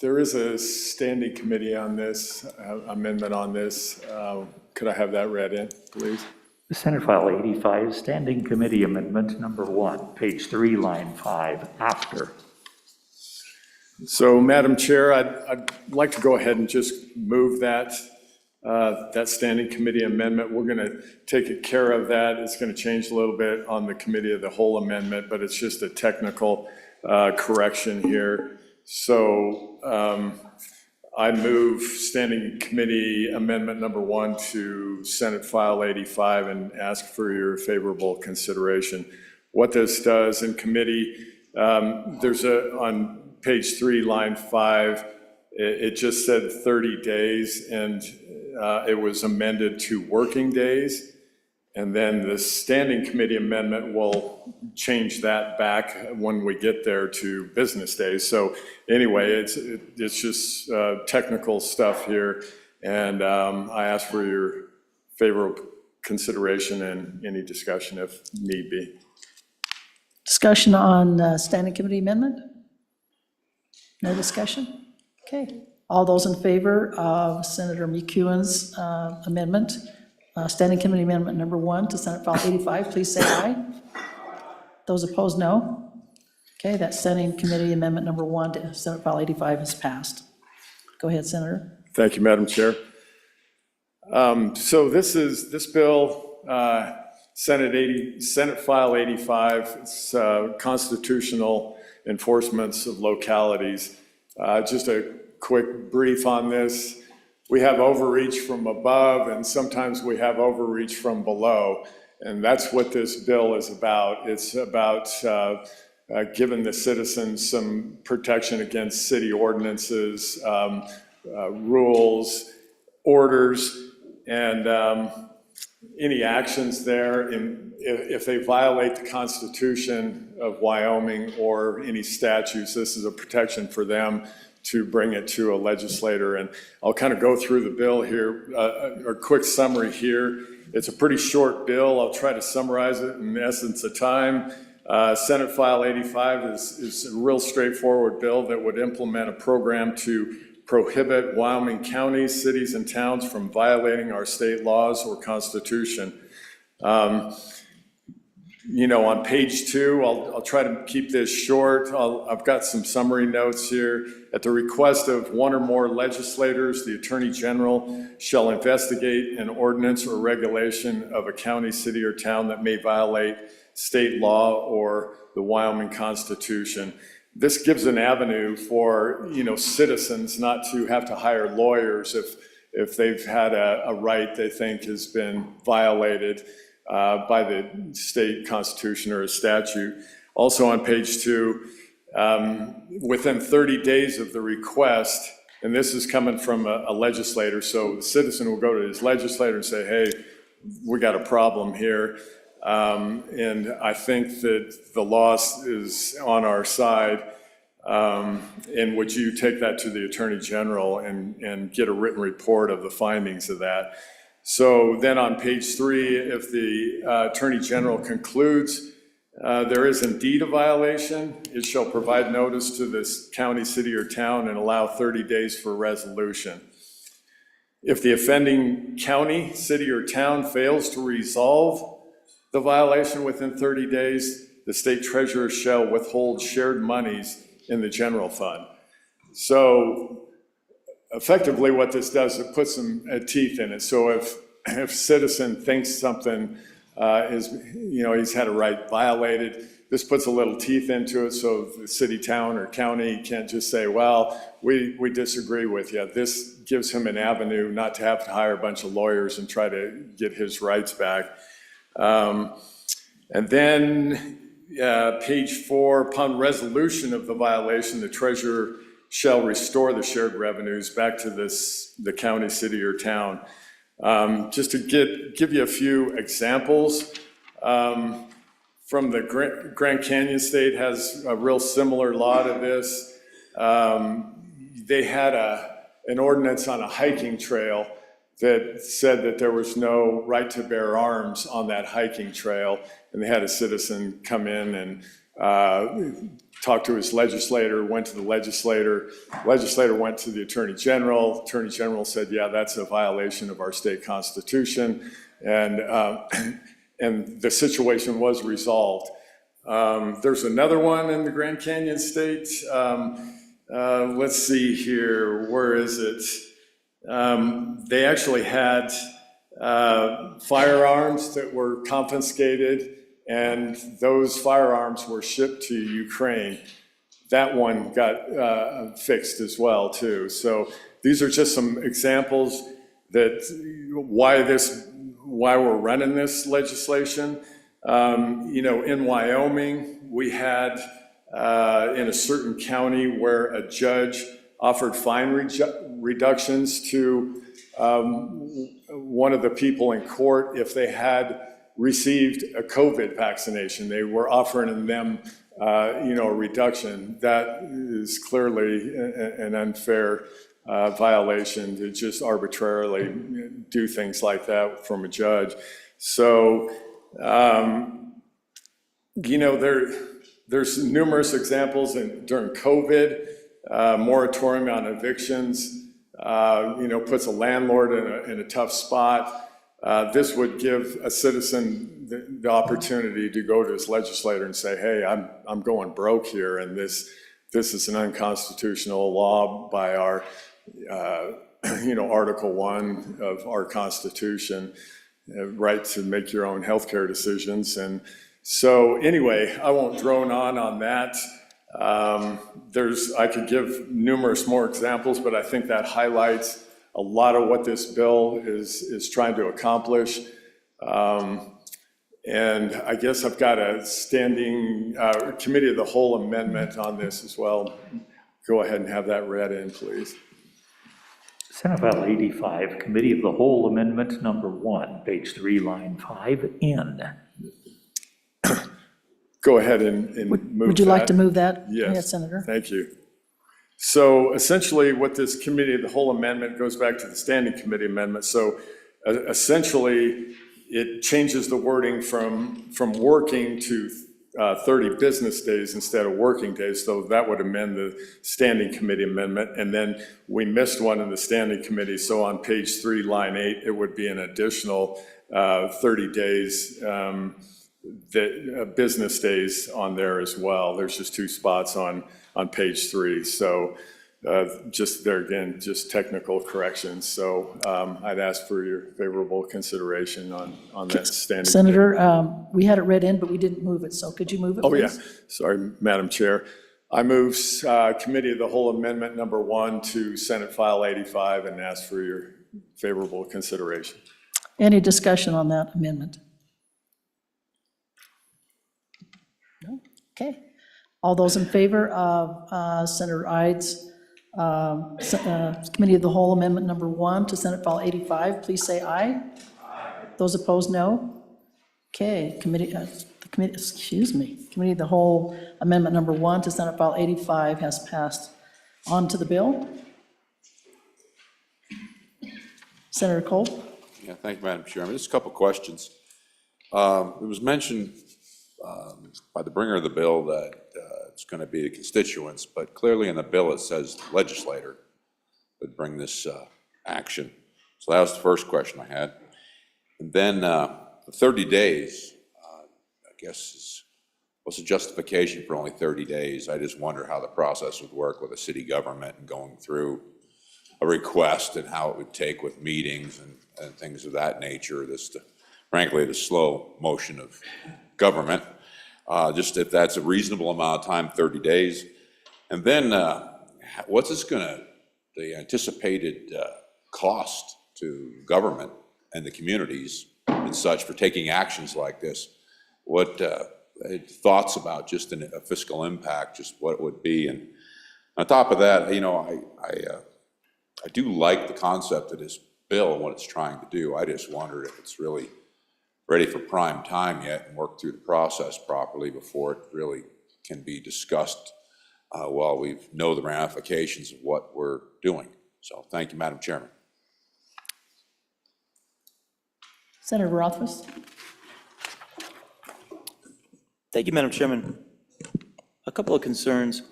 There is a standing committee on this, amendment on this. Could I have that read in, please? The Senate File 85, Standing Committee Amendment Number 1, page 3, line 5, after. So, Madam Chair, I'd like to go ahead and just move that standing committee amendment. We're going to take care of that. It's going to change a little bit on the Committee of the Whole amendment, but it's just a technical correction here. So I move Standing Committee Amendment Number 1 to Senate File 85 and ask for your favorable consideration. What this does in committee, there's on page 3, line 5, it just said 30 days, and it was amended to working days. And then the standing committee amendment will change that back when we get there to business days. So anyway, it's just technical stuff here. And I ask for your favorable consideration and any discussion if need be. Discussion on standing committee amendment? No discussion? Okay. All those in favor of Senator McEwen's amendment, Standing Committee Amendment Number 1 to Senate File 85, please say aye. Those opposed, no. Okay, that Standing Committee Amendment Number 1 to Senate File 85 is passed. Go ahead, Senator. Thank you, Madam Chair. So this bill, Senate File 85, it's constitutional enforcements of localities. Just a quick brief on this. We have overreach from above, and sometimes we have overreach from below. And that's what this bill is about. It's about giving the citizens some protection against city ordinances, rules, orders, and any actions there. If they violate the Constitution of Wyoming or any statutes, this is a protection for them to bring it to a legislator. And I'll kind of go through the bill here, a quick summary here. It's a pretty short bill. I'll try to summarize it in essence of time. Senate File 85 is a real straightforward bill that would implement a program to prohibit Wyoming counties, cities, and towns from violating our state laws or Constitution. On page 2, I'll try to keep this short. I've got some summary notes here. At the request of one or more legislators, the Attorney General shall investigate an ordinance or regulation of a county, city, or town that may violate state law or the Wyoming Constitution. This gives an avenue for, citizens not to have to hire lawyers if they've had a right they think has been violated by the state constitution or a statute. Also on page 2, within 30 days of the request, and this is coming from a legislator, so the citizen will go to his legislator and say, hey, we got a problem here. And I think that the law is on our side. And would you take that to the Attorney General and get a written report of the findings of that? So then on page 3, if the Attorney General concludes there is indeed a violation, it shall provide notice to this county, city, or town and allow 30 days for resolution. If the offending county, city, or town fails to resolve the violation within 30 days, the state treasurer shall withhold shared monies in the general fund. So effectively what this does, it puts some teeth in it. So if a citizen thinks something he's had a right violated, this puts a little teeth into it, so the city, town, or county can't just say, well, we disagree with you. This gives him an avenue not to have to hire a bunch of lawyers and try to get his rights back. And then page 4, upon resolution of the violation, the treasurer shall restore the shared revenues back to the county, city, or town. Just to give you a few examples, from the Grand Canyon State has a real similar law to this. They had an ordinance on a hiking trail that said that there was no right to bear arms on that hiking trail, and they had a citizen come in and talk to his legislator, went to the legislator went to the Attorney General. Attorney General said, yeah, that's a violation of our state constitution, and the situation was resolved. There's another one in the Grand Canyon State. Let's see here, where is it? They actually had firearms that were confiscated, and those firearms were shipped to Ukraine. That one got fixed as well, too. So these are just some examples that why we're running this legislation. In Wyoming, we had in a certain county where a judge offered fine reductions to one of the people in court if they had received a COVID vaccination. They were offering them, a reduction. That is clearly an unfair violation to just arbitrarily do things like that from a judge. So, there's numerous examples during COVID. Moratorium on evictions, puts a landlord in a tough spot. This would give a citizen the opportunity to go to his legislator and say, hey, I'm going broke here, and this is an unconstitutional law by our, Article 1 of our Constitution, right to make your own healthcare decisions. And so anyway, I won't drone on that. I could give numerous more examples, but I think that highlights a lot of what this bill is trying to accomplish. And I guess I've got a standing committee of the whole amendment on this as well. Go ahead and have that read in, please. Senate File 85, Committee of the Whole Amendment Number 1, page 3, line 5N. Go ahead and move that. Would you like to move that? Yes. Yes, Senator. Thank you. So essentially what this Committee of the Whole Amendment goes back to the Standing Committee Amendment. So essentially it changes the wording from working to 30 business days instead of working days. So that would amend the Standing Committee Amendment. And then we missed one in the Standing Committee. So on page 3, line 8, it would be an additional 30 days the business days on there as well. There's just 2 spots on page 3. So just there again, just technical corrections. So I'd ask for your favorable consideration on that standing. Senator, we had it read in, but we didn't move it, so could you move it, Oh, yeah. please? Sorry, Madam Chair. I move Committee of the Whole Amendment number 1 to Senate File 85 and ask for your favorable consideration. Any discussion on that amendment? No? Okay. All those in favor of Senator Ide's Committee of the Whole Amendment number 1 to Senate File 85, please say aye. Those opposed, no. Okay, Committee of the Whole Amendment number 1 to Senate File 85 has passed. On to the bill. Senator Cole? Yeah, thank you, Madam Chairman. Just a couple of questions. It was mentioned by the bringer of the bill that it's going to be the constituents, but clearly in the bill it says the legislator would bring this action. So that was the first question I had. And then the 30 days, I guess, what's the justification for only 30 days? I just wonder how the process would work with a city government and going through a request and how it would take with meetings and things of that nature. Frankly, the slow motion of government. Just if that's a reasonable amount of time, 30 days. And then what's the anticipated cost to government and the communities and such for taking actions like this? What thoughts about just a fiscal impact, just what it would be? And on top of that, I do like the concept of this bill and what it's trying to do. I just wondered if it's really ready for prime time yet and work through the process properly before it really can be discussed while we know the ramifications of what we're doing. So thank you, Madam Chairman. Senator Rothfuss? Thank you, Madam Chairman. A couple of concerns.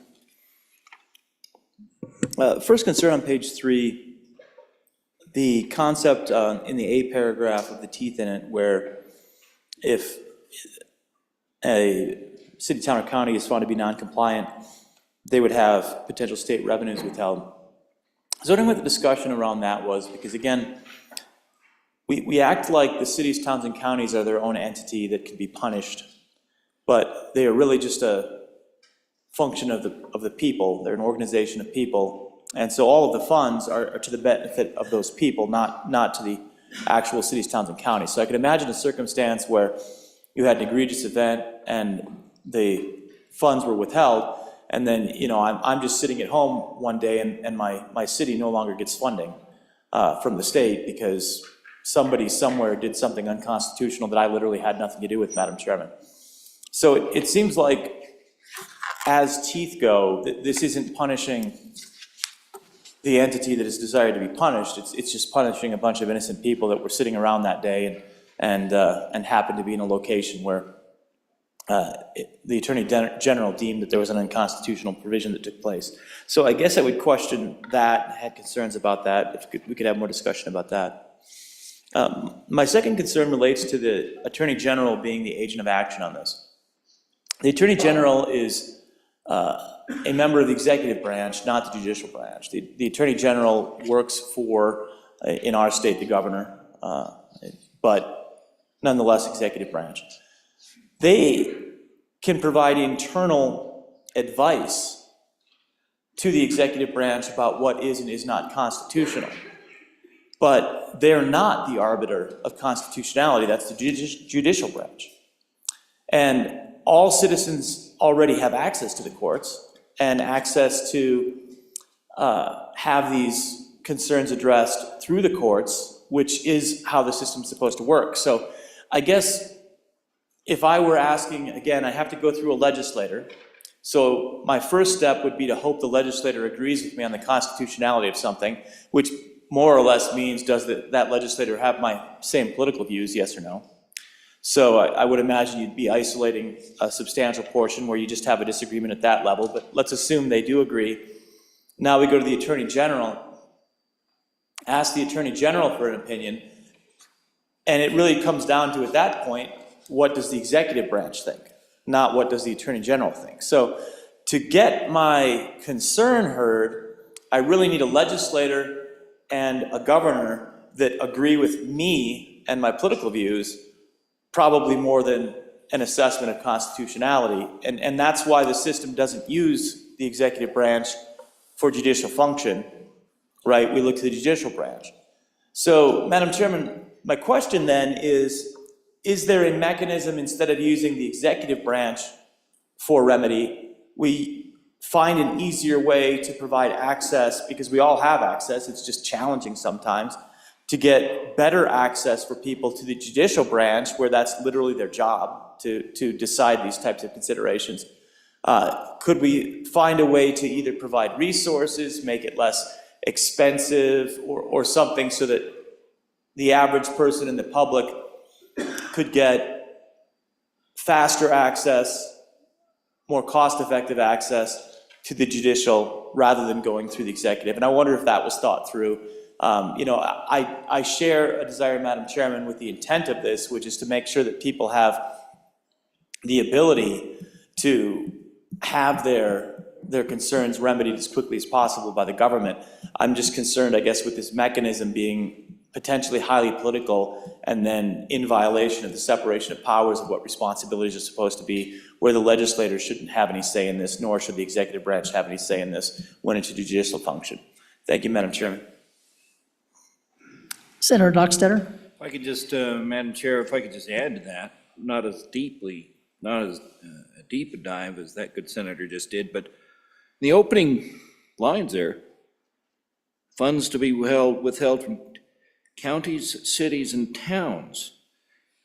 First concern on page 3, the concept in the A paragraph of the teeth in it where if a city, town, or county is found to be non-compliant, they would have potential state revenues withheld. I was wondering what the discussion around that was, because again, we act like the cities, towns, and counties are their own entity that can be punished, but they are really just a function of the people. They're an organization of people, and so all of the funds are to the benefit of those people, not to the actual cities, towns, and counties. So I could imagine a circumstance where you had an egregious event and the funds were withheld, and then I'm just sitting at home one day and my city no longer gets funding from the state because somebody somewhere did something unconstitutional that I literally had nothing to do with, Madam Chairman. So it seems like, as teeth go, this isn't punishing the entity that is desired to be punished. It's just punishing a bunch of innocent people that were sitting around that day and happened to be in a location where the Attorney General deemed that there was an unconstitutional provision that took place. So I guess I would question that, I had concerns about that, if we could have more discussion about that. My second concern relates to the Attorney General being the agent of action on this. The Attorney General is a member of the executive branch, not the judicial branch. The Attorney General works for, in our state, the governor, but nonetheless executive branch. They can provide internal advice to the executive branch about what is and is not constitutional. But they're not the arbiter of constitutionality, that's the judicial branch. And all citizens already have access to the courts and access to have these concerns addressed through the courts, which is how the system's supposed to work. So I guess if I were asking, again, I have to go through a legislator. So my first step would be to hope the legislator agrees with me on the constitutionality of something, which more or less means, does that legislator have my same political views, yes or no? So I would imagine you'd be isolating a substantial portion where you just have a disagreement at that level, but let's assume they do agree. Now we go to the Attorney General, ask the Attorney General for an opinion, and it really comes down to, at that point, what does the executive branch think, not what does the Attorney General think. So to get my concern heard, I really need a legislator and a governor that agree with me and my political views, probably more than an assessment of constitutionality. And that's why the system doesn't use the executive branch for judicial function, right? We look to the judicial branch. So, Madam Chairman, my question then is there a mechanism, instead of using the executive branch for remedy, we find an easier way to provide access, because we all have access, it's just challenging sometimes, to get better access for people to the judicial branch, where that's literally their job to decide these types of considerations. Could we find a way to either provide resources, make it less expensive, or something so that the average person in the public could get faster access, more cost-effective access to the judicial rather than going through the executive? And I wonder if that was thought through. I share a desire, Madam Chairman, with the intent of this, which is to make sure that people have the ability to have their concerns remedied as quickly as possible by the government. I'm just concerned, I guess, with this mechanism being potentially highly political and then in violation of the separation of powers of what responsibilities are supposed to be, where the legislators shouldn't have any say in this, nor should the executive branch have any say in this when it's a judicial function. Thank you, Madam Chairman. Senator Dockstetter? If I could just, Madam Chair, if I could just add to that, not as deep a dive as that good senator just did, but the opening lines there, funds to be withheld from counties, cities, and towns.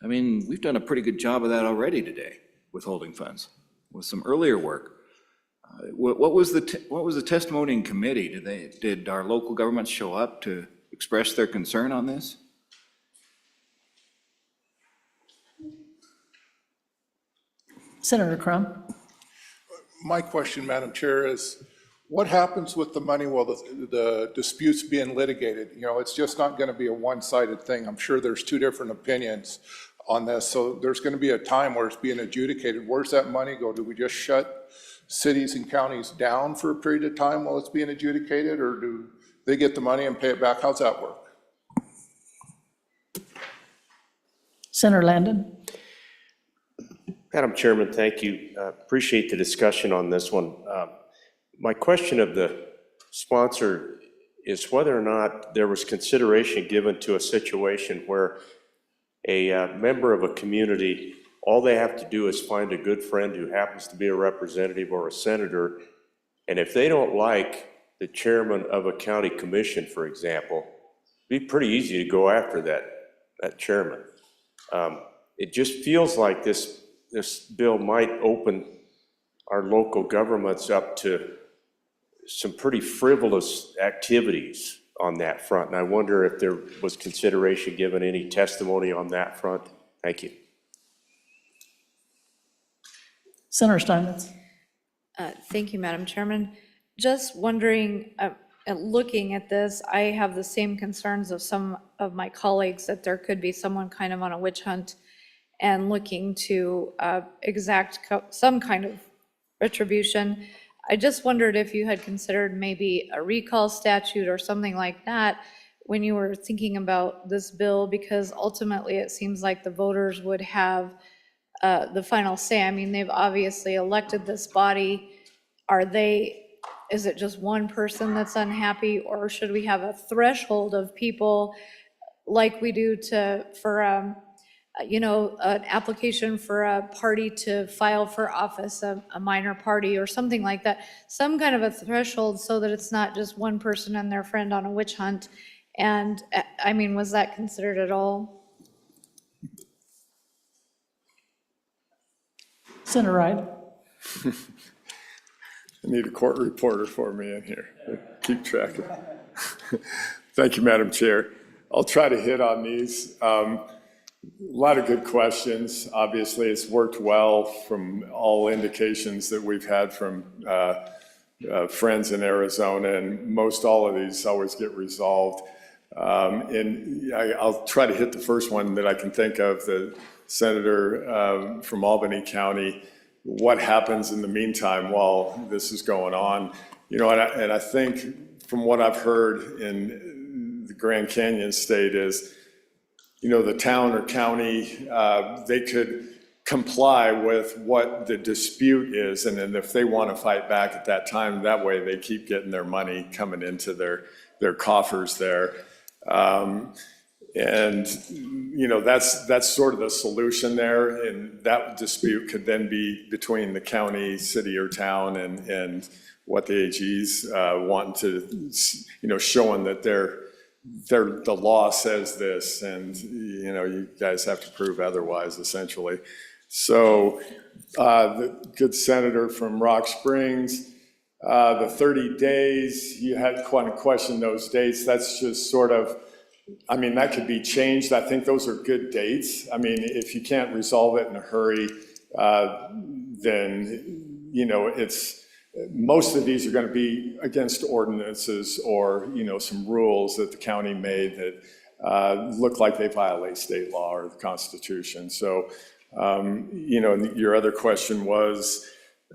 I mean, we've done a pretty good job of that already today, withholding funds, with some earlier work. What was the testimony in committee? Did our local governments show up to express their concern on this? Senator Crum? My question, Madam Chair, is what happens with the money while the dispute's being litigated? You know, it's just not going to be a one-sided thing. I'm sure there's two different opinions on this, so there's going to be a time where it's being adjudicated. Where's that money go? Do we just shut cities and counties down for a period of time while it's being adjudicated, or do they get the money and pay it back? How's that work? Senator Landon? Madam Chairman, thank you. Appreciate the discussion on this one. My question of the sponsor is whether or not there was consideration given to a situation where a member of a community, all they have to do is find a good friend who happens to be a representative or a senator, and if they don't like the chairman of a county commission, for example, it'd be pretty easy to go after that chairman. It just feels like this bill might open our local governments up to some pretty frivolous activities on that front. And I wonder if there was consideration given, any testimony on that front. Thank you. Senator Steinmetz? Thank you, Madam Chairman. Just wondering, looking at this, I have the same concerns of some of my colleagues, that there could be someone kind of on a witch hunt and looking to exact some kind of retribution. I just wondered if you had considered maybe a recall statute or something like that when you were thinking about this bill, because ultimately it seems like the voters would have the final say. I mean, they've obviously elected this body. Is it just one person that's unhappy, or should we have a threshold of people like we do for an application for a party to file for office, a minor party or something like that, some kind of a threshold so that it's not just one person and their friend on a witch hunt? And I mean, was that considered at all? Senator Ride? I need a court reporter for me in here. Keep track of it. Thank you, Madam Chair. I'll try to hit on these. A lot of good questions. Obviously, it's worked well from all indications that we've had from friends in Arizona, and most all of these always get resolved. And I'll try to hit the first one that I can think of, the senator from Albany County. What happens in the meantime while this is going on? You know, and I think from what I've heard in the Grand Canyon state is, you know, the town or county, they could comply with what the dispute is, and then if they want to fight back at that time, that way they keep getting their money coming into their coffers there. And, you know, that's sort of the solution there, and that dispute could then be between the county, city, or town and what the AGs want to, you know, showing that the law says this, and, you know, you guys have to prove otherwise, essentially. So the good senator from Rock Springs, the 30 days, you had quite a question those dates. That's just sort of, I mean, that could be changed. I think those are good dates. I mean, if you can't resolve it in a hurry, then, you know, most of these are going to be against ordinances or, you know, some rules that the county made that look like they violate state law or the Constitution. So, you know, your other question was,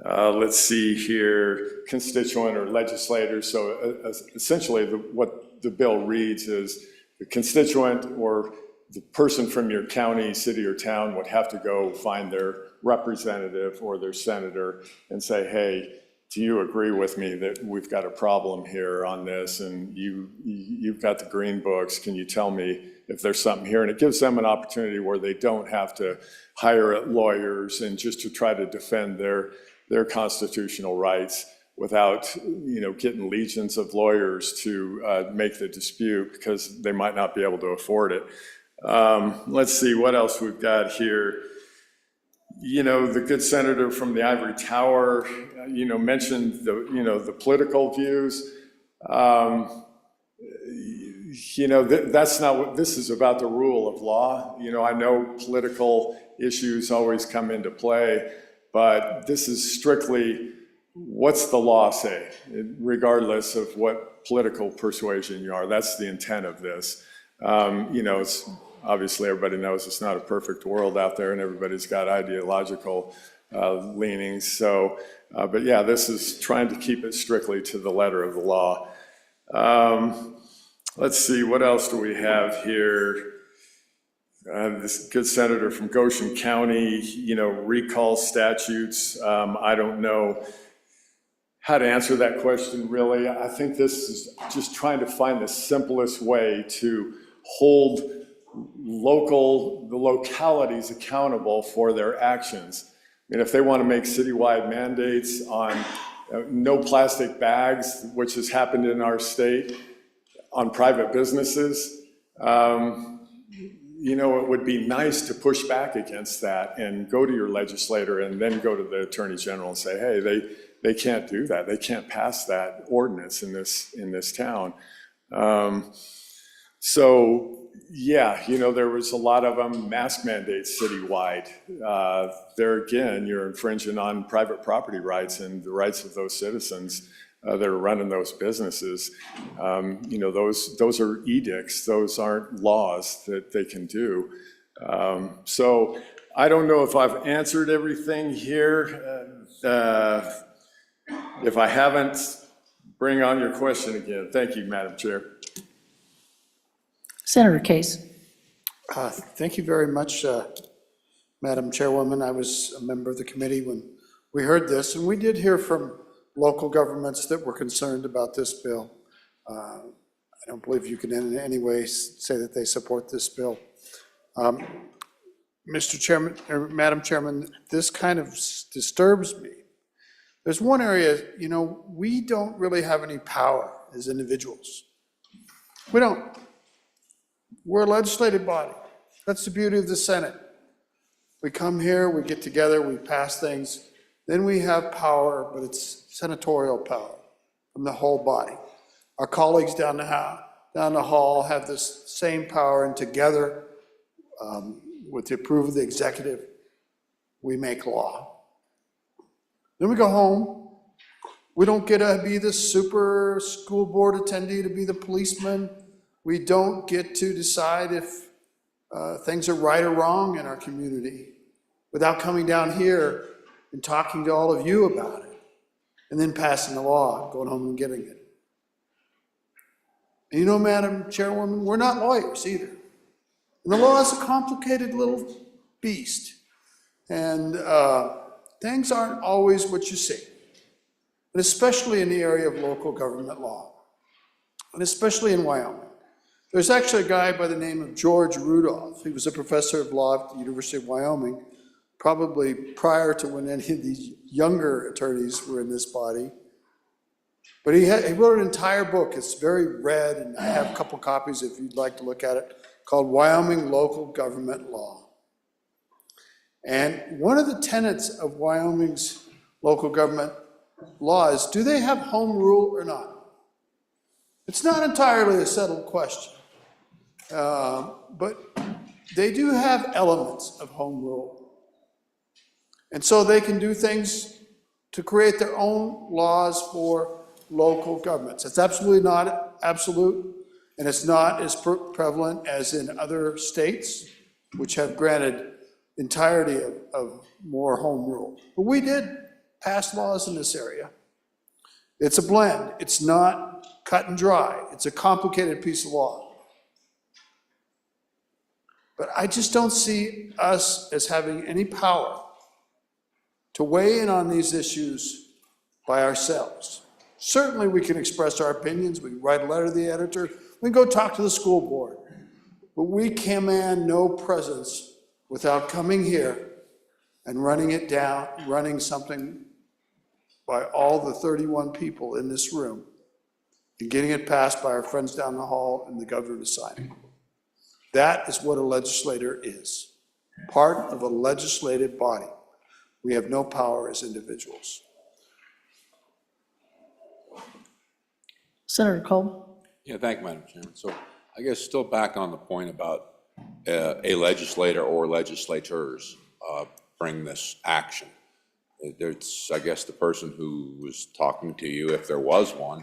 let's see here, constituent or legislators. So essentially what the bill reads is the constituent or the person from your county, city, or town would have to go find their representative or their senator and say, hey, do you agree with me that we've got a problem here on this, and you've got the green books, can you tell me if there's something here? And it gives them an opportunity where they don't have to hire lawyers and just to try to defend their constitutional rights without, you know, getting legions of lawyers to make the dispute because they might not be able to afford it. Let's see what else we've got here. You know, the good senator from the Ivory Tower, you know, mentioned the political views. You know, that's not what this is about, the rule of law. You know, I know political issues always come into play, but this is strictly what's the law say, regardless of what political persuasion you are. That's the intent of this. You know, it's obviously everybody knows it's not a perfect world out there and everybody's got ideological leanings. So, but yeah, this is trying to keep it strictly to the letter of the law. Let's see, what else do we have here? This good senator from Goshen County, you know, recall statutes. I don't know how to answer that question, really. I think this is just trying to find the simplest way to hold the localities accountable for their actions. I mean, if they want to make citywide mandates on no plastic bags, which has happened in our state, on private businesses, you know, it would be nice to push back against that and go to your legislator and then go to the attorney general and say, hey, they can't do that. They can't pass that ordinance in this town. So yeah, you know, there was a lot of them, mask mandates citywide. There again, you're infringing on private property rights and the rights of those citizens that are running those businesses. You know, those are edicts. Those aren't laws that they can do. So I don't know if I've answered everything here. If I haven't, bring on your question again. Thank you, Madam Chair. Senator Case. Thank you very much, Madam Chairwoman. I was a member of the committee when we heard this, and we did hear from local governments that were concerned about this bill. I don't believe you can in any way say that they support this bill. Mr. Chairman, or Madam Chairman, this kind of disturbs me. There's one area, you know, we don't really have any power as individuals. We don't. We're a legislative body. That's the beauty of the Senate. We come here, we get together, we pass things, then we have power, but it's senatorial power from the whole body. Our colleagues down the hall have this same power, and together, with the approval of the executive, we make law. Then we go home. We don't get to be the super school board attendee, to be the policeman We don't get to decide if things are right or wrong in our community without coming down here and talking to all of you about it, and then passing a law, going home and getting it. And you know, Madam Chairwoman, we're not lawyers either. And the law is a complicated little beast. And things aren't always what you see. And especially in the area of local government law. And especially in Wyoming. There's actually a guy by the name of George Rudolph. He was a professor of law at the University of Wyoming, probably prior to when any of these younger attorneys were in this body. But he wrote an entire book. It's very read, and I have a couple copies if you'd like to look at it, called Wyoming Local Government Law. And one of the tenets of Wyoming's local government law is, do they have home rule or not? It's not entirely a settled question. But they do have elements of home rule. And so they can do things to create their own laws for local governments. It's absolutely not absolute, and it's not as prevalent as in other states, which have granted entirety of more home rule. But we did pass laws in this area. It's a blend. It's not cut and dry. It's a complicated piece of law. But I just don't see us as having any power to weigh in on these issues by ourselves. Certainly we can express our opinions, we can write a letter to the editor, we can go talk to the school board, but we command no presence without coming here and running it down, running something by all the 31 people in this room and getting it passed by our friends down the hall and the governor to sign it. That is what a legislator is, part of a legislative body. We have no power as individuals. Senator Cole? Yeah, thank you, Madam Chairman. So I guess still back on the point about a legislator or legislators bring this action. There's, I guess, the person who was talking to you, if there was one,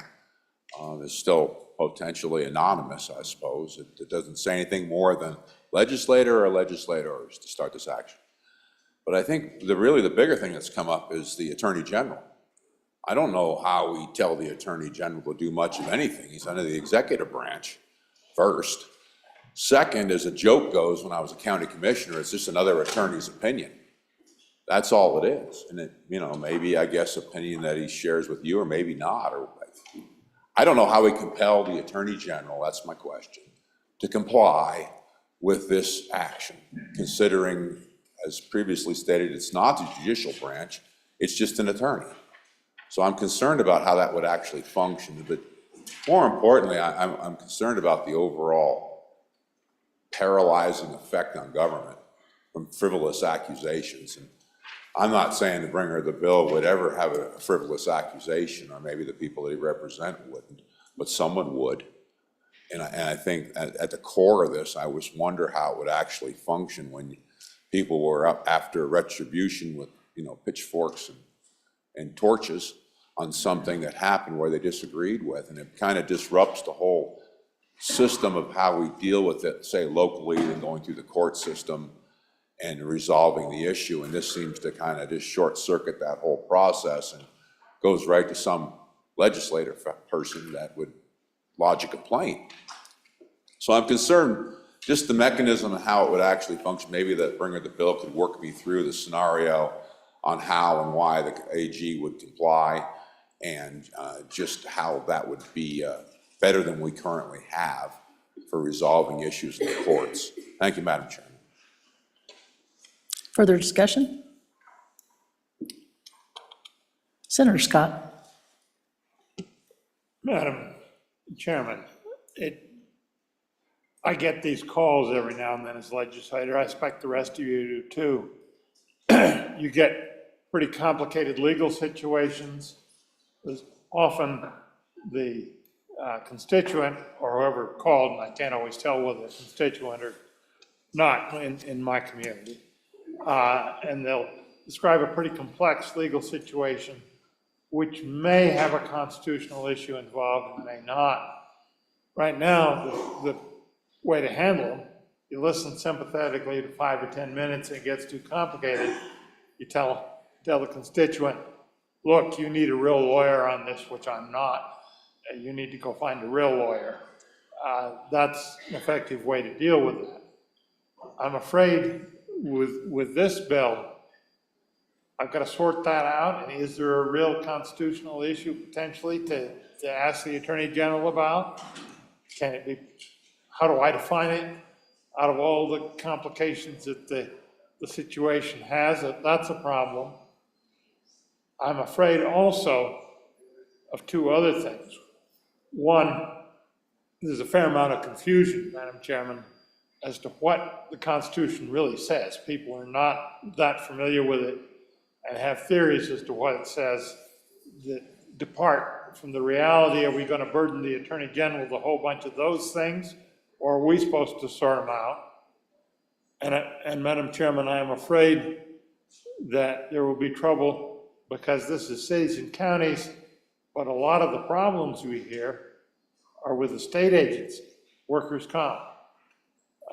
is still potentially anonymous, I suppose. It doesn't say anything more than legislator or legislators to start this action. But I think really the bigger thing that's come up is the Attorney General. I don't know how we tell the Attorney General to do much of anything. He's under the executive branch, first. Second, as a joke goes, when I was a county commissioner, it's just another attorney's opinion. That's all it is. And it, you know, maybe, I guess, opinion that he shares with you, or maybe not. Or I don't know how we compel the Attorney General, that's my question, to comply with this action, considering, as previously stated, it's not the judicial branch, it's just an attorney. So I'm concerned about how that would actually function, but more importantly, I'm concerned about the overall paralyzing effect on government from frivolous accusations. And I'm not saying the bringer of the bill would ever have a frivolous accusation, or maybe the people that he represents wouldn't, but someone would. And I think at the core of this, I always wonder how it would actually function when people were up after retribution with, you know, pitchforks and torches on something that happened where they disagreed with, and it kind of disrupts the whole system of how we deal with it, say locally, and going through the court system and resolving the issue. And this seems to kind of just short circuit that whole process and goes right to some legislative person that would lodge a complaint. So I'm concerned just the mechanism of how it would actually function. Maybe the bringer of the bill could work me through the scenario on how and why the AG would comply, and just how that would be better than we currently have for resolving issues in the courts. Thank you, Madam Chairman. Further discussion? Senator Scott? Madam Chairman, I get these calls every now and then as legislator. I expect the rest of you do too. You get pretty complicated legal situations. There's often the constituent or whoever called, and I can't always tell whether the constituent or not in my community. And they'll describe a pretty complex legal situation which may have a constitutional issue involved and may not. Right now, the way to handle them, you listen sympathetically to 5 or 10 minutes, and it gets too complicated. You tell the constituent, look, you need a real lawyer on this, which I'm not. You need to go find a real lawyer. That's an effective way to deal with that. I'm afraid with this bill, I've got to sort that out, and is there a real constitutional issue potentially to ask the Attorney General about? Can it be, how do I define it out of all the complications that the situation has? That's a problem. I'm afraid also of two other things. One, there's a fair amount of confusion, Madam Chairman, as to what the Constitution really says. People are not that familiar with it and have theories as to what it says that depart from the reality. Are we going to burden the Attorney General with a whole bunch of those things, or are we supposed to sort them out? And Madam Chairman, I am afraid that there will be trouble because this is cities and counties, but a lot of the problems we hear are with the state agency, workers' comp.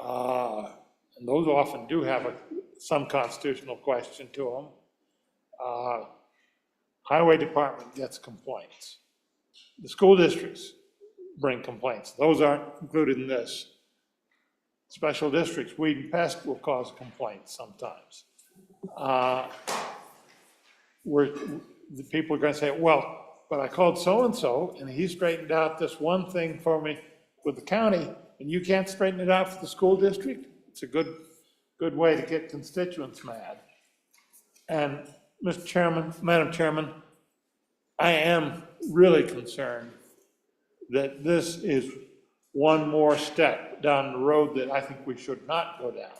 And those often do have some constitutional question to them. Highway department gets complaints. The school districts bring complaints. Those aren't included in this. Special districts, weed and pest, will cause complaints sometimes. Where the people are going to say, well, but I called so-and-so, and he straightened out this one thing for me with the county, and you can't straighten it out for the school district? It's a good way to get constituents mad. And Mr. Chairman, Madam Chairman, I am really concerned that this is one more step down the road that I think we should not go down,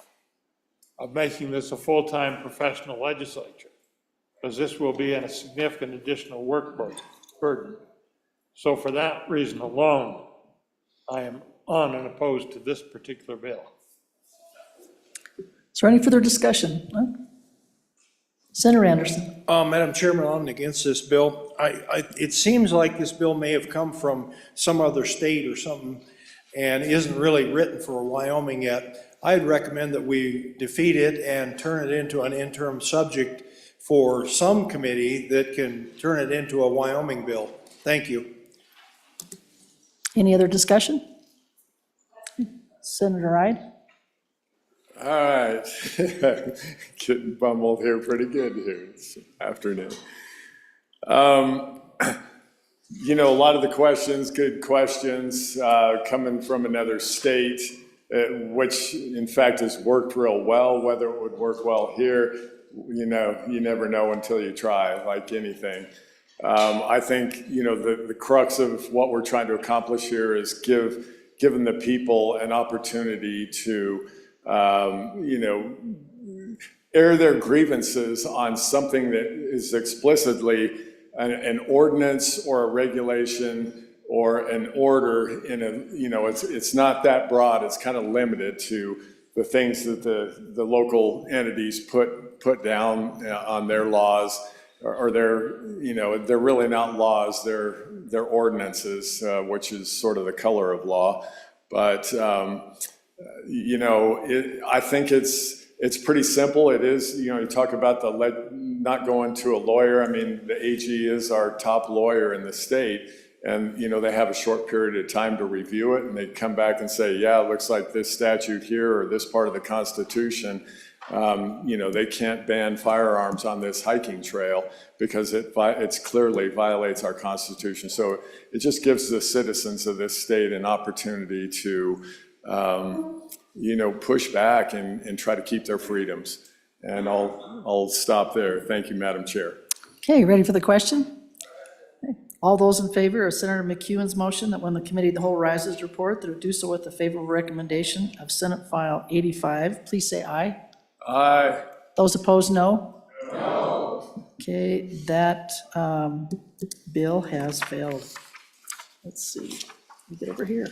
of making this a full-time professional legislature, because this will be a significant additional work burden. So for that reason alone, I am on and opposed to this particular bill. Is there any further discussion? Senator Anderson. Madam Chairman, I'm against this bill. It seems like this bill may have come from some other state or something and isn't really written for Wyoming yet. I'd recommend that we defeat it and turn it into an interim subject for some committee that can turn it into a Wyoming bill. Thank you. Any other discussion? Senator Ide? All right, getting bumbled here pretty good here this afternoon. You know, a lot of the questions, good questions, coming from another state, which in fact has worked real well. Whether it would work well here, you know, you never know until you try, like anything. I think, you know, the crux of what we're trying to accomplish here is giving the people an opportunity to you know, air their grievances on something that is explicitly an ordinance or a regulation or an order in a, you know, it's not that broad. It's kind of limited to the things that the local entities put down on their laws, or their, you know, they're really not laws, they're ordinances, which is sort of the color of law. But you know, I think it's pretty simple. It is, you know, you talk about not going to a lawyer. I mean, the AG is our top lawyer in the state, and, you know, they have a short period of time to review it, and they come back and say, yeah, it looks like this statute here or this part of the Constitution, you know, they can't ban firearms on this hiking trail because it's clearly violates our Constitution. So it just gives the citizens of this state an opportunity to you know, push back and try to keep their freedoms. And I'll stop there. Thank you, Madam Chair. Okay, ready for the question? Okay. All those in favor of Senator McEwen's motion that when the Committee of the Whole rises report, that it do so with the favorable recommendation of Senate File 85, please say aye. Aye. Those opposed, no? No. Okay, that bill has failed. Let's see, let me get over here.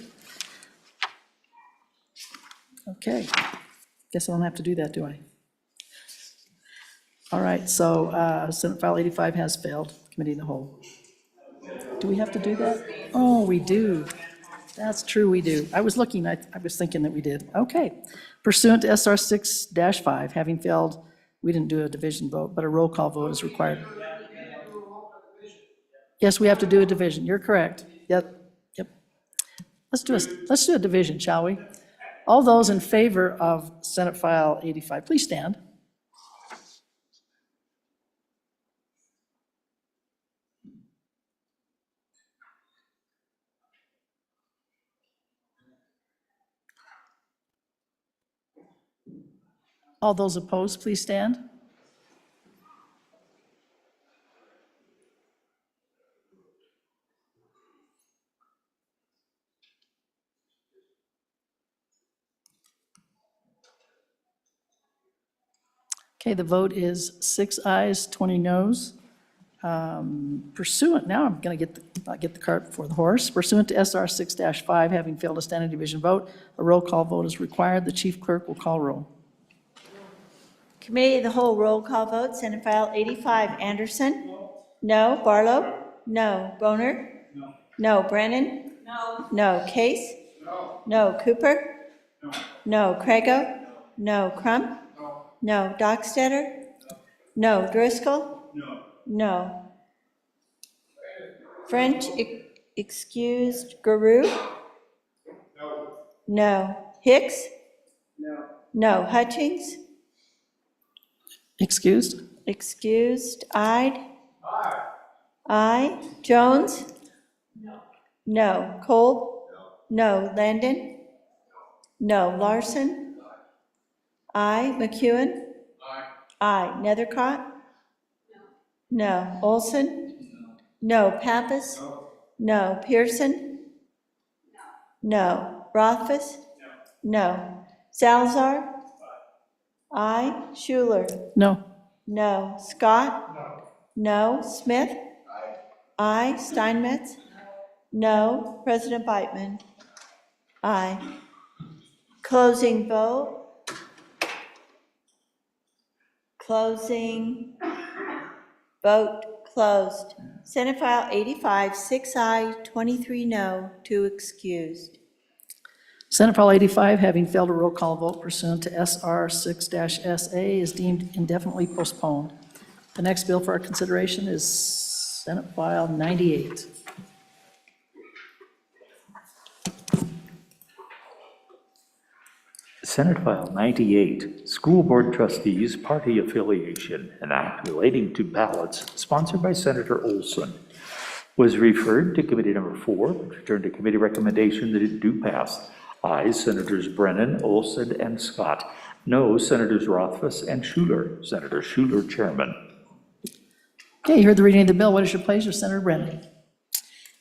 Okay, guess I don't have to do that, do I? All right, so Senate File 85 has failed, Committee of the Whole. Do we have to do that? Oh, we do. That's true, we do. I was looking, I was thinking that we did. Okay. Pursuant to SR 6-5, having failed, we didn't do a division vote, but a roll call vote is required. Yes, we have to do a division. You're correct. Yep. Let's do a division, shall we? All those in favor of Senate File 85, please stand. All those opposed, please stand. Okay, the vote is 6 ayes, 20 noes. Pursuant, now I'm going to get the cart before the horse. Pursuant to SR 6-5, having failed a standing division vote, a roll call vote is required. The chief clerk will call roll. Committee of the Whole roll call vote, Senate File 85, Anderson? No. Barlow? No. Boner? No. Brennan? No. Case? No. Cooper? No. Crago? No. Crump? No. Dockstetter? No. Driscoll? No. French excused. Guru? No. Hicks? No. Hutchings? Excused? Excused. Ide? Aye. Jones? No. Kolb? No. Landon? No. Larson? Aye. McEwen? Aye. Nethercott? No. Olson? No. Pappas? No. Pearson? No. Rothfuss? No. Salazar? Aye. Schuler? No. No. Scott? No. Smith? Aye. Steinmetz? No. President Beitman? Aye. Closing vote. Closing. Vote closed. Senate File 85, 6 aye, 23 no, 2 excused. Senate File 85, having failed a roll call vote pursuant to SR 6-SA, is deemed indefinitely postponed. The next bill for our consideration is Senate File 98. Senate File 98, School Board Trustees Party Affiliation, an act relating to ballots, sponsored by Senator Olson, was referred to Committee Number 4, which returned to committee recommendation that it do pass. Ayes, Senators Brennan, Olson, and Scott. No, Senators Rothfuss and Schuler. Senator Schuler, Chairman. Okay, you heard the reading of the bill. What is your pleasure, Senator Brennan?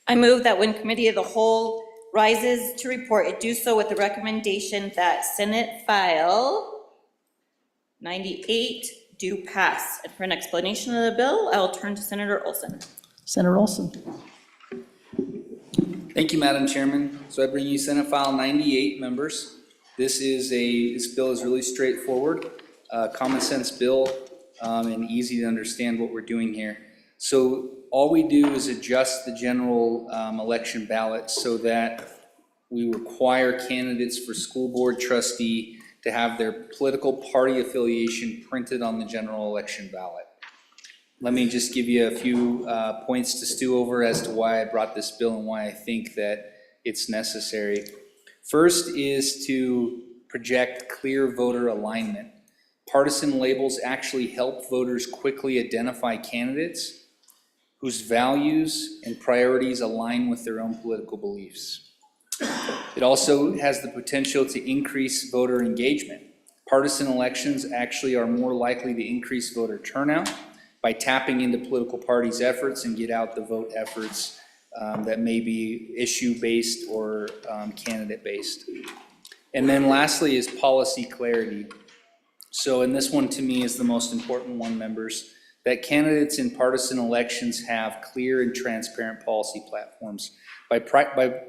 I move that when Committee of the Whole rises to report, it do so with the recommendation that Senate File 98 do pass. And for an explanation of the bill, I will turn to Senator Olson. Senator Olson. Thank you, Madam Chairman. So I bring you Senate File 98, members. This bill is really straightforward, common sense bill, and easy to understand what we're doing here. So all we do is adjust the general election ballot so that we require candidates for school board trustee to have their political party affiliation printed on the general election ballot. Let me just give you a few points to stew over as to why I brought this bill and why I think that it's necessary. First is to project clear voter alignment. Partisan labels actually help voters quickly identify candidates whose values and priorities align with their own political beliefs. It also has the potential to increase voter engagement. Partisan elections actually are more likely to increase voter turnout by tapping into political parties' efforts and get out the vote efforts that may be issue-based or candidate-based. And then lastly is policy clarity. So, and this one to me is the most important one, members, that candidates in partisan elections have clear and transparent policy platforms. By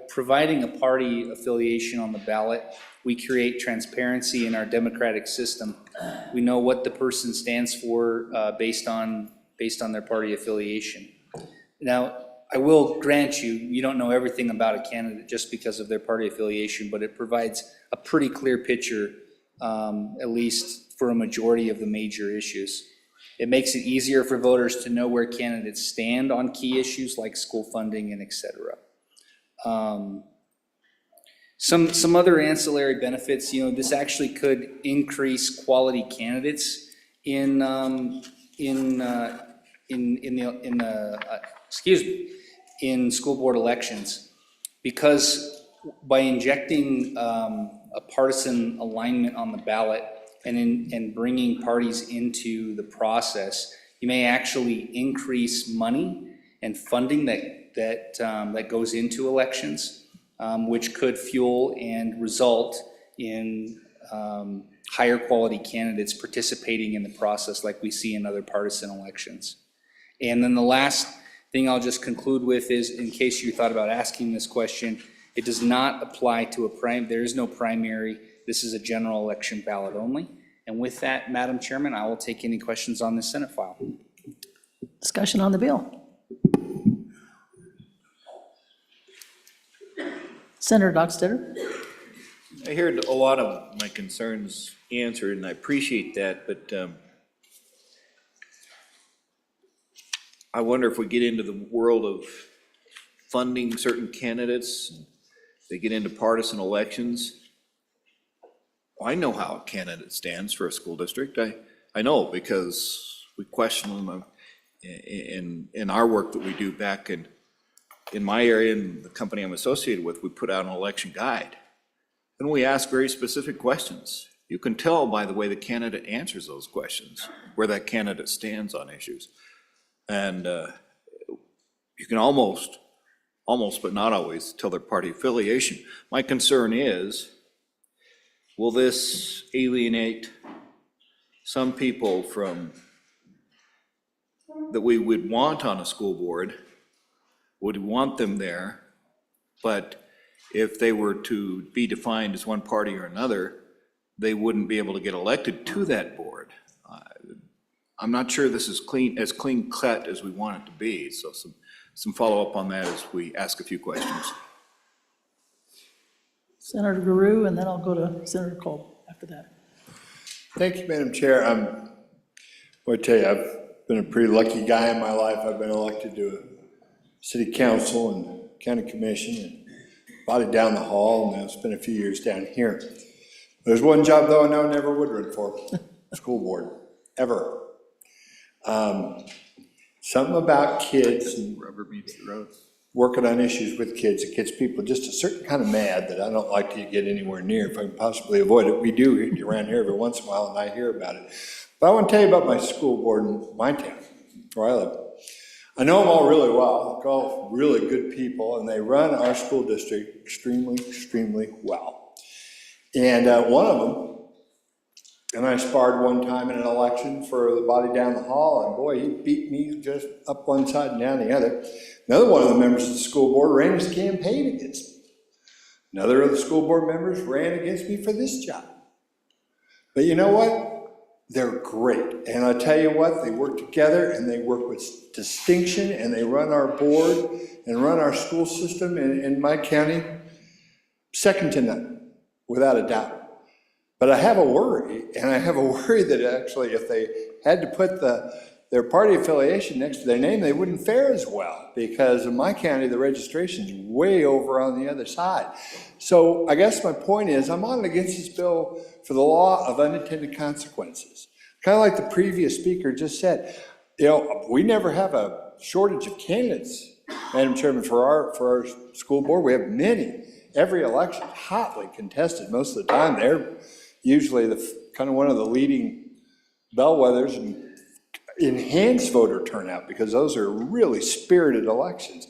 providing a party affiliation on the ballot, we create transparency in our democratic system. We know what the person stands for based on their party affiliation. Now, I will grant you, you don't know everything about a candidate just because of their party affiliation, but it provides a pretty clear picture, at least for a majority of the major issues. It makes it easier for voters to know where candidates stand on key issues like school funding and et cetera. Some other ancillary benefits, this actually could increase quality candidates in school board elections, because by injecting a partisan alignment on the ballot and bringing parties into the process, you may actually increase money and funding that goes into elections, which could fuel and result in higher quality candidates participating in the process like we see in other partisan elections. And then the last thing I'll just conclude with is, in case you thought about asking this question, it does not apply to there is no primary. This is a general election ballot only. And with that, Madam Chairman, I will take any questions on the Senate file. Discussion on the bill. Senator Dockstader. I heard a lot of my concerns answered, and I appreciate that, but I wonder if we get into the world of funding certain candidates, they get into partisan elections. I know how a candidate stands for a school district. I know, because we question them in our work that we do back in my area, in the company I'm associated with. We put out an election guide, and we ask very specific questions. You can tell by the way the candidate answers those questions where that candidate stands on issues. And you can almost, but not always, tell their party affiliation. My concern is, will this alienate some people that we would want on a school board, would want them there, but if they were to be defined as one party or another, they wouldn't be able to get elected to that board. I'm not sure this is as clean cut as we want it to be, so some follow-up on that as we ask a few questions. Senator Guru, and then I'll go to Senator Cole after that. Thank you, Madam Chair. I tell you, I've been a pretty lucky guy in my life. I've been elected to a city council and county commission and body down the hall, and I've spent a few years down here. There's one job, though, I know I never would run for, school board, ever. Something about kids and Rubber meets the road. working on issues with kids, it gets people just a certain kind of mad that I don't like to get anywhere near if I can possibly avoid it. We do around here every once in a while, and I hear about it. But I want to tell you about my school board in my town, where I live. I know them all really well. They're all really good people, and they run our school district extremely, extremely well. And one of them, and I sparred one time in an election for the body down the hall, and boy, he beat me just up one side and down the other. Another one of the members of the school board ran his campaign against me. Another of the school board members ran against me for this job. But you know what? They're great. And I tell you what, they work together and they work with distinction, and they run our board and run our school system in my county second to none, without a doubt. But I have a worry, and I have a worry that actually if they had to put their party affiliation next to their name, they wouldn't fare as well, because in my county, the registration's way over on the other side. So I guess my point is, I'm on against this bill for the law of unintended consequences. Kind of like the previous speaker just said, we never have a shortage of candidates, Madam Chairman, for our school board. We have many. Every election hotly contested. Most of the time, they're usually kind of one of the leading bellwethers and enhance voter turnout, because those are really spirited elections.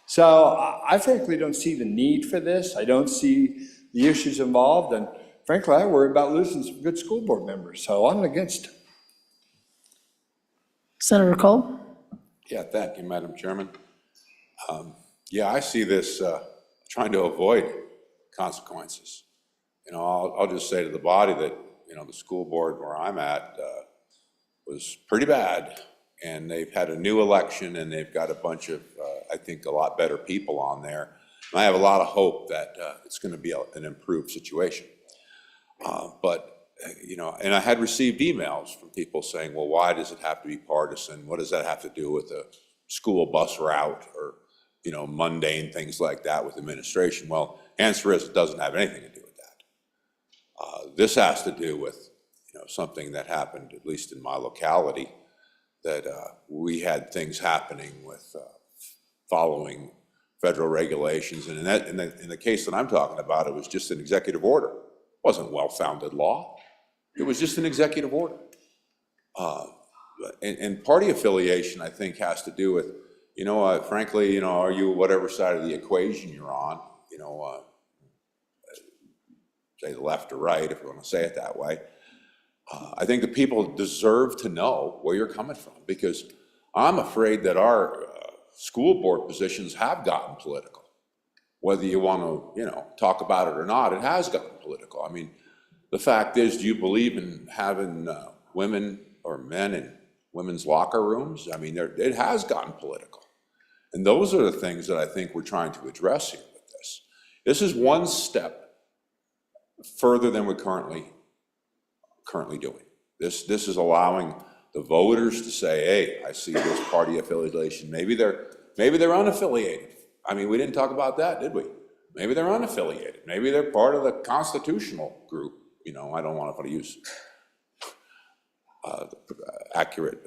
So I frankly don't see the need for this. I don't see the issues involved, and frankly, I worry about losing some good school board members, so I'm against it. Senator Cole? Yeah, thank you, Madam Chairman. Yeah, I see this trying to avoid consequences. I'll just say to the body that, the school board where I'm at was pretty bad, and they've had a new election, and they've got a bunch of I think, a lot better people on there. And I have a lot of hope that it's going to be an improved situation. And I had received emails from people saying, well, why does it have to be partisan? What does that have to do with a school bus route or, mundane things like that with administration? Well, answer is it doesn't have anything to do with that. This has to do with, something that happened, at least in my locality, that we had things happening with following federal regulations. And in the case that I'm talking about, it was just an executive order. It wasn't well-founded law. It was just an executive order. And party affiliation, I think, has to do with, frankly, are you whatever side of the equation you're on, say the left or right, if you want to say it that way. I think the people deserve to know where you're coming from, because I'm afraid that our school board positions have gotten political. Whether you want to, talk about it or not, it has gotten political. I mean, the fact is, do you believe in having women or men in women's locker rooms? I mean, it has gotten political. And those are the things that I think we're trying to address here with this. This is one step further than we're currently doing. This is allowing the voters to say, hey, I see this party affiliation. Maybe they're unaffiliated. I mean, we didn't talk about that, did we? Maybe they're unaffiliated. Maybe they're part of the constitutional group. I don't want to use accurate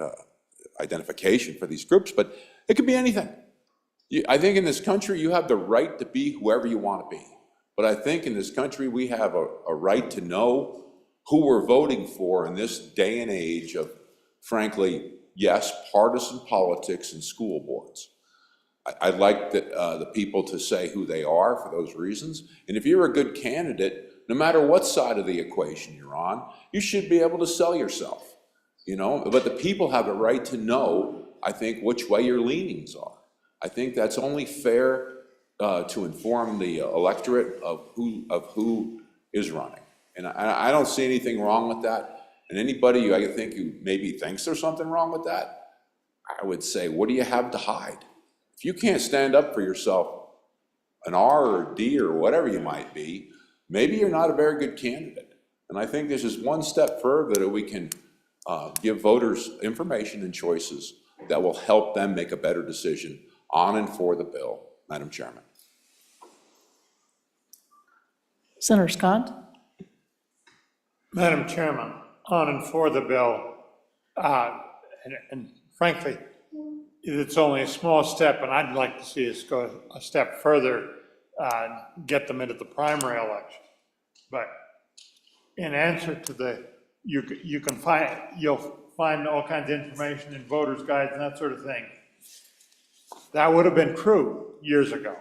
identification for these groups, but it could be anything. I think in this country, you have the right to be whoever you want to be. But I think in this country, we have a right to know who we're voting for in this day and age of, frankly, yes, partisan politics and school boards. I'd like the people to say who they are for those reasons. And if you're a good candidate, no matter what side of the equation you're on, you should be able to sell yourself, But the people have a right to know, I think, which way your leanings are. I think that's only fair to inform the electorate of who is running. And I don't see anything wrong with that. And anybody I think who maybe thinks there's something wrong with that, I would say, what do you have to hide? If you can't stand up for yourself, an R or a D or whatever you might be, maybe you're not a very good candidate. And I think this is one step further that we can give voters information and choices that will help them make a better decision on and for the bill. Madam Chairman. Senator Scott? Madam Chairman, on and for the bill, and frankly, it's only a small step, and I'd like to see us go a step further, get them into the primary election. But in answer to you'll find all kinds of information in voters' guides and that sort of thing. That would have been true years ago.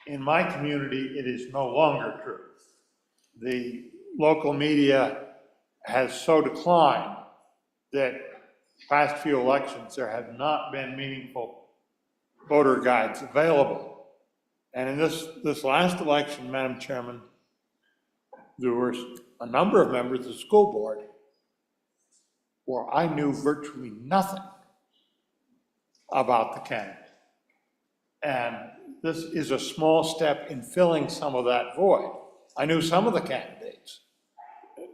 In my community, it is no longer true. The local media has so declined that past few elections, there have not been meaningful voter guides available. And in this last election, Madam Chairman, there were a number of members of the school board where I knew virtually nothing about the candidate. And this is a small step in filling some of that void. I knew some of the candidates,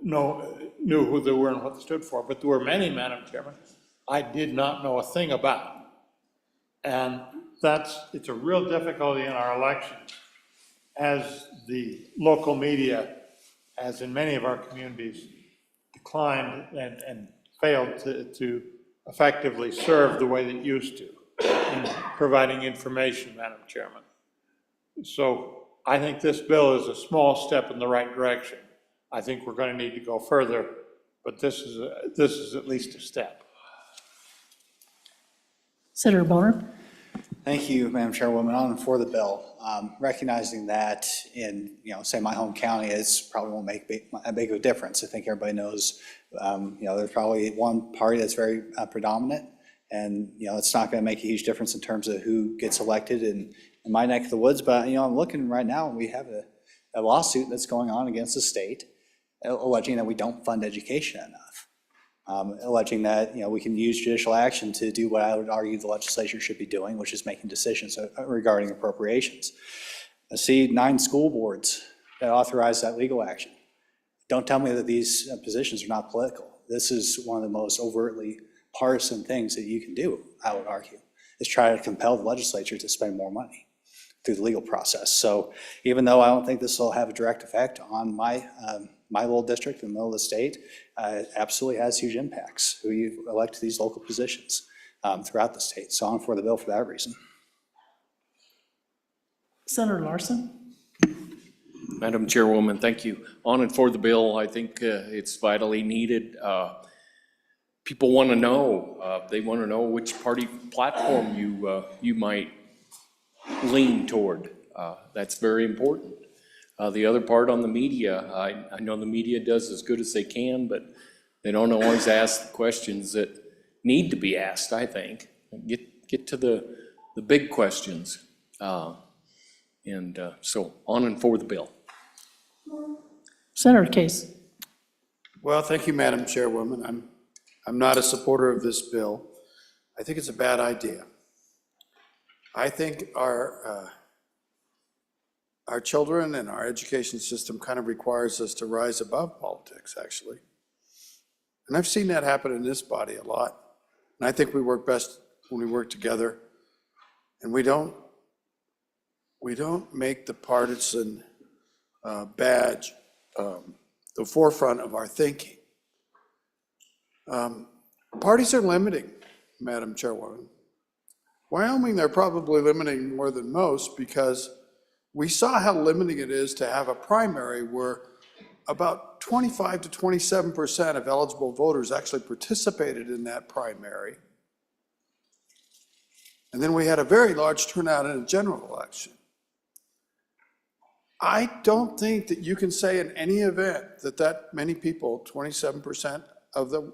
knew who they were and what they stood for, but there were many, Madam Chairman, I did not know a thing about. And it's a real difficulty in our elections as the local media, as in many of our communities, declined and failed to effectively serve the way that it used to in providing information, Madam Chairman. So I think this bill is a small step in the right direction. I think we're going to need to go further, but this is at least a step. Senator Boner? Thank you, Madam Chairwoman. On and for the bill, recognizing that in, say my home county, it's probably won't make a big of a difference. I think everybody knows, there's probably one party that's very predominant, and, it's not going to make a huge difference in terms of who gets elected in my neck of the woods. But, I'm looking right now, and we have a lawsuit that's going on against the state alleging that we don't fund education enough. alleging that, we can use judicial action to do what I would argue the legislature should be doing, which is making decisions regarding appropriations. I see 9 school boards that authorize that legal action. Don't tell me that these positions are not political. This is one of the most overtly partisan things that you can do, I would argue, is try to compel the legislature to spend more money through the legal process. So even though I don't think this will have a direct effect on my little district in the middle of the state, it absolutely has huge impacts who you elect to these local positions throughout the state. So I'm for the bill for that reason. Senator Larson? Madam Chairwoman, thank you. On and for the bill, I think it's vitally needed. People want to know, they want to know which party platform you might lean toward. That's very important. The other part on the media, I know the media does as good as they can, but they don't always ask the questions that need to be asked, I think. Get to the big questions. So on and for the bill. Senator Case? Well, thank you, Madam Chairwoman. I'm not a supporter of this bill. I think it's a bad idea. I think our children and our education system kind of requires us to rise above politics, actually. And I've seen that happen in this body a lot. And I think we work best when we work together. And we don't make the partisan badge the forefront of our thinking. Parties are limiting, Madam Chairwoman. Wyoming, they're probably limiting more than most because we saw how limiting it is to have a primary where about 25 to 27% of eligible voters actually participated in that primary. And then we had a very large turnout in a general election. I don't think that you can say in any event that many people, 27% of the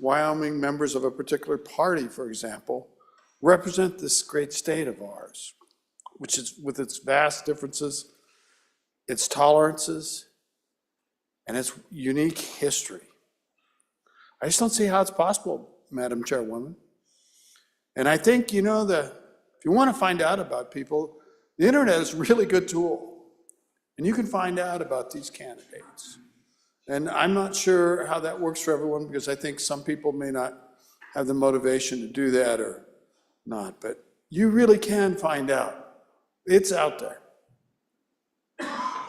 Wyoming members of a particular party, for example, represent this great state of ours, which is with its vast differences, its tolerances, and its unique history. I just don't see how it's possible, Madam Chairwoman. And I think, if you want to find out about people, the internet is a really good tool. And you can find out about these candidates. And I'm not sure how that works for everyone because I think some people may not have the motivation to do that or not. But you really can find out. It's out there.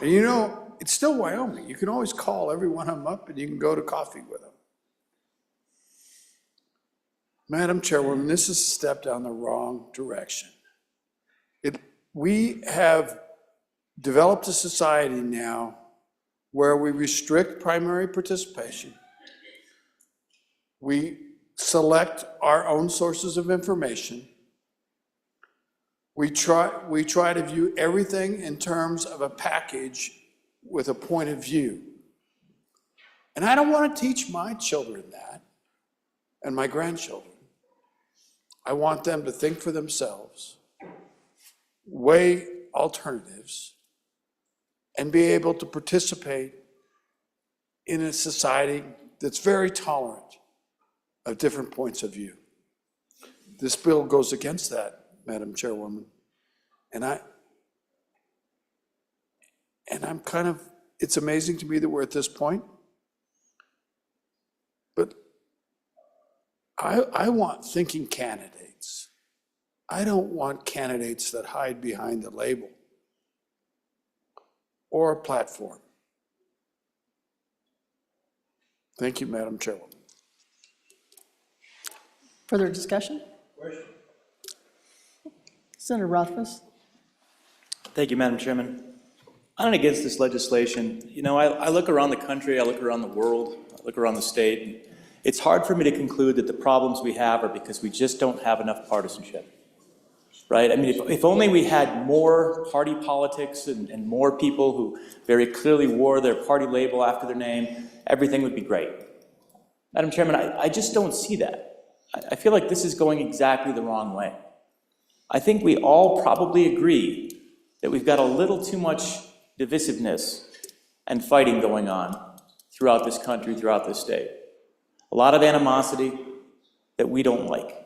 And it's still Wyoming. You can always call every one of them up and you can go to coffee with them. Madam Chairwoman, this is a step down the wrong direction. We have developed a society now where we restrict primary participation. We select our own sources of information. We try to view everything in terms of a package with a point of view. And I don't want to teach my children that and my grandchildren. I want them to think for themselves, weigh alternatives, and be able to participate in a society that's very tolerant of different points of view. This bill goes against that, Madam Chairwoman. And I'm it's amazing to me that we're at this point. But I want thinking candidates. I don't want candidates that hide behind the label or a platform. Thank you, Madam Chairwoman. Further discussion? Senator Rothfuss? Thank you, Madam Chairman. I'm against this legislation. I look around the country, I look around the world, I look around the state, and it's hard for me to conclude that the problems we have are because we just don't have enough partisanship. Right? I mean, if only we had more party politics and more people who very clearly wore their party label after their name, everything would be great. Madam Chairman, I just don't see that. I feel like this is going exactly the wrong way. I think we all probably agree that we've got a little too much divisiveness and fighting going on throughout this country, throughout this state. a lot of animosity that we don't like.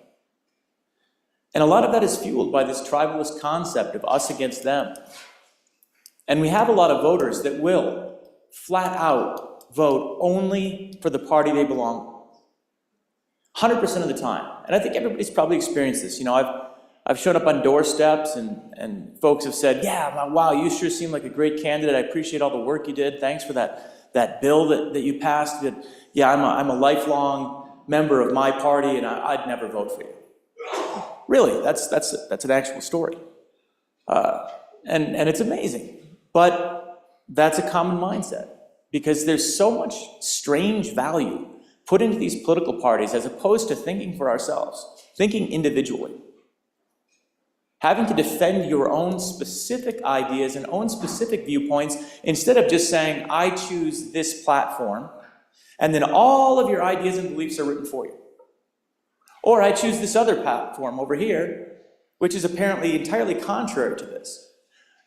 And a lot of that is fueled by this tribalist concept of us against them. And we have a lot of voters that will flat out vote only for the party they belong to, 100% of the time. And I think everybody's probably experienced this. You know, I've shown up on doorsteps and folks have said, yeah, wow, you sure seem like a great candidate. I appreciate all the work you did. Thanks for that bill that you passed. But yeah, I'm a lifelong member of my party and I'd never vote for you. Really, that's an actual story. And it's amazing. But that's a common mindset because there's so much strange value put into these political parties as opposed to thinking for ourselves, thinking individually. Having to defend your own specific ideas and own specific viewpoints instead of just saying, I choose this platform, and then all of your ideas and beliefs are written for you. Or I choose this other platform over here, which is apparently entirely contrary to this.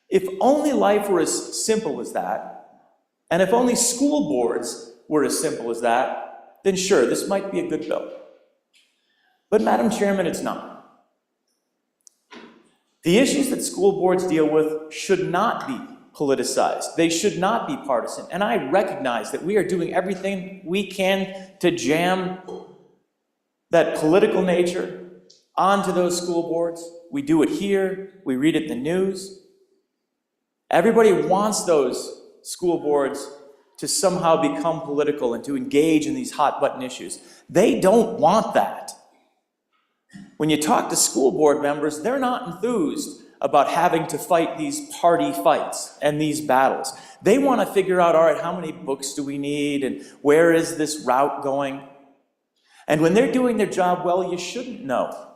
If only life were as simple as that, and if only school boards were as simple as that, then sure, this might be a good bill. But Madam Chairman, it's not. The issues that school boards deal with should not be politicized. They should not be partisan. And I recognize that we are doing everything we can to jam that political nature onto those school boards. We do it here. We read it in the news. Everybody wants those school boards to somehow become political and to engage in these hot button issues. They don't want that. When you talk to school board members, they're not enthused about having to fight these party fights and these battles. They want to figure out, all right, how many books do we need and where is this route going? And when they're doing their job well, you shouldn't know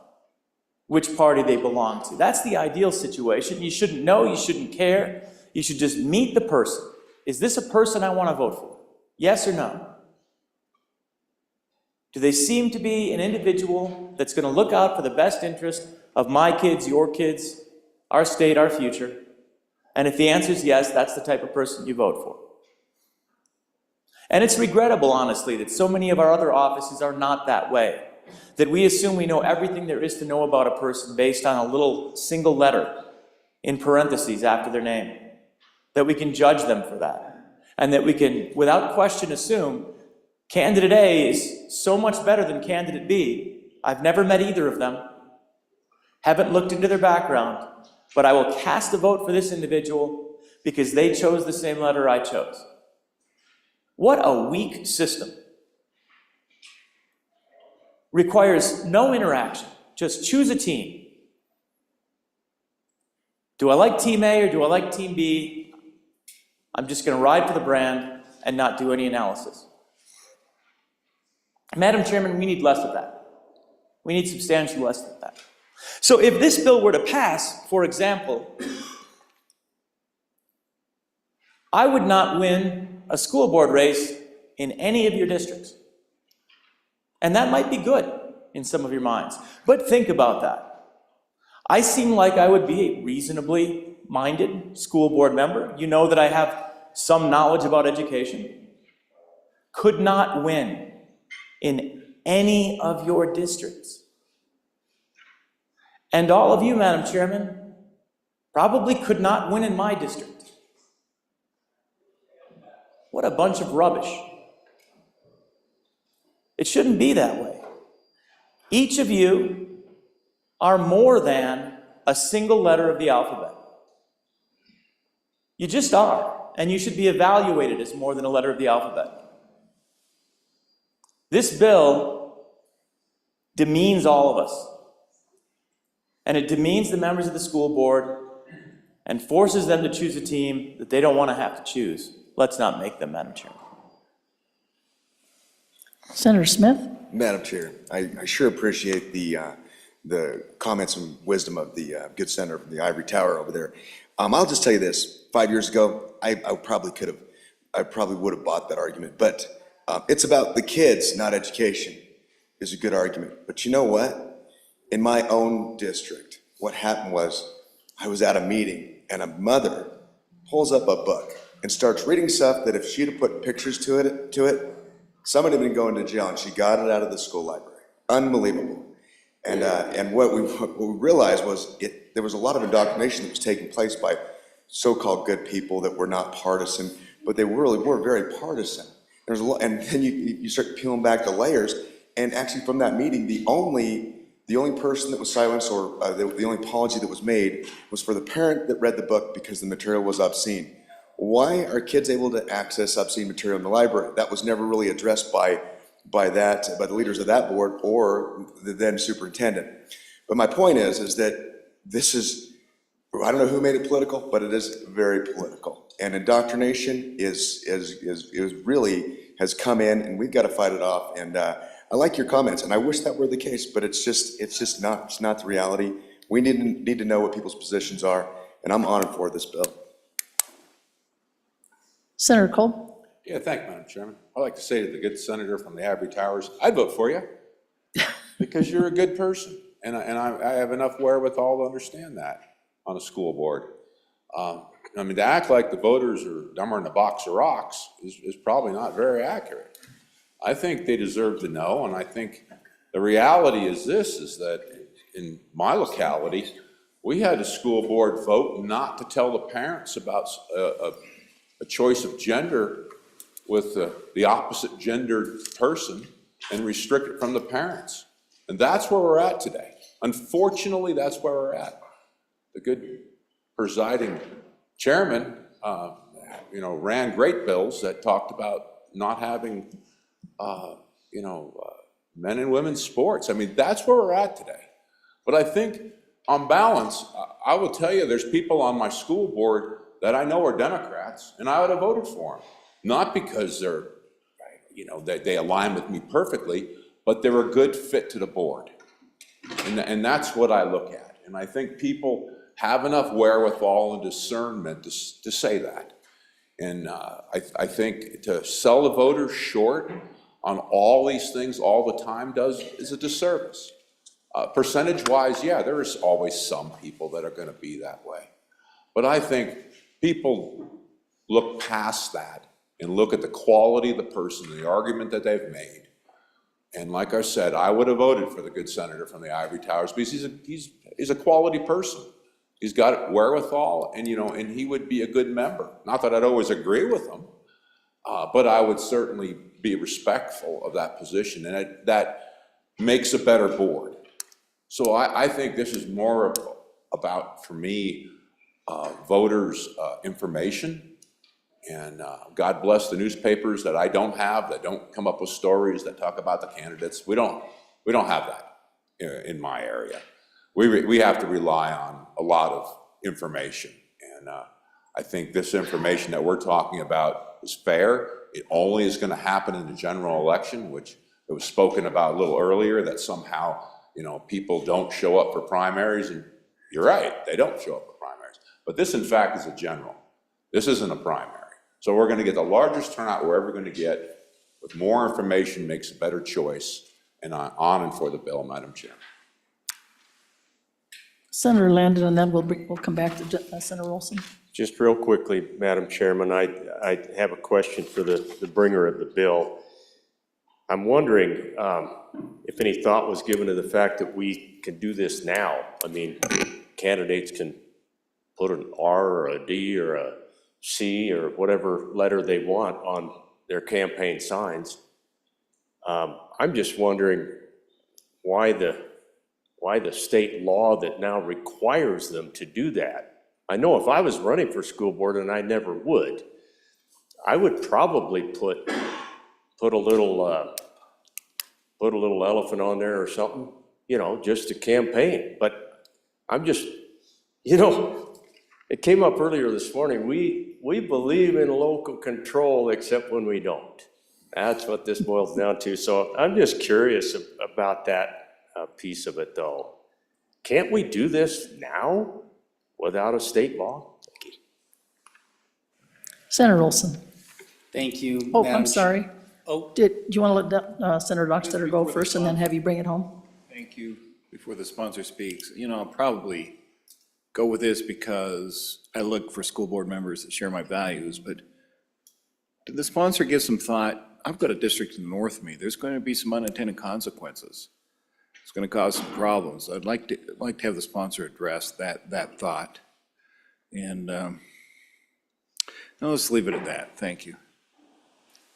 which party they belong to. That's the ideal situation. You shouldn't know, you shouldn't care. You should just meet the person. Is this a person I want to vote for? Yes or no? Do they seem to be an individual that's going to look out for the best interest of my kids, your kids, our state, our future? And if the answer is yes, that's the type of person you vote for. And it's regrettable, honestly, that so many of our other offices are not that way. That we assume we know everything there is to know about a person based on a little single letter in parentheses after their name. That we can judge them for that. And that we can, without question, assume candidate A is so much better than candidate B. I've never met either of them. Haven't looked into their background. But I will cast a vote for this individual because they chose the same letter I chose. What a weak system. Requires no interaction. Just choose a team. Do I like team A or do I like team B? I'm just going to ride for the brand and not do any analysis. Madam Chairman, we need less of that. We need substantially less of that. So if this bill were to pass, for example, I would not win a school board race in any of your districts. And that might be good in some of your minds. But think about that. I seem like I would be a reasonably minded school board member. You know that I have some knowledge about education. Could not win in any of your districts. And all of you, Madam Chairman, probably could not win in my district. What a bunch of rubbish. It shouldn't be that way. Each of you are more than a single letter of the alphabet. You just are, and you should be evaluated as more than a letter of the alphabet. This bill demeans all of us. And it demeans the members of the school board and forces them to choose a team that they don't want to have to choose. Let's not make them, Madam Chairman. Senator Smith? Madam Chair, I sure appreciate the comments and wisdom of the good senator from the ivory tower over there. I'll just tell you this, 5 years ago, I probably would have bought that argument, but it's about the kids, not education, is a good argument. But you know what? In my own district, what happened was I was at a meeting and a mother pulls up a book and starts reading stuff that if she'd have put pictures to it, Somebody had been going to jail and she got it out of the school library. Unbelievable. And what we realized was there was a lot of indoctrination that was taking place by so-called good people that were not partisan, but they really were very partisan. There's a lot, and then you start peeling back the layers, and actually from that meeting, the only person that was silenced, or the only apology that was made, was for the parent that read the book because the material was obscene. Why are kids able to access obscene material in the library? That was never really addressed by the leaders of that board or the then superintendent. But my point is that this is, I don't know who made it political, but it is very political. And indoctrination is really has come in, and we've got to fight it off. And I like your comments, and I wish that were the case, but it's just not. It's not the reality. We need to know what people's positions are, and I'm honored for this bill. Senator Cole? Yeah, thank you, Madam Chairman. I'd like to say to the good senator from the Ivory Towers, I'd vote for you because you're a good person, and I have enough wherewithal to understand that on a school board. I mean, to act like the voters are dumber than a box of rocks is probably not very accurate. I think they deserve to know, and I think the reality is this, is that in my locality, we had a school board vote not to tell the parents about a choice of gender with the opposite gendered person and restrict it from the parents. And that's where we're at today. Unfortunately, that's where we're at. The good presiding chairman, ran great bills that talked about not having, men and women's sports. I mean, that's where we're at today. But I think on balance, I will tell you, there's people on my school board that I know are Democrats, and I would have voted for them. Not because they're, they align with me perfectly, but they're a good fit to the board. And that's what I look at. And I think people have enough wherewithal and discernment to say that. And I think to sell the voters short on all these things all the time is a disservice. Percentage-wise, yeah, there is always some people that are going to be that way. But I think people look past that and look at the quality of the person, the argument that they've made. And like I said, I would have voted for the good senator from the Ivory Towers because he's a quality person. He's got wherewithal, and and he would be a good member. Not that I'd always agree with him, but I would certainly be respectful of that position, and that makes a better board. So I think this is more about, for me, voters' information. And God bless the newspapers that I don't have, that don't come up with stories that talk about the candidates. We don't have that in my area. We have to rely on a lot of information. And I think this information that we're talking about is fair. It only is going to happen in the general election, which it was spoken about a little earlier, that somehow, people don't show up for primaries. And you're right, they don't show up for primaries. But this, in fact, is a general. This isn't a primary. So we're going to get the largest turnout we're ever going to get. With more information makes a better choice. And I'm on and for the bill, Madam Chair. Senator Landon, and then we'll come back to Senator Olson. Just real quickly, Madam Chairman, I have a question for the bringer of the bill. I'm wondering if any thought was given to the fact that we can do this now. I mean, candidates can put an R or a D or a C or whatever letter they want on their campaign signs. I'm just wondering why the state law that now requires them to do that. I know if I was running for school board, and I never would, I would probably put a little elephant on there or something, just to campaign. But I'm just, it came up earlier this morning. We believe in local control except when we don't. That's what this boils down to. So I'm just curious about that piece of it, though. Can't we do this now without a state law? Thank you. Senator Olson. Thank you. Oh, Madam I'm sorry. Do you want to let Senator Dockstader go first and then have you bring it home? Thank you. Before the sponsor speaks, I'll probably go with this because I look for school board members that share my values, but did the sponsor give some thought I've got a district north of me, there's going to be some unintended consequences. It's going to cause some problems. I'd like to have the sponsor address that thought. And no, let's leave it at that. Thank you.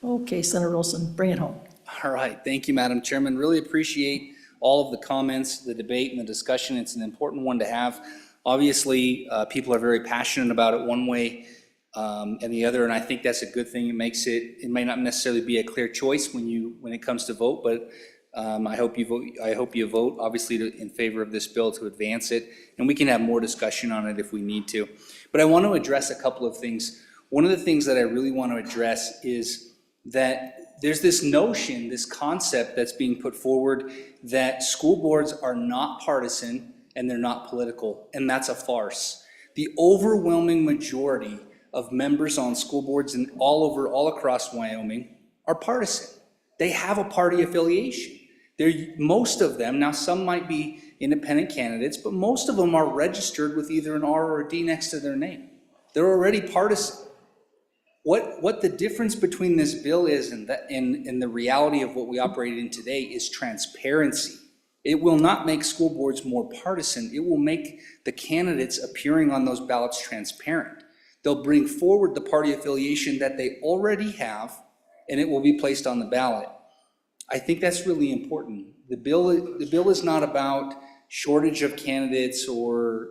Okay, Senator Olson, bring it home. All right, thank you, Madam Chairman. Really appreciate all of the comments, the debate, and the discussion. It's an important one to have. Obviously, people are very passionate about it one way and the other, and I think that's a good thing. It may not necessarily be a clear choice when it comes to vote, but I hope you vote obviously in favor of this bill to advance it, and we can have more discussion on it if we need to. But I want to address a couple of things. One of the things that I really want to address is that there's this notion, this concept that's being put forward that school boards are not partisan and they're not political, and that's a farce. The overwhelming majority of members on school boards and all across Wyoming are partisan. They have a party affiliation. Most of them, now some might be independent candidates, but most of them are registered with either an R or a D next to their name. They're already partisan. What the difference between this bill is and the reality of what we operate in today is transparency. It will not make school boards more partisan. It will make the candidates appearing on those ballots transparent. They'll bring forward the party affiliation that they already have, and it will be placed on the ballot. I think that's really important. The bill is not about shortage of candidates or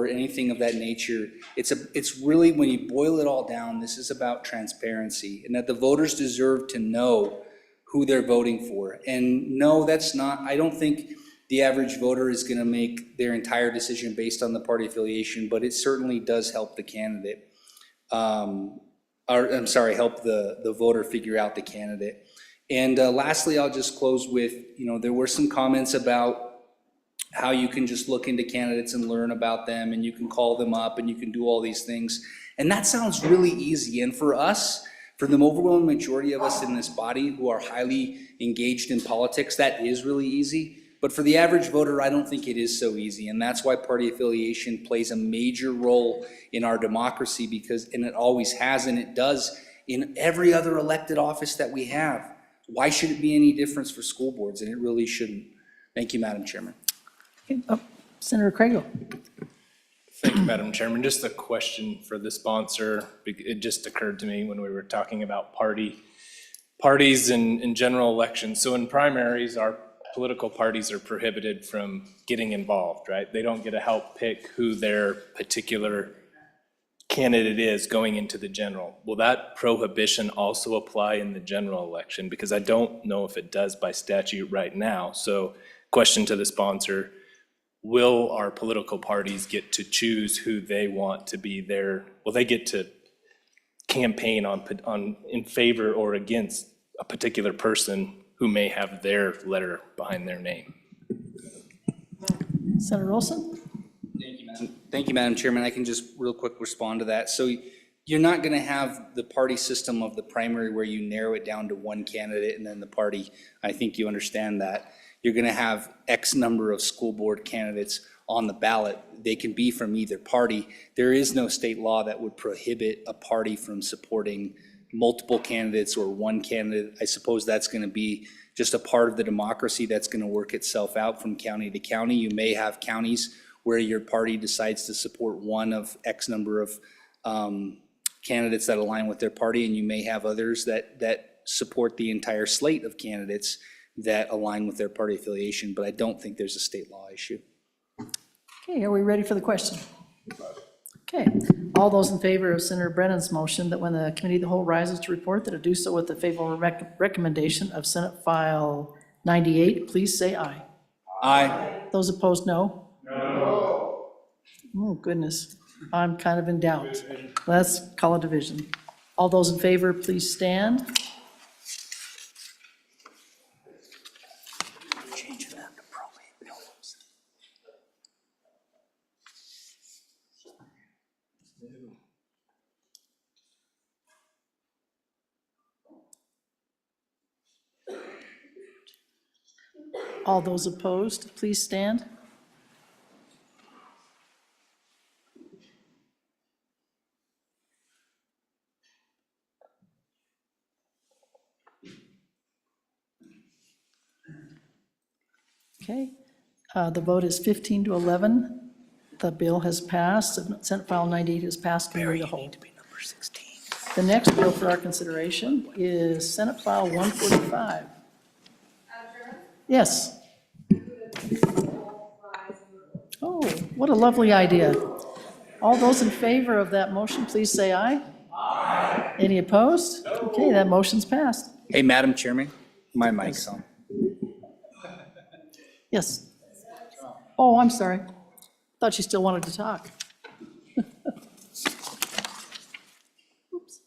anything of that nature. It's really, when you boil it all down, this is about transparency and that the voters deserve to know who they're voting for. And no, I don't think the average voter is gonna make their entire decision based on the party affiliation, but it certainly does help the candidate. Help the voter figure out the candidate. And lastly, I'll just close with, there were some comments about how you can just look into candidates and learn about them, and you can call them up and you can do all these things. And that sounds really easy. And for us, for the overwhelming majority of us in this body who are highly engaged in politics, that is really easy. But for the average voter, I don't think it is so easy. And that's why party affiliation plays a major role in our democracy, and it always has, and it does in every other elected office that we have. Why should it be any difference for school boards? And it really shouldn't. Thank you, Madam Chairman. Senator Craigle. Thank you, Madam Chairman. Just a question for the sponsor. It just occurred to me when we were talking about parties in general elections. So in primaries, our political parties are prohibited from getting involved, right? They don't get to help pick who their particular candidate is going into the general. Will that prohibition also apply in the general election? Because I don't know if it does by statute right now. So question to the sponsor, will our political parties get to choose who they want to be will they get to campaign in favor or against a particular person who may have their letter behind their name? Senator Olson? Thank you, Madam Chairman. I can just real quick respond to that. So you're not going to have the party system of the primary where you narrow it down to one candidate and then the party. I think you understand that. You're going to have X number of school board candidates on the ballot. They can be from either party. There is no state law that would prohibit a party from supporting multiple candidates or one candidate. I suppose that's going to be just a part of the democracy that's going to work itself out from county to county. You may have counties where your party decides to support one of X number of candidates that align with their party, and you may have others that support the entire slate of candidates that align with their party affiliation, but I don't think there's a state law issue. Okay, are we ready for the question? Okay, all those in favor of Senator Brennan's motion that when the committee of the whole rises to report that it do so with the favorable recommendation of Senate File 98, please say aye. Aye. Those opposed, no? No. Oh, goodness, I'm kind of in doubt. Let's call a division. All those in favor, please stand. All those opposed, please stand. Okay, the vote is 15 to 11. The bill has passed, Senate File 98 has passed committee of the whole. The next bill for our consideration is Senate File 145. Yes. Oh, what a lovely idea. All those in favor of that motion, please say aye. Aye. Any opposed? Okay, that motion's passed. Hey, Madam Chairman, my mic's on. Yes. Oh, I'm sorry. Thought you still wanted to talk. Oops.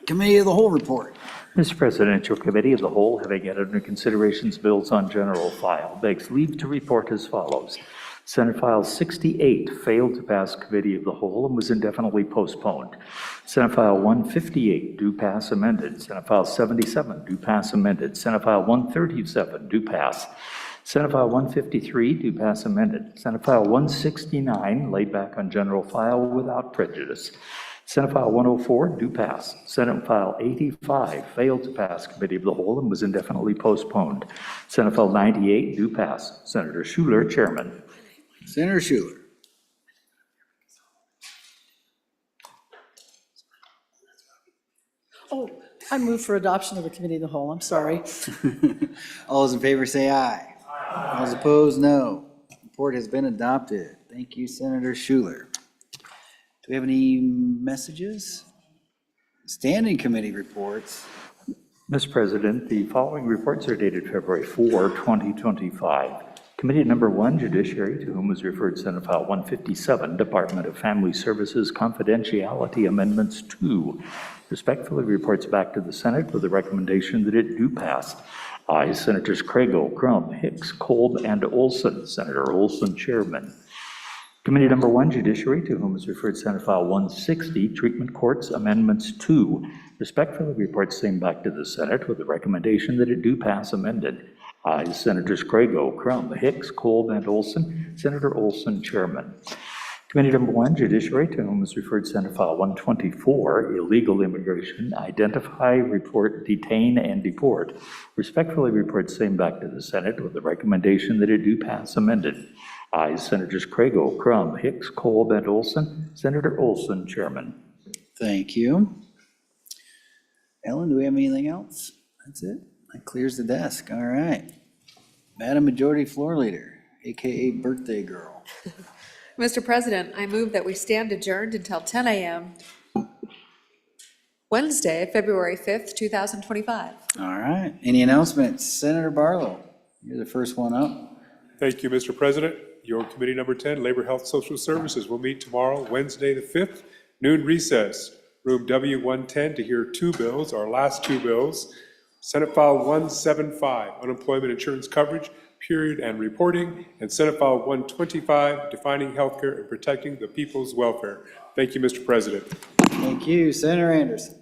Committee of the Whole report. Mr. Presidential Committee of the Whole, having had under considerations bills on general file, begs leave to report as follows. Senate File 68 failed to pass Committee of the Whole and was indefinitely postponed. Senate File 158, do pass amended. Senate File 77, do pass amended. Senate File 137, do pass. Senate File 153, do pass amended. Senate File 169, laid back on general file without prejudice. Senate File 104, do pass. Senate File 85 failed to pass Committee of the Whole and was indefinitely postponed. Senate File 98, do pass. Senator Schuler, Chairman. Senator Schuler. Oh, I move for adoption of the Committee of the Whole. I'm sorry. All those in favor say aye. Aye. All those opposed, no. Report has been adopted. Thank you, Senator Schuler. Do we have any messages? Standing committee reports. Mr. President, the following reports are dated February 4, 2025. Committee number 1, Judiciary, to whom was referred Senate File 157, Department of Family Services Confidentiality Amendments 2, respectfully reports back to the Senate with the recommendation that it do pass. Ayes, Senators Craigo, Crum, Hicks, Kolb, and Olson. Senator Olson, Chairman. Committee number 1, Judiciary, to whom is referred Senate File 160, Treatment Courts Amendments 2, respectfully reports same back to the Senate with the recommendation that it do pass amended. Ayes, Senators Craigo, Crum, Hicks, Kolb, and Olson. Senator Olson, Chairman. Committee number 1, Judiciary, to whom is referred Senate File 124, Illegal Immigration, Identify, Report, Detain, and Deport, respectfully reports same back to the Senate with the recommendation that it do pass amended. Ayes, Senators Craigo, Crum, Hicks, Kolb, and Olson. Senator Olson, Chairman. Thank you. Ellen, do we have anything else? That's it. That clears the desk. All right. Madam Majority Floor Leader, AKA Birthday Girl. Mr. President, I move that we stand adjourned until 10 a.m. Wednesday, February 5th, 2025. All right. Any announcements? Senator Barlow, you're the first one up. Thank you, Mr. President. Your committee number 10, Labor, Health, Social Services, will meet tomorrow, Wednesday the 5th, noon recess, room W110 to hear 2 bills, our last 2 bills. Senate File 175, Unemployment Insurance Coverage, Period and Reporting, and Senate File 125, Defining Healthcare and Protecting the People's Welfare. Thank you, Mr. President. Thank you. Senator Anderson.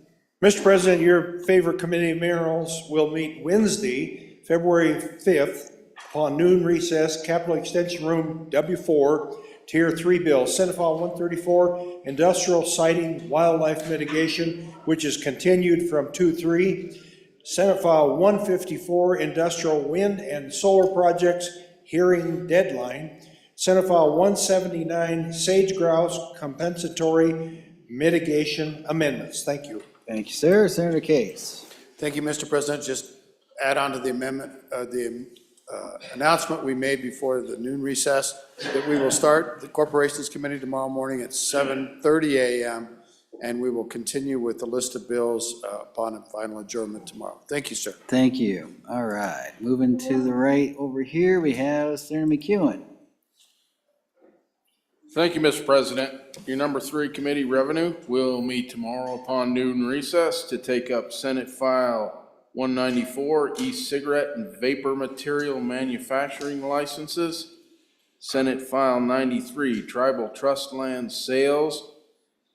Mr. President, your favorite committee of minerals will meet Wednesday, February 5th, upon noon recess, Capitol Extension Room W4, Tier 3 bill, Senate File 134, Industrial Siting Wildlife Mitigation, which is continued from 2-3. Senate File 154, Industrial Wind and Solar Projects, hearing deadline. Senate File 179, Sage Grouse Compensatory Mitigation Amendments. Thank you. Thank you, sir. Senator Case. Thank you, Mr. President. Just add on to the amendment, announcement we made before the noon recess that we will start the Corporations Committee tomorrow morning at 7:30 a.m. and we will continue with the list of bills upon a final adjournment tomorrow. Thank you, sir. Thank you. All right. Moving to the right over here, we have Senator McEwen. Thank you, Mr. President. Your number 3 committee, Revenue, will meet tomorrow upon noon recess to take up Senate File 194, e-cigarette and vapor material manufacturing licenses. Senate File 93, tribal trust land sales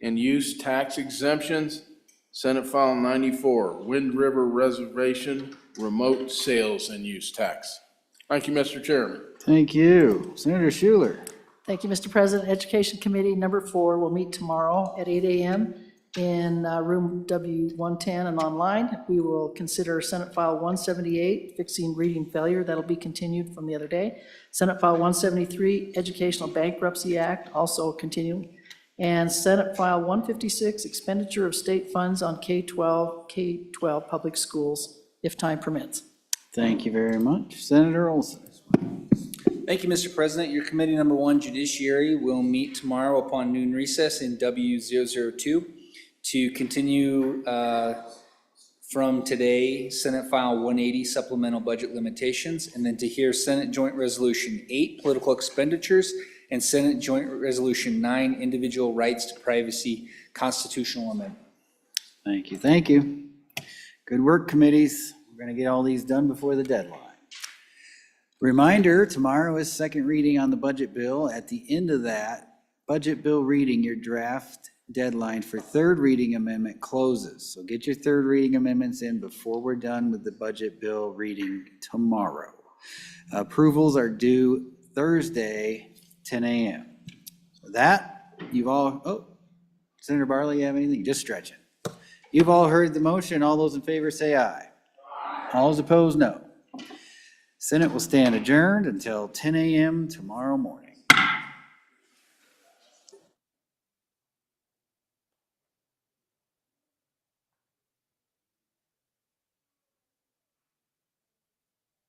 and use tax exemptions. Senate File 94, Wind River Reservation remote sales and use tax. Thank you, Mr. Chairman. Thank you. Senator Schuler. Thank you, Mr. President. Education Committee number 4 will meet tomorrow at 8 a.m. in room W110 and online. We will consider Senate File 178, fixing reading failure. That'll be continued from the other day. Senate File 173, Educational Bankruptcy Act, also continuing. And Senate File 156, expenditure of state funds on K-12 public schools, if time permits. Thank you very much. Senator Olson. Thank you, Mr. President. Your committee number 1, Judiciary, will meet tomorrow upon noon recess in W002 to continue from today, Senate File 180, Supplemental Budget Limitations, and then to hear Senate Joint Resolution 8, Political Expenditures, and Senate Joint Resolution 9, Individual Rights to Privacy, Constitutional Amendment. Thank you, thank you. Good work, committees. We're going to get all these done before the deadline. Reminder, tomorrow is second reading on the budget bill. At the end of that budget bill reading, your draft deadline for third reading amendment closes. So get your third reading amendments in before we're done with the budget bill reading tomorrow. Approvals are due Thursday, 10 a.m. With that, you've all, oh, Senator Barley, you have anything? Just stretching. You've all heard the motion. All those in favor say aye. All those opposed, no. Senate will stand adjourned until 10 a.m. tomorrow morning.